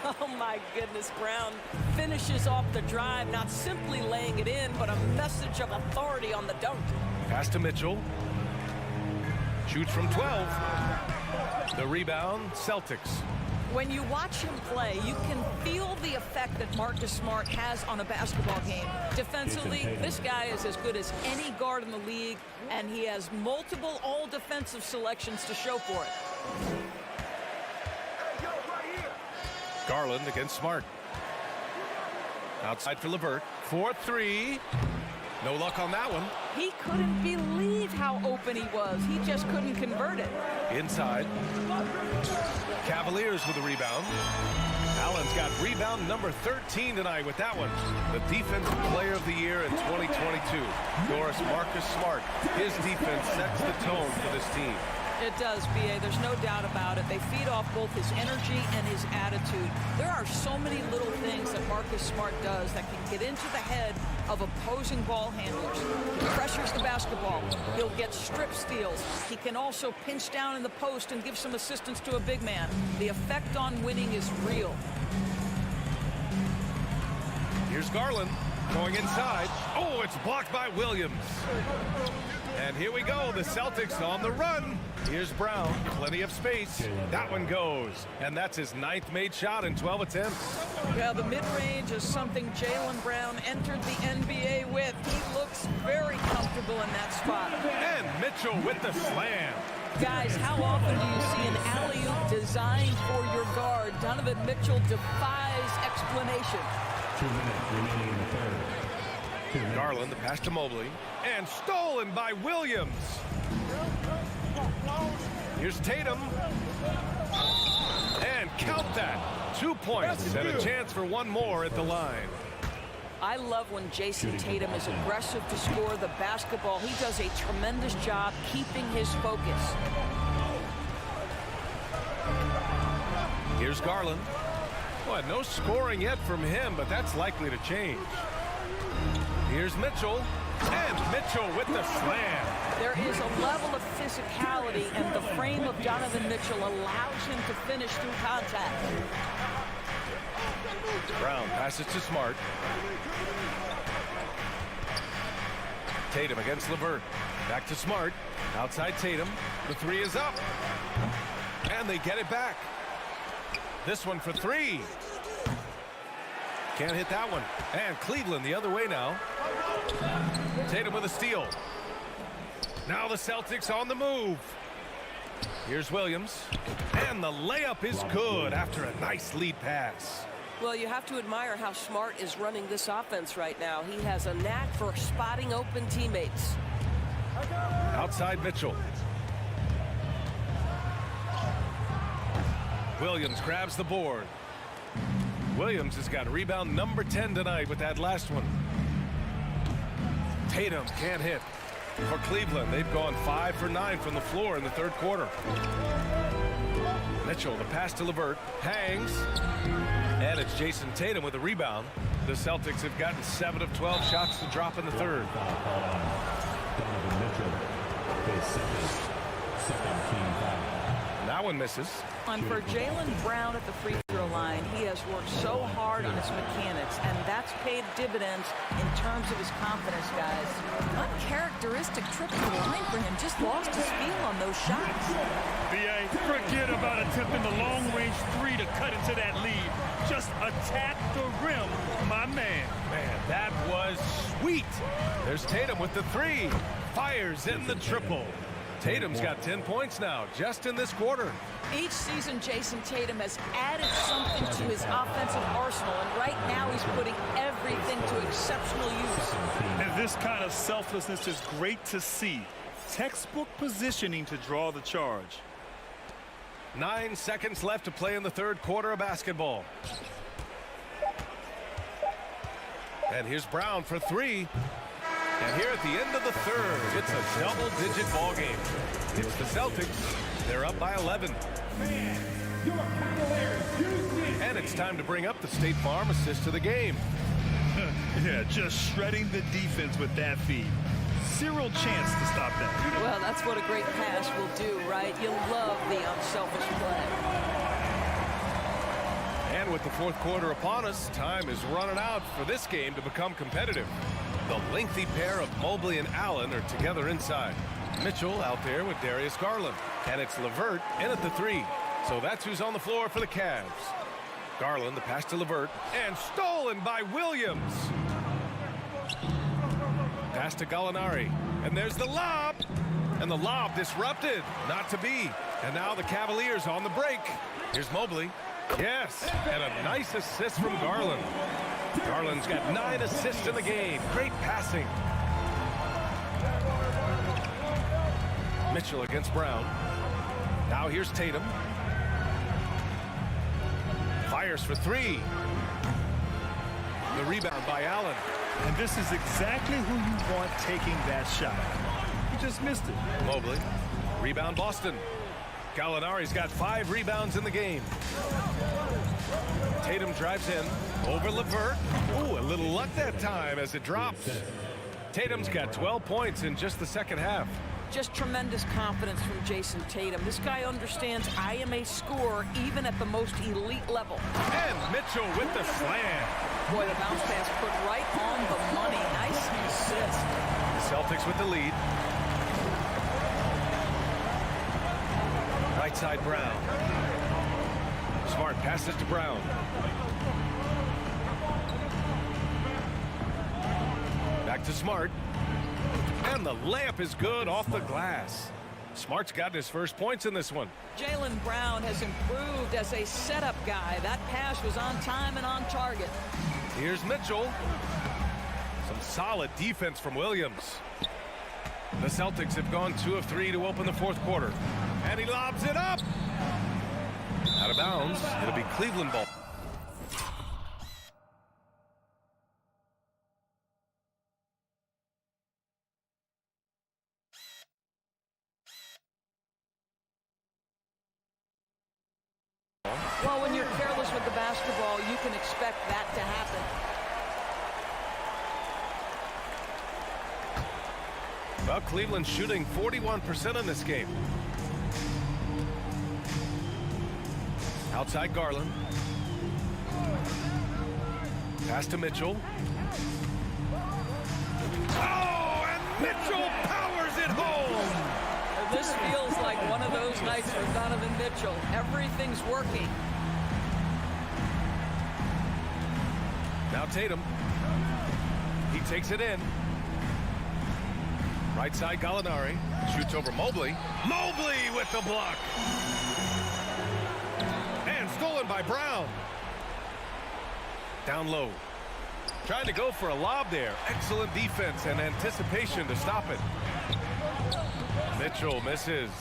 Oh my goodness, Brown finishes off the drive, not simply laying it in, but a message of authority on the dunk. Pass to Mitchell. Shoots from 12. The rebound, Celtics. When you watch him play, you can feel the effect that Marcus Smart has on a basketball game. Defensively, this guy is as good as any guard in the league, and he has multiple all-defensive selections to show for it. Garland against Smart. Outside for LeVert. 4-3. No luck on that one. He couldn't believe how open he was. He just couldn't convert it. Inside. Cavaliers with a rebound. Allen's got rebound number 13 tonight with that one. The Defensive Player of the Year in 2022. Doris Marcus Smart. His defense sets the tone for this team. It does, B.A. There's no doubt about it. They feed off both his energy and his attitude. There are so many little things that Marcus Smart does that can get into the head of opposing ball handlers. He pressures the basketball. He'll get strip steals. He can also pinch down in the post and give some assistance to a big man. The effect on winning is real. Here's Garland going inside. Oh, it's blocked by Williams. And here we go, the Celtics on the run. Here's Brown, plenty of space. That one goes. And that's his 9th made shot in 12 attempts. Yeah, the mid-range is something Jaylen Brown entered the NBA with. He looks very comfortable in that spot. And Mitchell with the slam. Guys, how often do you see an alley-oop designed for your guard? Donovan Mitchell defies explanation. 2 minutes remaining in the third. Garland, the pass to Mobley. And stolen by Williams. Here's Tatum. And count that. 2 points and a chance for one more at the line. I love when Jason Tatum is aggressive to score the basketball. He does a tremendous job keeping his focus. Here's Garland. Boy, no scoring yet from him, but that's likely to change. Here's Mitchell. And Mitchell with the slam. There is a level of physicality, and the frame of Donovan Mitchell allows him to finish through contact. Brown passes to Smart. Tatum against LeVert. Back to Smart. Outside Tatum. The 3 is up. And they get it back. This one for 3. Can't hit that one. And Cleveland the other way now. Tatum with a steal. Now the Celtics on the move. Here's Williams. And the layup is good after a nice lead pass. Well, you have to admire how Smart is running this offense right now. He has a knack for spotting open teammates. Outside Mitchell. Williams grabs the board. Williams has got rebound number 10 tonight with that last one. Tatum can't hit. For Cleveland, they've gone 5 for 9 from the floor in the third quarter. Mitchell, the pass to LeVert, hangs. And it's Jason Tatum with a rebound. The Celtics have gotten 7 of 12 shots to drop in the third. Donovan Mitchell, his second team foul. That one misses. And for Jaylen Brown at the free throw line, he has worked so hard on his mechanics, and that's paid dividends in terms of his confidence, guys. Uncharacteristic trip to the line for him. Just lost his feel on those shots. B.A., forget about attempting the long-range 3 to cut into that lead. Just attack the rim, my man. Man, that was sweet. There's Tatum with the 3. Fires in the triple. Tatum's got 10 points now, just in this quarter. Each season, Jason Tatum has added something to his offensive arsenal, and right now he's putting everything to exceptional use. And this kind of selflessness is great to see. Textbook positioning to draw the charge. 9 seconds left to play in the third quarter of basketball. And here's Brown for 3. And here at the end of the third, it's a double-digit ball game. It's the Celtics. They're up by 11. And it's time to bring up the State Farm assist to the game. Yeah, just shredding the defense with that feed. Zero chance to stop that. Well, that's what a great pass will do, right? You love the unselfish play. And with the fourth quarter upon us, time is running out for this game to become competitive. The lengthy pair of Mobley and Allen are together inside. Mitchell out there with Darius Garland. And it's LeVert in at the 3. So that's who's on the floor for the Cavs. Garland, the pass to LeVert, and stolen by Williams. Pass to Gallinari. And there's the lob. And the lob disrupted. Not to be. And now the Cavaliers on the break. Here's Mobley. Yes, and a nice assist from Garland. Garland's got 9 assists in the game. Great passing. Mitchell against Brown. Now here's Tatum. Fires for 3. The rebound by Allen. And this is exactly who you want taking that shot. He just missed it. Mobley. Rebound Boston. Gallinari's got 5 rebounds in the game. Tatum drives in over LeVert. Ooh, a little luck that time as it drops. Tatum's got 12 points in just the second half. Just tremendous confidence from Jason Tatum. This guy understands I am a scorer even at the most elite level. And Mitchell with the slam. Boy, the bounce pass put right on the money. Nice assist. Celtics with the lead. Right side Brown. Smart passes to Brown. Back to Smart. And the layup is good off the glass. Smart's gotten his first points in this one. Jaylen Brown has improved as a setup guy. That pass was on time and on target. Here's Mitchell. Some solid defense from Williams. The Celtics have gone 2 of 3 to open the fourth quarter. And he lobs it up. Out of bounds. It'll be Cleveland ball. Well, when you're careless with the basketball, you can expect that to happen. Well, Cleveland's shooting 41% in this game. Outside Garland. Pass to Mitchell. Oh, and Mitchell powers it home. This feels like one of those nights for Donovan Mitchell. Everything's working. Now Tatum. He takes it in. Right side Gallinari. Shoots over Mobley. Mobley with the block. And stolen by Brown. Down low. Trying to go for a lob there. Excellent defense and anticipation to stop it. Mitchell misses.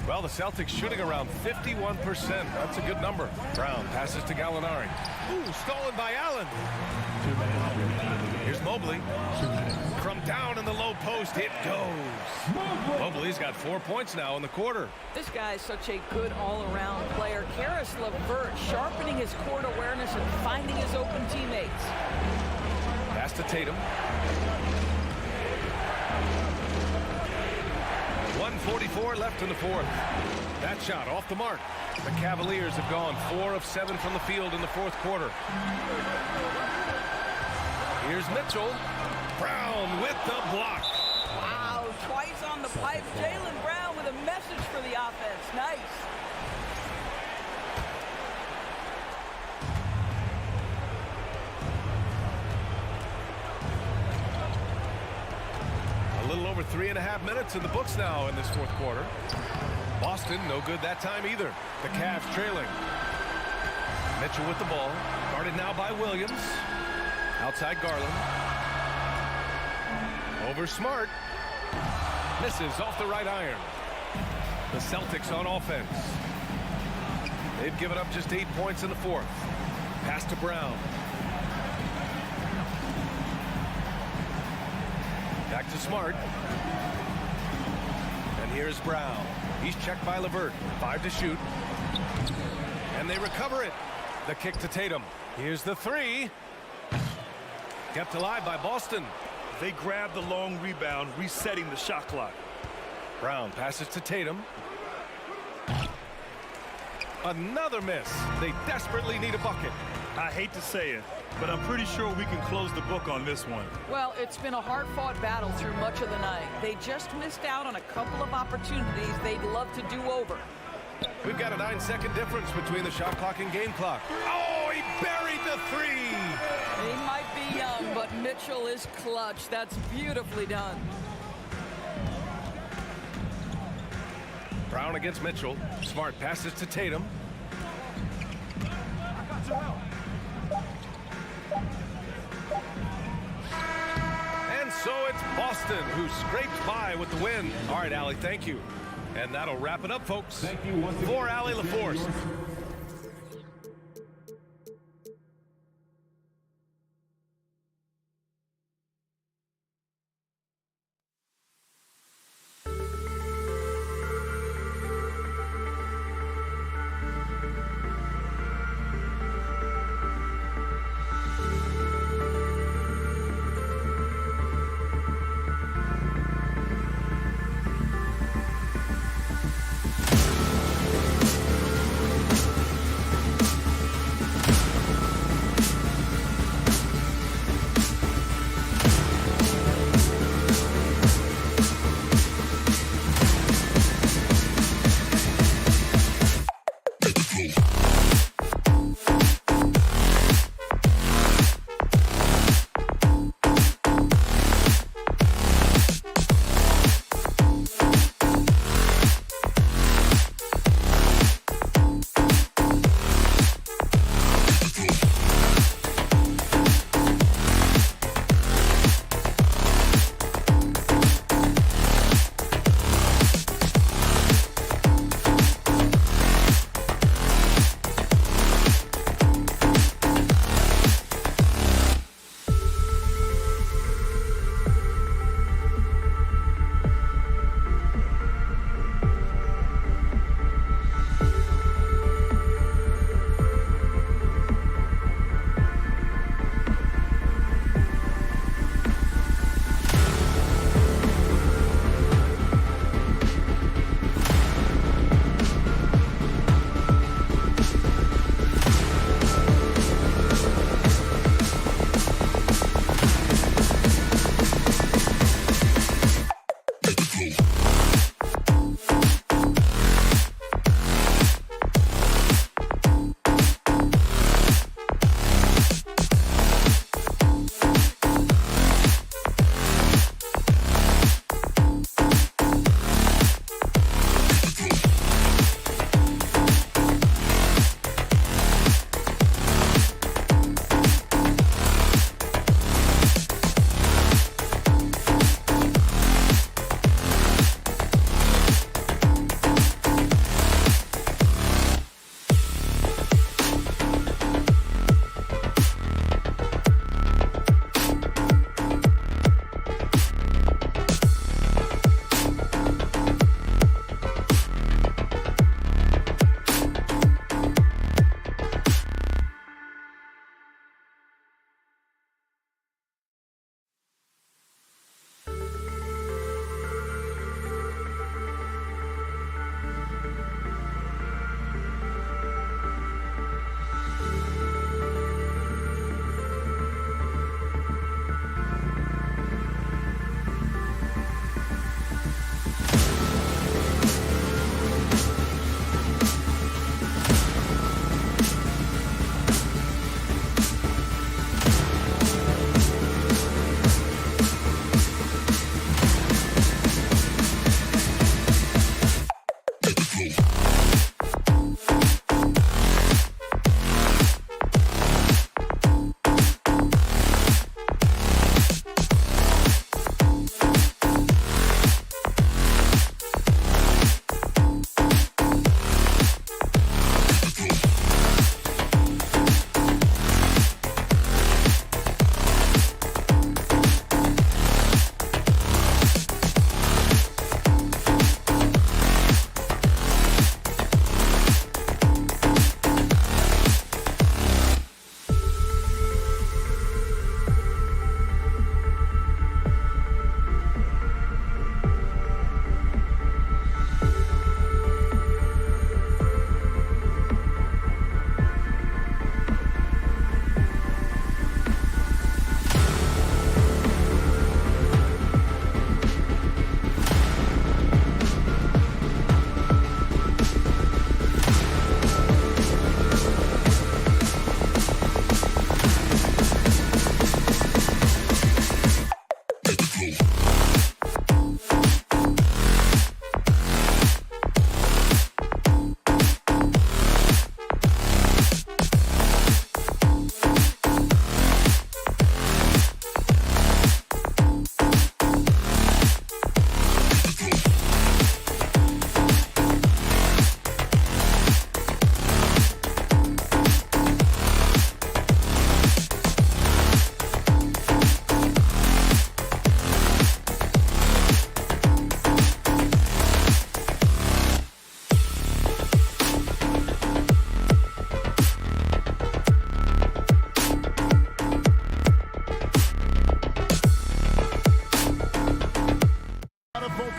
Well, the Celtics shooting around 51%. That's a good number. Brown passes to Gallinari. Ooh, stolen by Allen. Here's Mobley. From down in the low post, it goes. Mobley's got 4 points now in the quarter. This guy is such a good all-around player. Karis LeVert sharpening his court awareness and finding his open teammates. Pass to Tatum. 1:44 left in the fourth. That shot off the mark. The Cavaliers have gone 4 of 7 from the field in the fourth quarter. Here's Mitchell. Brown with the block. Wow, twice on the pipe. Jaylen Brown with a message for the offense. Nice. A little over 3.5 minutes in the books now in this fourth quarter. Boston, no good that time either. The Cavs trailing. Mitchell with the ball. Guarded now by Williams. Outside Garland. Over Smart. Misses off the right iron. The Celtics on offense. They've given up just 8 points in the fourth. Pass to Brown. Back to Smart. And here's Brown. He's checked by LeVert. 5 to shoot. And they recover it. The kick to Tatum. Here's the 3. Kept alive by Boston. They grab the long rebound, resetting the shot clock. Brown passes to Tatum. Another miss. They desperately need a bucket. I hate to say it, but I'm pretty sure we can close the book on this one. Well, it's been a hard-fought battle through much of the night. They just missed out on a couple of opportunities they'd love to do over. We've got a 9-second difference between the shot clock and game clock. Oh, he buried the 3. He might be young, but Mitchell is clutch. That's beautifully done. Brown against Mitchell. Smart passes to Tatum. And so it's Boston who scrapes by with the win. All right, Allie, thank you. And that'll wrap it up, folks. Thank you once again. For Allie LaForce.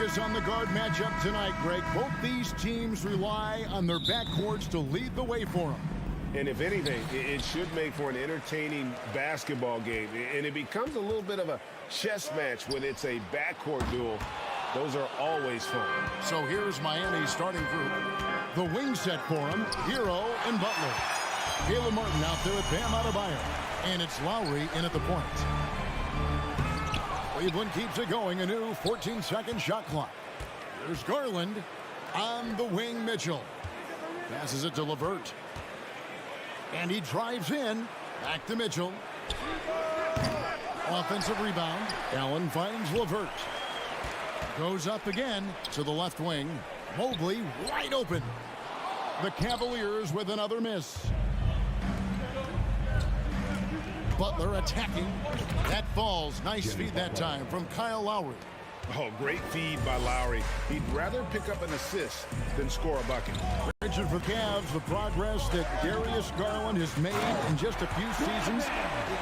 focus on the guard matchup tonight, Greg. Both these teams rely on their backcourts to lead the way for them. And if anything, it should make for an entertaining basketball game. And it becomes a little bit of a chess match when it's a backcourt duel. Those are always fun. So here's Miami's starting group. The wing set for them, Hero and Butler. Caleb Martin out there with Bam Adebayo. And it's Lowry in at the point. Cleveland keeps it going, a new 14-second shot clock. Here's Garland on the wing, Mitchell. Passes it to LeVert. And he drives in. Back to Mitchell. Offensive rebound. Allen finds LeVert. Goes up again to the left wing. Mobley wide open. The Cavaliers with another miss. Butler attacking. That falls. Nice feed that time from Kyle Lowry. Oh, great feed by Lowry. He'd rather pick up an assist than score a bucket. Mention for Cavs, the progress that Darius Garland has made in just a few seasons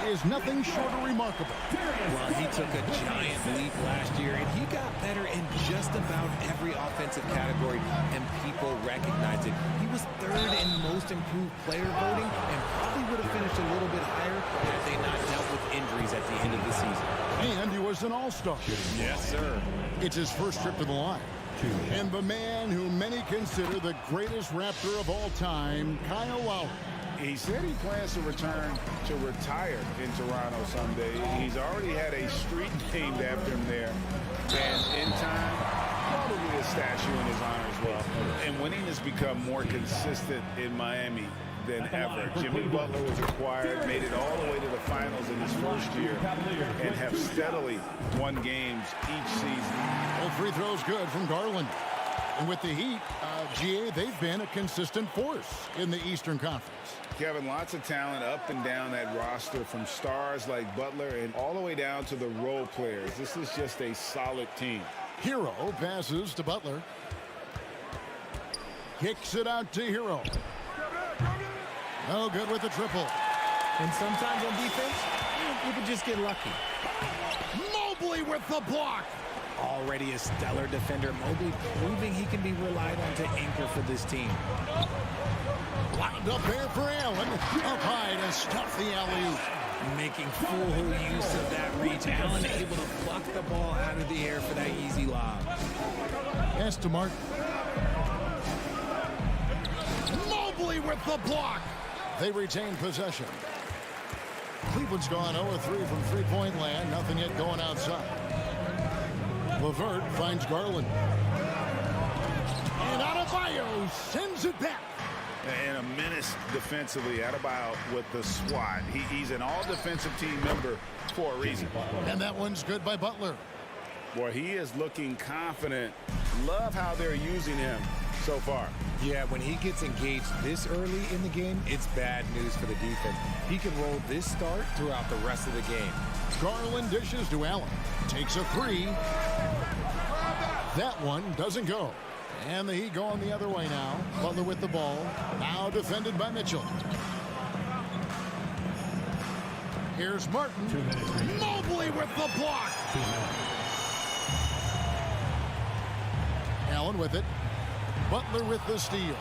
is nothing short of remarkable. Well, he took a giant leap last year, and he got better in just about every offensive category, and people recognize it. He was third in most improved player voting, and probably would have finished a little bit higher had they not dealt with injuries at the end of the season. And he was an all-star. Yes, sir. It's his first trip to the line. And the man who many consider the greatest Raptor of all time, Kyle Lowry. He said he plans to return to retire in Toronto someday. He's already had a street named after him there. And in time, probably a statue in his honor as well. And winning has become more consistent in Miami than ever. Jimmy Butler was acquired, made it all the way to the finals in his first year, and have steadily won games each season. Well, free throws good from Garland. And with the Heat, GA, they've been a consistent force in the Eastern Conference. Kevin, lots of talent up and down that roster, from stars like Butler and all the way down to the role players. This is just a solid team. Hero passes to Butler. Kicks it out to Hero. No good with the triple. And sometimes on defense, you can just get lucky. Mobley with the block. Already a stellar defender, Mobley proving he can be relied on to anchor for this team. Lined up there for Allen. Up high to stuff the alley-oop. Making full use of that reach. Allen able to pluck the ball out of the air for that easy lob. Pass to Martin. Mobley with the block. They retain possession. Cleveland's gone 0-3 from three-point land. Nothing yet going outside. LeVert finds Garland. And Adebayo sends it back. And a menace defensively. Adebayo with the swat. He's an all-defensive team member for a reason. And that one's good by Butler. Boy, he is looking confident. Love how they're using him so far. Yeah, when he gets engaged this early in the game, it's bad news for the defense. He can roll this start throughout the rest of the game. Garland dishes to Allen. Takes a three. That one doesn't go. And the Heat going the other way now. Butler with the ball. Now defended by Mitchell. Here's Martin. Mobley with the block. Allen with it. Butler with the steal.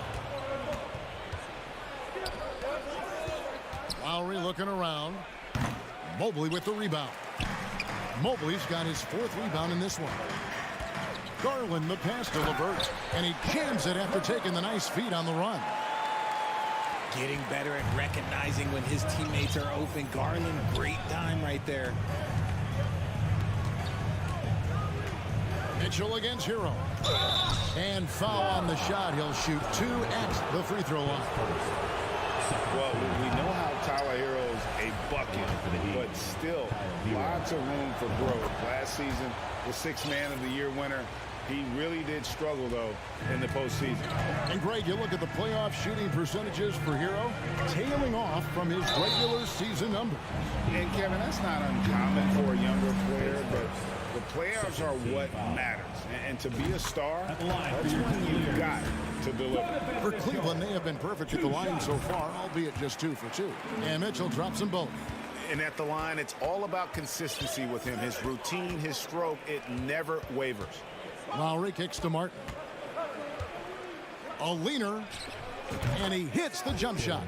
Lowry looking around. Mobley with the rebound. Mobley's got his fourth rebound in this one. Garland the pass to LeVert. And he jams it after taking the nice feed on the run. Getting better at recognizing when his teammates are open. Garland, great time right there. Mitchell against Hero. And foul on the shot. He'll shoot two at the free throw line. Well, we know how Tyler Hero's a bucket, but still lots of room for growth. Last season, the sixth man of the year winner. He really did struggle, though, in the postseason. And, Greg, you look at the playoff shooting percentages for Hero, tailing off from his regular season numbers. And, Kevin, that's not uncommon for a younger player, but the playoffs are what matters. And to be a star, that's when you've got to deliver. For Cleveland, they have been perfect at the line so far, albeit just 2 for 2. And Mitchell drops them both. And at the line, it's all about consistency with him. His routine, his stroke, it never wavers. Lowry kicks to Martin. A leaner, and he hits the jump shot.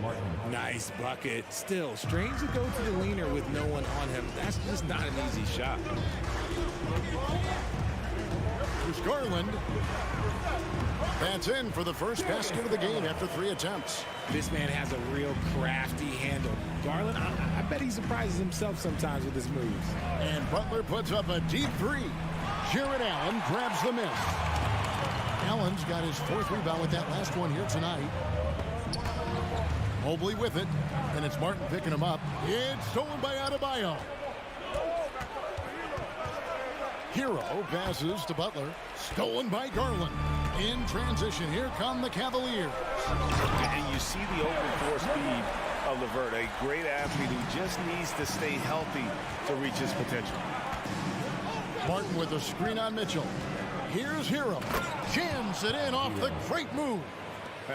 Nice bucket. Still, strange to go to the leaner with no one on him. That's just not an easy shot. Here's Garland. That's in for the first basket of the game after 3 attempts. This man has a real crafty handle. Garland, I bet he surprises himself sometimes with his moves. And Butler puts up a deep 3. Jared Allen grabs the miss. Allen's got his 4th rebound with that last one here tonight. Mobley with it, and it's Martin picking him up. It's stolen by Adebayo. Hero passes to Butler. Stolen by Garland. In transition, here come the Cavaliers. And you see the open floor speed of LeVert, a great athlete who just needs to stay healthy to reach his potential. Martin with a screen on Mitchell. Here's Hero. Jams it in off the great move.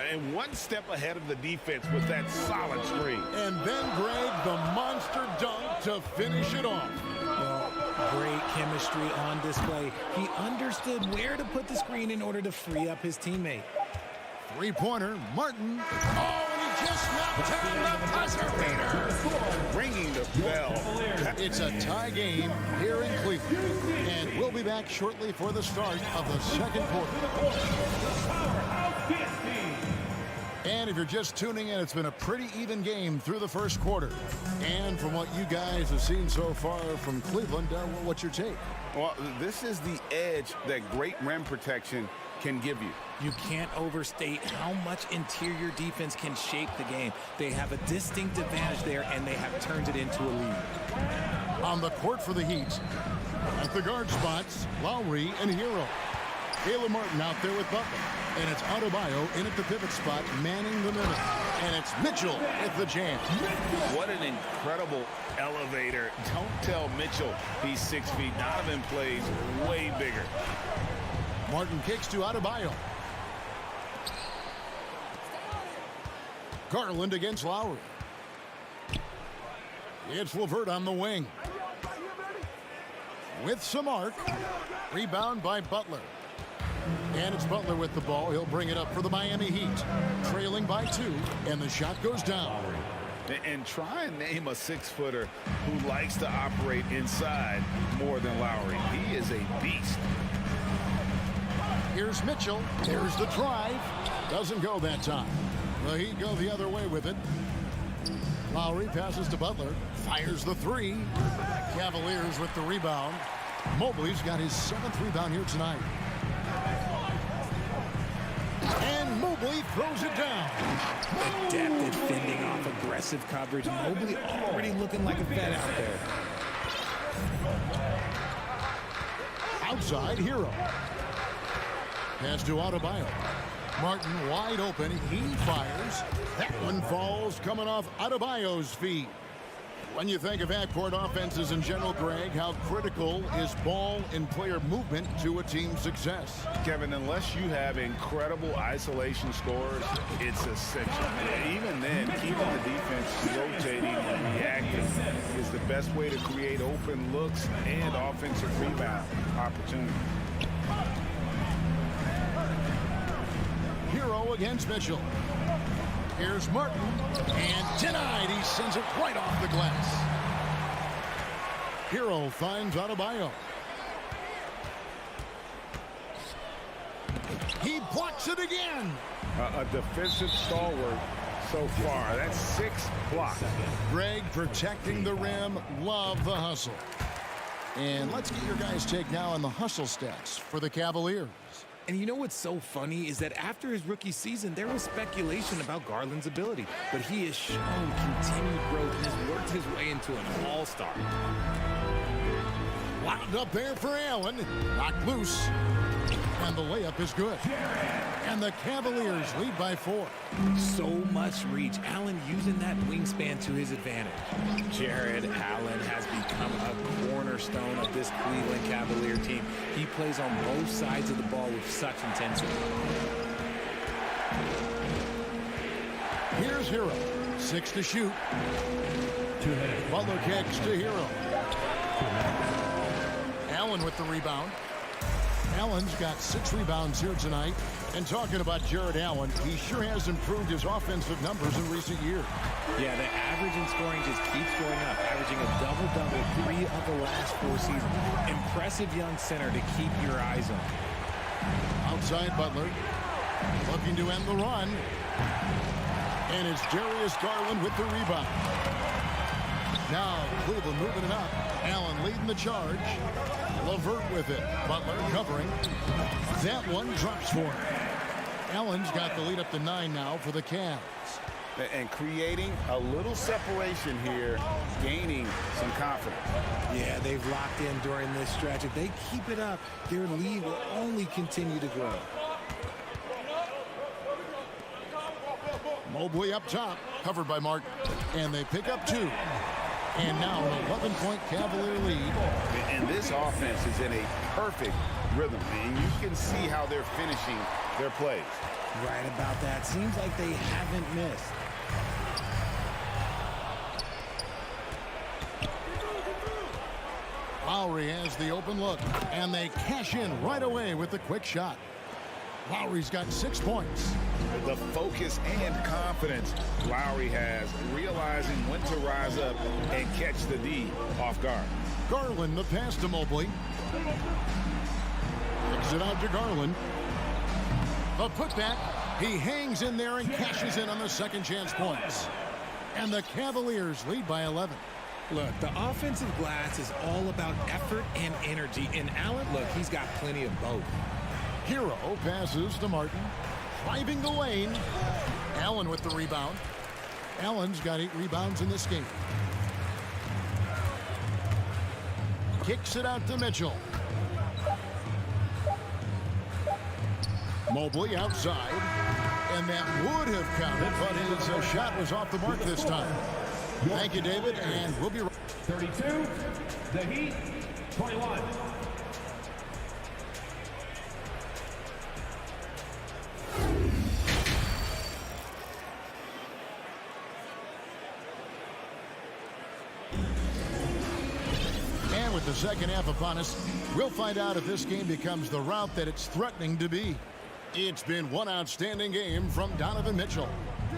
And one step ahead of the defense with that solid screen. And then Greg, the monster dunk to finish it off. Well, great chemistry on display. He understood where to put the screen in order to free up his teammate. 3-pointer, Martin. Oh, and he just knocked down the buzzer beater. Ringing the bell. It's a tie game here in Cleveland. And we'll be back shortly for the start of the second quarter. And if you're just tuning in, it's been a pretty even game through the first quarter. And from what you guys have seen so far from Cleveland, what's your take? Well, this is the edge that great rim protection can give you. You can't overstate how much interior defense can shape the game. They have a distinct advantage there, and they have turned it into a lead. On the court for the Heat, at the guard spots, Lowry and Hero. Caleb Martin out there with Butler. And it's Adebayo in at the pivot spot, manning the middle. And it's Mitchell with the jam. What an incredible elevator. Don't tell Mitchell he's 6 feet. Donovan plays way bigger. Martin kicks to Adebayo. Garland against Lowry. It's LeVert on the wing. With some arc. Rebound by Butler. And it's Butler with the ball. He'll bring it up for the Miami Heat. Trailing by 2, and the shot goes down. And try and name a 6-footer who likes to operate inside more than Lowry. He is a beast. Here's Mitchell. There's the drive. Doesn't go that time. The Heat go the other way with it. Lowry passes to Butler. Fires the 3. Cavaliers with the rebound. Mobley's got his 7th rebound here tonight. And Mobley throws it down. Adept at fending off aggressive coverage. Mobley already looking like a vet out there. Outside, Hero. Pass to Adebayo. Martin wide open. He fires. That one falls coming off Adebayo's feet. When you think of backcourt offenses in general, Greg, how critical is ball and player movement to a team's success? Kevin, unless you have incredible isolation scores, it's essential. Even then, keeping the defense rotating and reacting is the best way to create open looks and offensive rebound opportunities. Hero against Mitchell. Here's Martin, and denied. He sends it right off the glass. Hero finds Adebayo. He blocks it again. A defensive stalwart so far. That's 6 blocks. Greg protecting the rim. Love the hustle. And let's get your guys' take now on the hustle stats for the Cavaliers. And you know what's so funny is that after his rookie season, there was speculation about Garland's ability, but he has shown continued growth and has worked his way into an all-star. Wound up there for Allen. Knocked loose. And the layup is good. And the Cavaliers lead by 4. So much reach. Allen using that wingspan to his advantage. Jared Allen has become a cornerstone of this Cleveland Cavalier team. He plays on both sides of the ball with such intensity. Here's Hero. 6 to shoot. Butler kicks to Hero. Allen with the rebound. Allen's got 6 rebounds here tonight. And talking about Jared Allen, he sure has improved his offensive numbers in recent years. Yeah, the average in scoring just keeps going up, averaging a double-double 3 of the last 4 seasons. Impressive young center to keep your eyes on. Outside Butler, looking to end the run. And it's Darius Garland with the rebound. Now Cleveland moving it up. Allen leading the charge. LeVert with it. Butler covering. That one drops for him. Allen's got the lead up to 9 now for the Cavs. And creating a little separation here, gaining some confidence. Yeah, they've locked in during this stretch. If they keep it up, their lead will only continue to grow. Mobley up top, covered by Martin. And they pick up 2. And now an 11-point Cavalier lead. And this offense is in a perfect rhythm. And you can see how they're finishing their plays. Right about that. Seems like they haven't missed. Lowry has the open look. And they cash in right away with the quick shot. Lowry's got 6 points. The focus and confidence Lowry has, realizing when to rise up and catch the D off guard. Garland, the pass to Mobley. Kicks it out to Garland. The putback. He hangs in there and cashes in on the second chance points. And the Cavaliers lead by 11. Look, the offensive glass is all about effort and energy. And Allen, look, he's got plenty of both. Hero passes to Martin. Driving the lane. Allen with the rebound. Allen's got 8 rebounds in this game. Kicks it out to Mitchell. Mobley outside. And that would have counted, but his shot was off the mark this time. Thank you, David, and we'll be right back. 32, the Heat, 21. And with the second half upon us, we'll find out if this game becomes the route that it's threatening to be. It's been one outstanding game from Donovan Mitchell.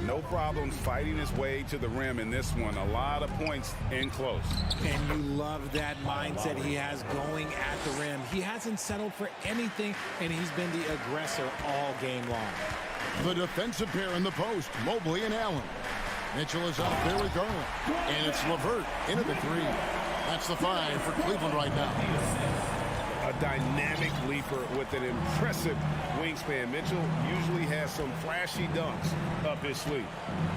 No problems fighting his way to the rim in this one. A lot of points in close. And you love that mindset he has going at the rim. He hasn't settled for anything, and he's been the aggressor all game long. The defensive pair in the post, Mobley and Allen. Mitchell is out there with Garland. And it's LeVert into the 3. That's the 5 for Cleveland right now. A dynamic leaper with an impressive wingspan. Mitchell usually has some flashy dunks up his sleeve.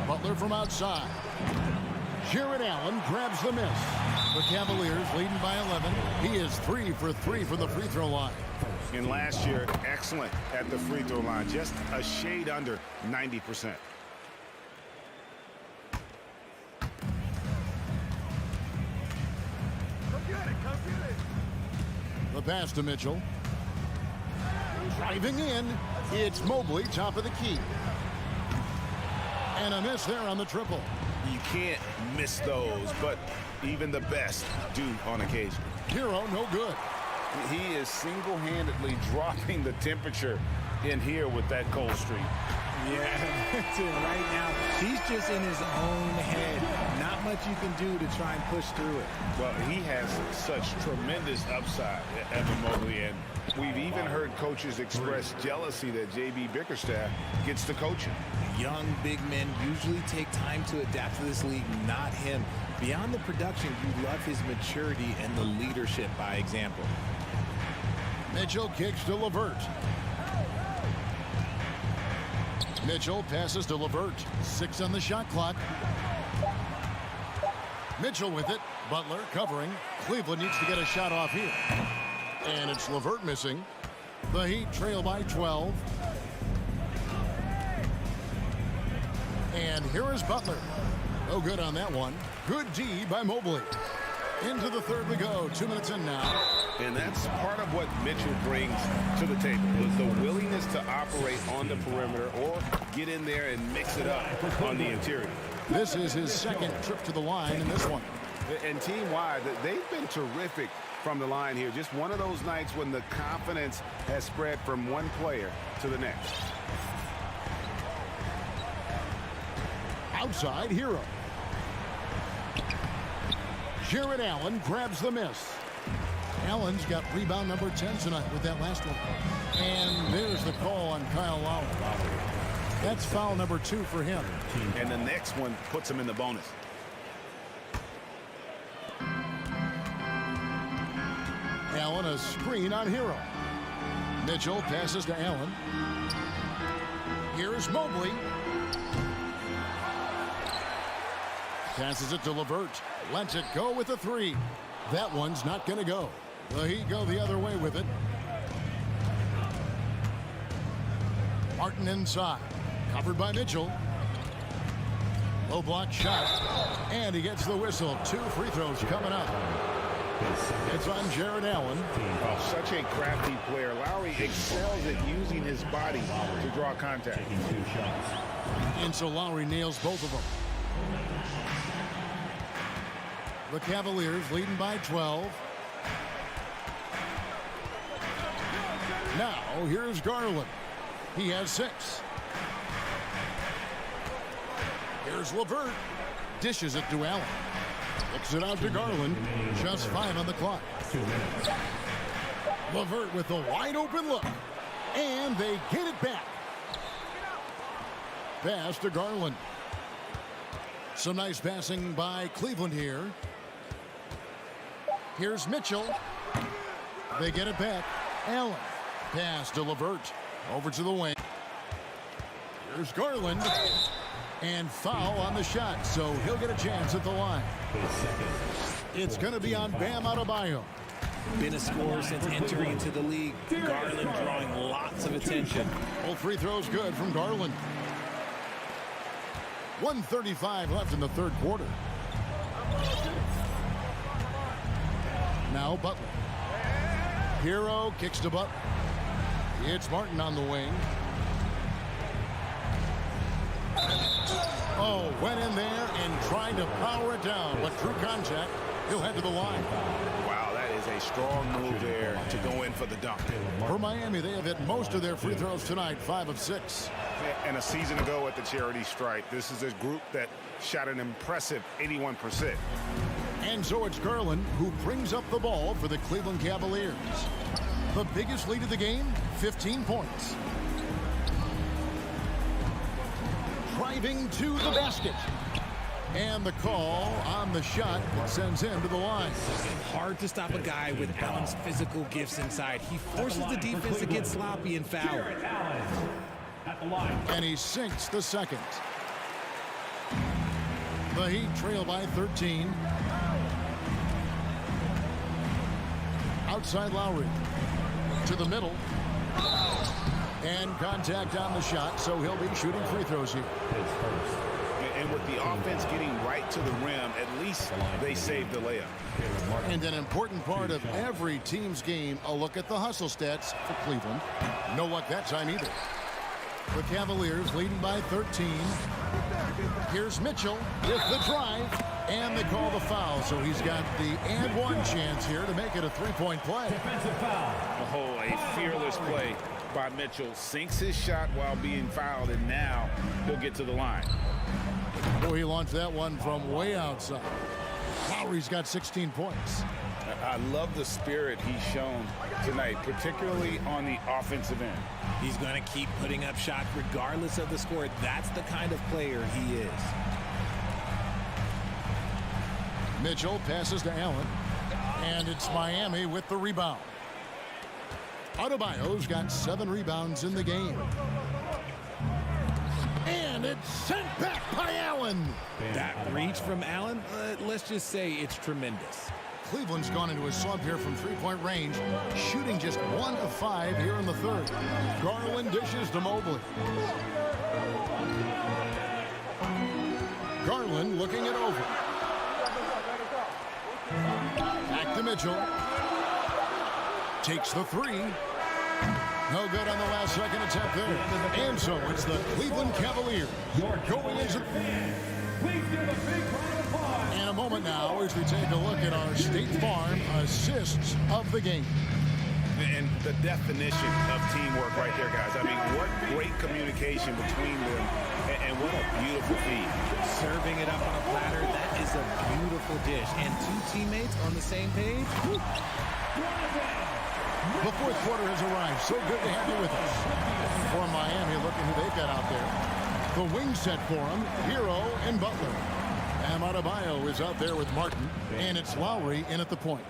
Butler from outside. Jared Allen grabs the miss. The Cavaliers leading by 11. He is 3 for 3 from the free throw line. And last year, excellent at the free throw line. Just a shade under 90%. The pass to Mitchell. Driving in, it's Mobley, top of the key. And a miss there on the triple. You can't miss those, but even the best do on occasion. Hero, no good. He is single-handedly dropping the temperature in here with that cold streak. Yeah, that's it. Right now, he's just in his own head. Not much you can do to try and push through it. Well, he has such tremendous upside, Evan Mobley, and we've even heard coaches express jealousy that J.B. Bickerstaff gets the coaching. Young big men usually take time to adapt to this league, not him. Beyond the production, you love his maturity and the leadership by example. Mitchell kicks to LeVert. Mitchell passes to LeVert. 6 on the shot clock. Mitchell with it. Butler covering. Cleveland needs to get a shot off here. And it's LeVert missing. The Heat trail by 12. And here is Butler. No good on that one. Good D by Mobley. Into the third we go. 2 minutes in now. And that's part of what Mitchell brings to the table, is the willingness to operate on the perimeter or get in there and mix it up on the interior. This is his second trip to the line in this one. And team-wide, they've been terrific from the line here. Just one of those nights when the confidence has spread from one player to the next. Outside, Hero. Jared Allen grabs the miss. Allen's got rebound number 10 tonight with that last one. And there's the call on Kyle Lowry. That's foul number 2 for him. And the next one puts him in the bonus. Allen a screen on Hero. Mitchell passes to Allen. Here's Mobley. Passes it to LeVert. Lets it go with a 3. That one's not going to go. The Heat go the other way with it. Martin inside. Covered by Mitchell. Low block shot. And he gets the whistle. 2 free throws coming up. It's on Jared Allen. Oh, such a crafty player. Lowry excels at using his body to draw contact. And so Lowry nails both of them. The Cavaliers leading by 12. Now here's Garland. He has 6. Here's LeVert. Dishes it to Allen. Looks it out to Garland. Just 5 on the clock. LeVert with a wide open look. And they get it back. Pass to Garland. Some nice passing by Cleveland here. Here's Mitchell. They get it back. Allen. Pass to LeVert. Over to the wing. Here's Garland. And foul on the shot, so he'll get a chance at the line. It's going to be on Bam Adebayo. Been a scorer since entering into the league. Garland drawing lots of attention. Both free throws good from Garland. 1:35 left in the third quarter. Now Butler. Hero kicks to Butler. It's Martin on the wing. Oh, went in there and tried to power it down, but through contact, he'll head to the line. Wow, that is a strong move there to go in for the dunk. For Miami, they have hit most of their free throws tonight, 5 of 6. And a season ago at the charity stripe, this is a group that shot an impressive 81%. And so it's Garland who brings up the ball for the Cleveland Cavaliers. The biggest lead of the game, 15 points. Driving to the basket. And the call on the shot that sends him to the line. Hard to stop a guy with Allen's physical gifts inside. He forces the defense to get sloppy and foul. And he sinks the second. The Heat trail by 13. Outside Lowry. To the middle. And contact on the shot, so he'll be shooting free throws here. And with the offense getting right to the rim, at least they saved the layup. And an important part of every team's game, a look at the hustle stats for Cleveland. No luck that time either. The Cavaliers leading by 13. Here's Mitchell with the drive. And they call the foul, so he's got the and one chance here to make it a three-point play. Oh, a fearless play by Mitchell. Sinks his shot while being fouled, and now he'll get to the line. Oh, he launched that one from way outside. Lowry's got 16 points. I love the spirit he's shown tonight, particularly on the offensive end. He's going to keep putting up shots regardless of the score. That's the kind of player he is. Mitchell passes to Allen. And it's Miami with the rebound. Adebayo's got 7 rebounds in the game. And it's sent back by Allen. That reach from Allen, let's just say it's tremendous. Cleveland's gone into a slump here from three-point range, shooting just 1 of 5 here in the third. Garland dishes to Mobley. Garland looking it over. Back to Mitchell. Takes the 3. No good on the last second attempt there. And so it's the Cleveland Cavaliers going into in a moment now as we take a look at our State Farm assists of the game. And the definition of teamwork right there, guys. I mean, what great communication between them, and what a beautiful feed. Serving it up on a platter, that is a beautiful dish. And two teammates on the same page. The fourth quarter has arrived. So good to have you with us. For Miami, looking who they've got out there. The wing set for them, Hero and Butler. And Adebayo is out there with Martin, and it's Lowry in at the point.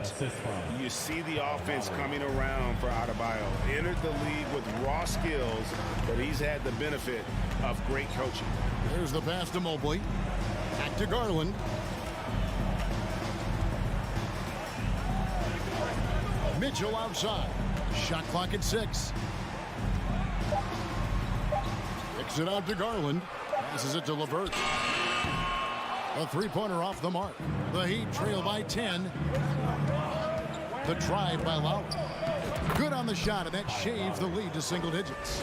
You see the offense coming around for Adebayo. Entered the league with raw skills, but he's had the benefit of great coaching. There's the pass to Mobley. Back to Garland. Mitchell outside. Shot clock at 6. Kicks it out to Garland. Passes it to LeVert. A three-pointer off the mark. The Heat trail by 10. The drive by Lowry. Good on the shot, and that shaves the lead to single digits.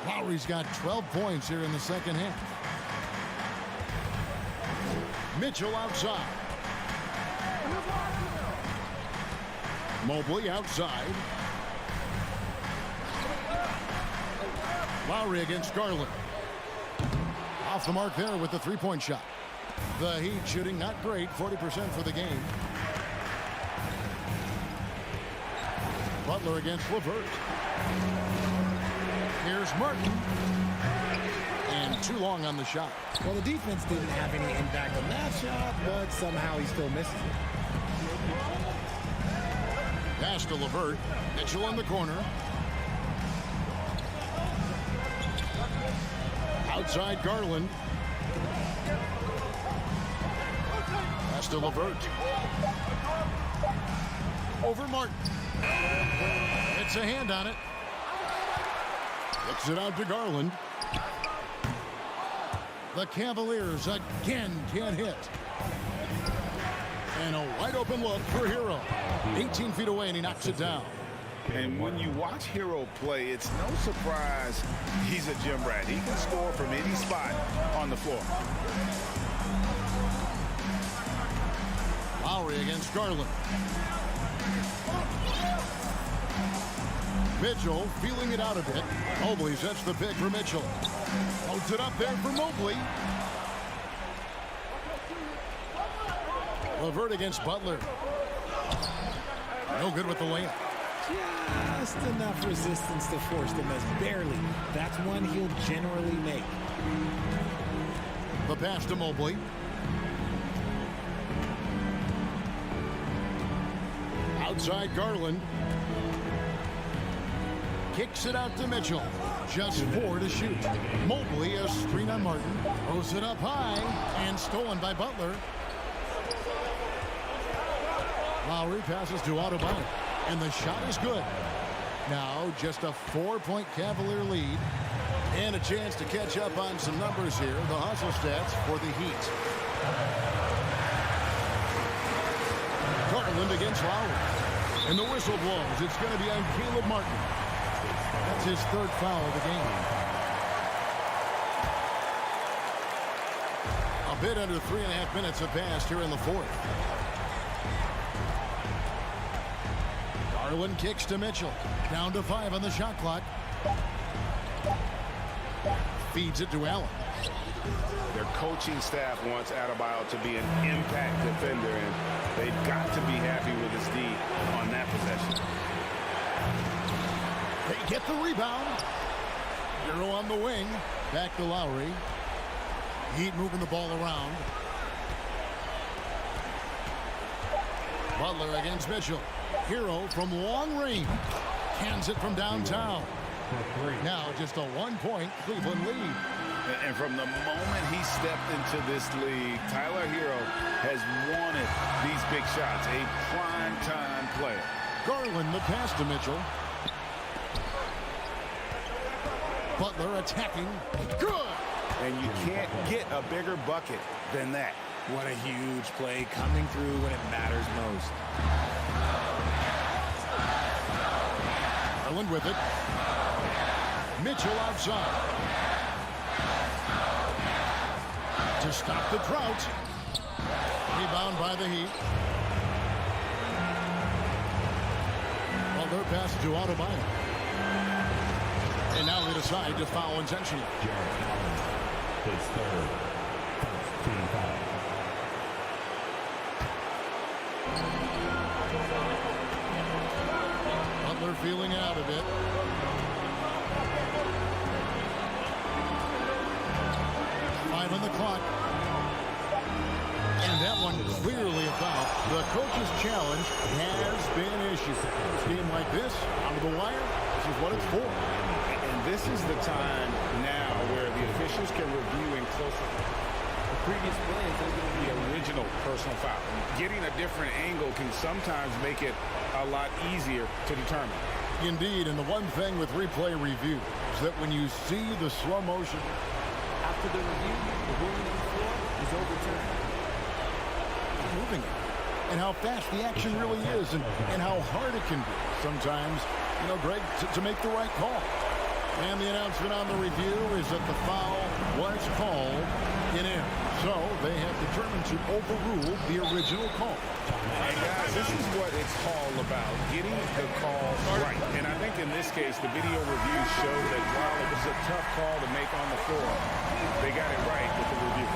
Lowry's got 12 points here in the second half. Mitchell outside. Mobley outside. Lowry against Garland. Off the mark there with the three-point shot. The Heat shooting not great, 40% for the game. Butler against LeVert. Here's Martin. And too long on the shot. Well, the defense didn't have any impact on that shot, but somehow he still misses it. Pass to LeVert. Mitchell in the corner. Outside Garland. Pass to LeVert. Over Martin. It's a hand on it. Kicks it out to Garland. The Cavaliers again can't hit. And a wide open look for Hero. 18 feet away, and he knocks it down. And when you watch Hero play, it's no surprise he's a gym rat. He can score from any spot on the floor. Lowry against Garland. Mitchell feeling it out a bit. Mobley sets the pick for Mitchell. Holds it up there for Mobley. LeVert against Butler. No good with the layup. Just enough resistance to force the miss. Barely. That's one he'll generally make. The pass to Mobley. Outside Garland. Kicks it out to Mitchell. Just 4 to shoot. Mobley, a screen on Martin. Throws it up high and stolen by Butler. Lowry passes to Adebayo, and the shot is good. Now just a 4-point Cavalier lead and a chance to catch up on some numbers here. The hustle stats for the Heat. Garland against Lowry. And the whistle blows. It's going to be on Caleb Martin. That's his 3rd foul of the game. A bit under 3.5 minutes have passed here in the 4th. Garland kicks to Mitchell. Down to 5 on the shot clock. Feeds it to Allen. Their coaching staff wants Adebayo to be an impact defender, and they've got to be happy with his D on that possession. They get the rebound. Hero on the wing. Back to Lowry. Heat moving the ball around. Butler against Mitchell. Hero from long range. Hands it from downtown. Now just a 1-point Cleveland lead. And from the moment he stepped into this league, Tyler Hero has wanted these big shots. A prime-time player. Garland, the pass to Mitchell. Butler attacking. Good! And you can't get a bigger bucket than that. What a huge play coming through when it matters most. Garland with it. Mitchell outside. To stop the drought. Rebound by the Heat. Well, their pass to Adebayo. And now they decide to foul intentionally. His third. First team foul. Butler feeling out a bit. 5 on the clock. And that one clearly a foul. The coach's challenge has been issued. A game like this, out of the wire, this is what it's for. And this is the time now where the officials can review in closer. The previous play is the original personal foul. Getting a different angle can sometimes make it a lot easier to determine. Indeed, and the one thing with replay review is that when you see the slow motion, after the review, the ruling on the floor is overturned. Moving it, and how fast the action really is, and how hard it can be sometimes, you know, Greg, to make the right call. And the announcement on the review is that the foul was called in air. So they have determined to overrule the original call. And guys, this is what it's all about, getting the call right. And I think in this case, the video review showed that while it was a tough call to make on the floor, they got it right with the review.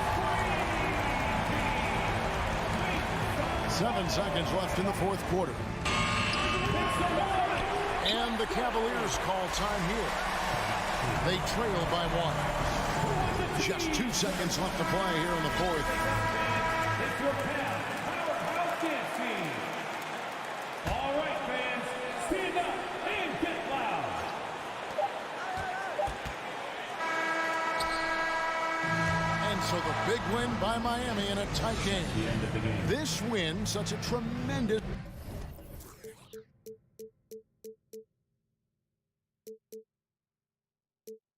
7 seconds left in the fourth quarter. And the Cavaliers call time here. They trail by 1. Just 2 seconds left to play here in the fourth. It's your powerhouse dance team. All right, fans, stand up and get loud. And so the big win by Miami in a tight game. The end of the game. This win, such a tremendous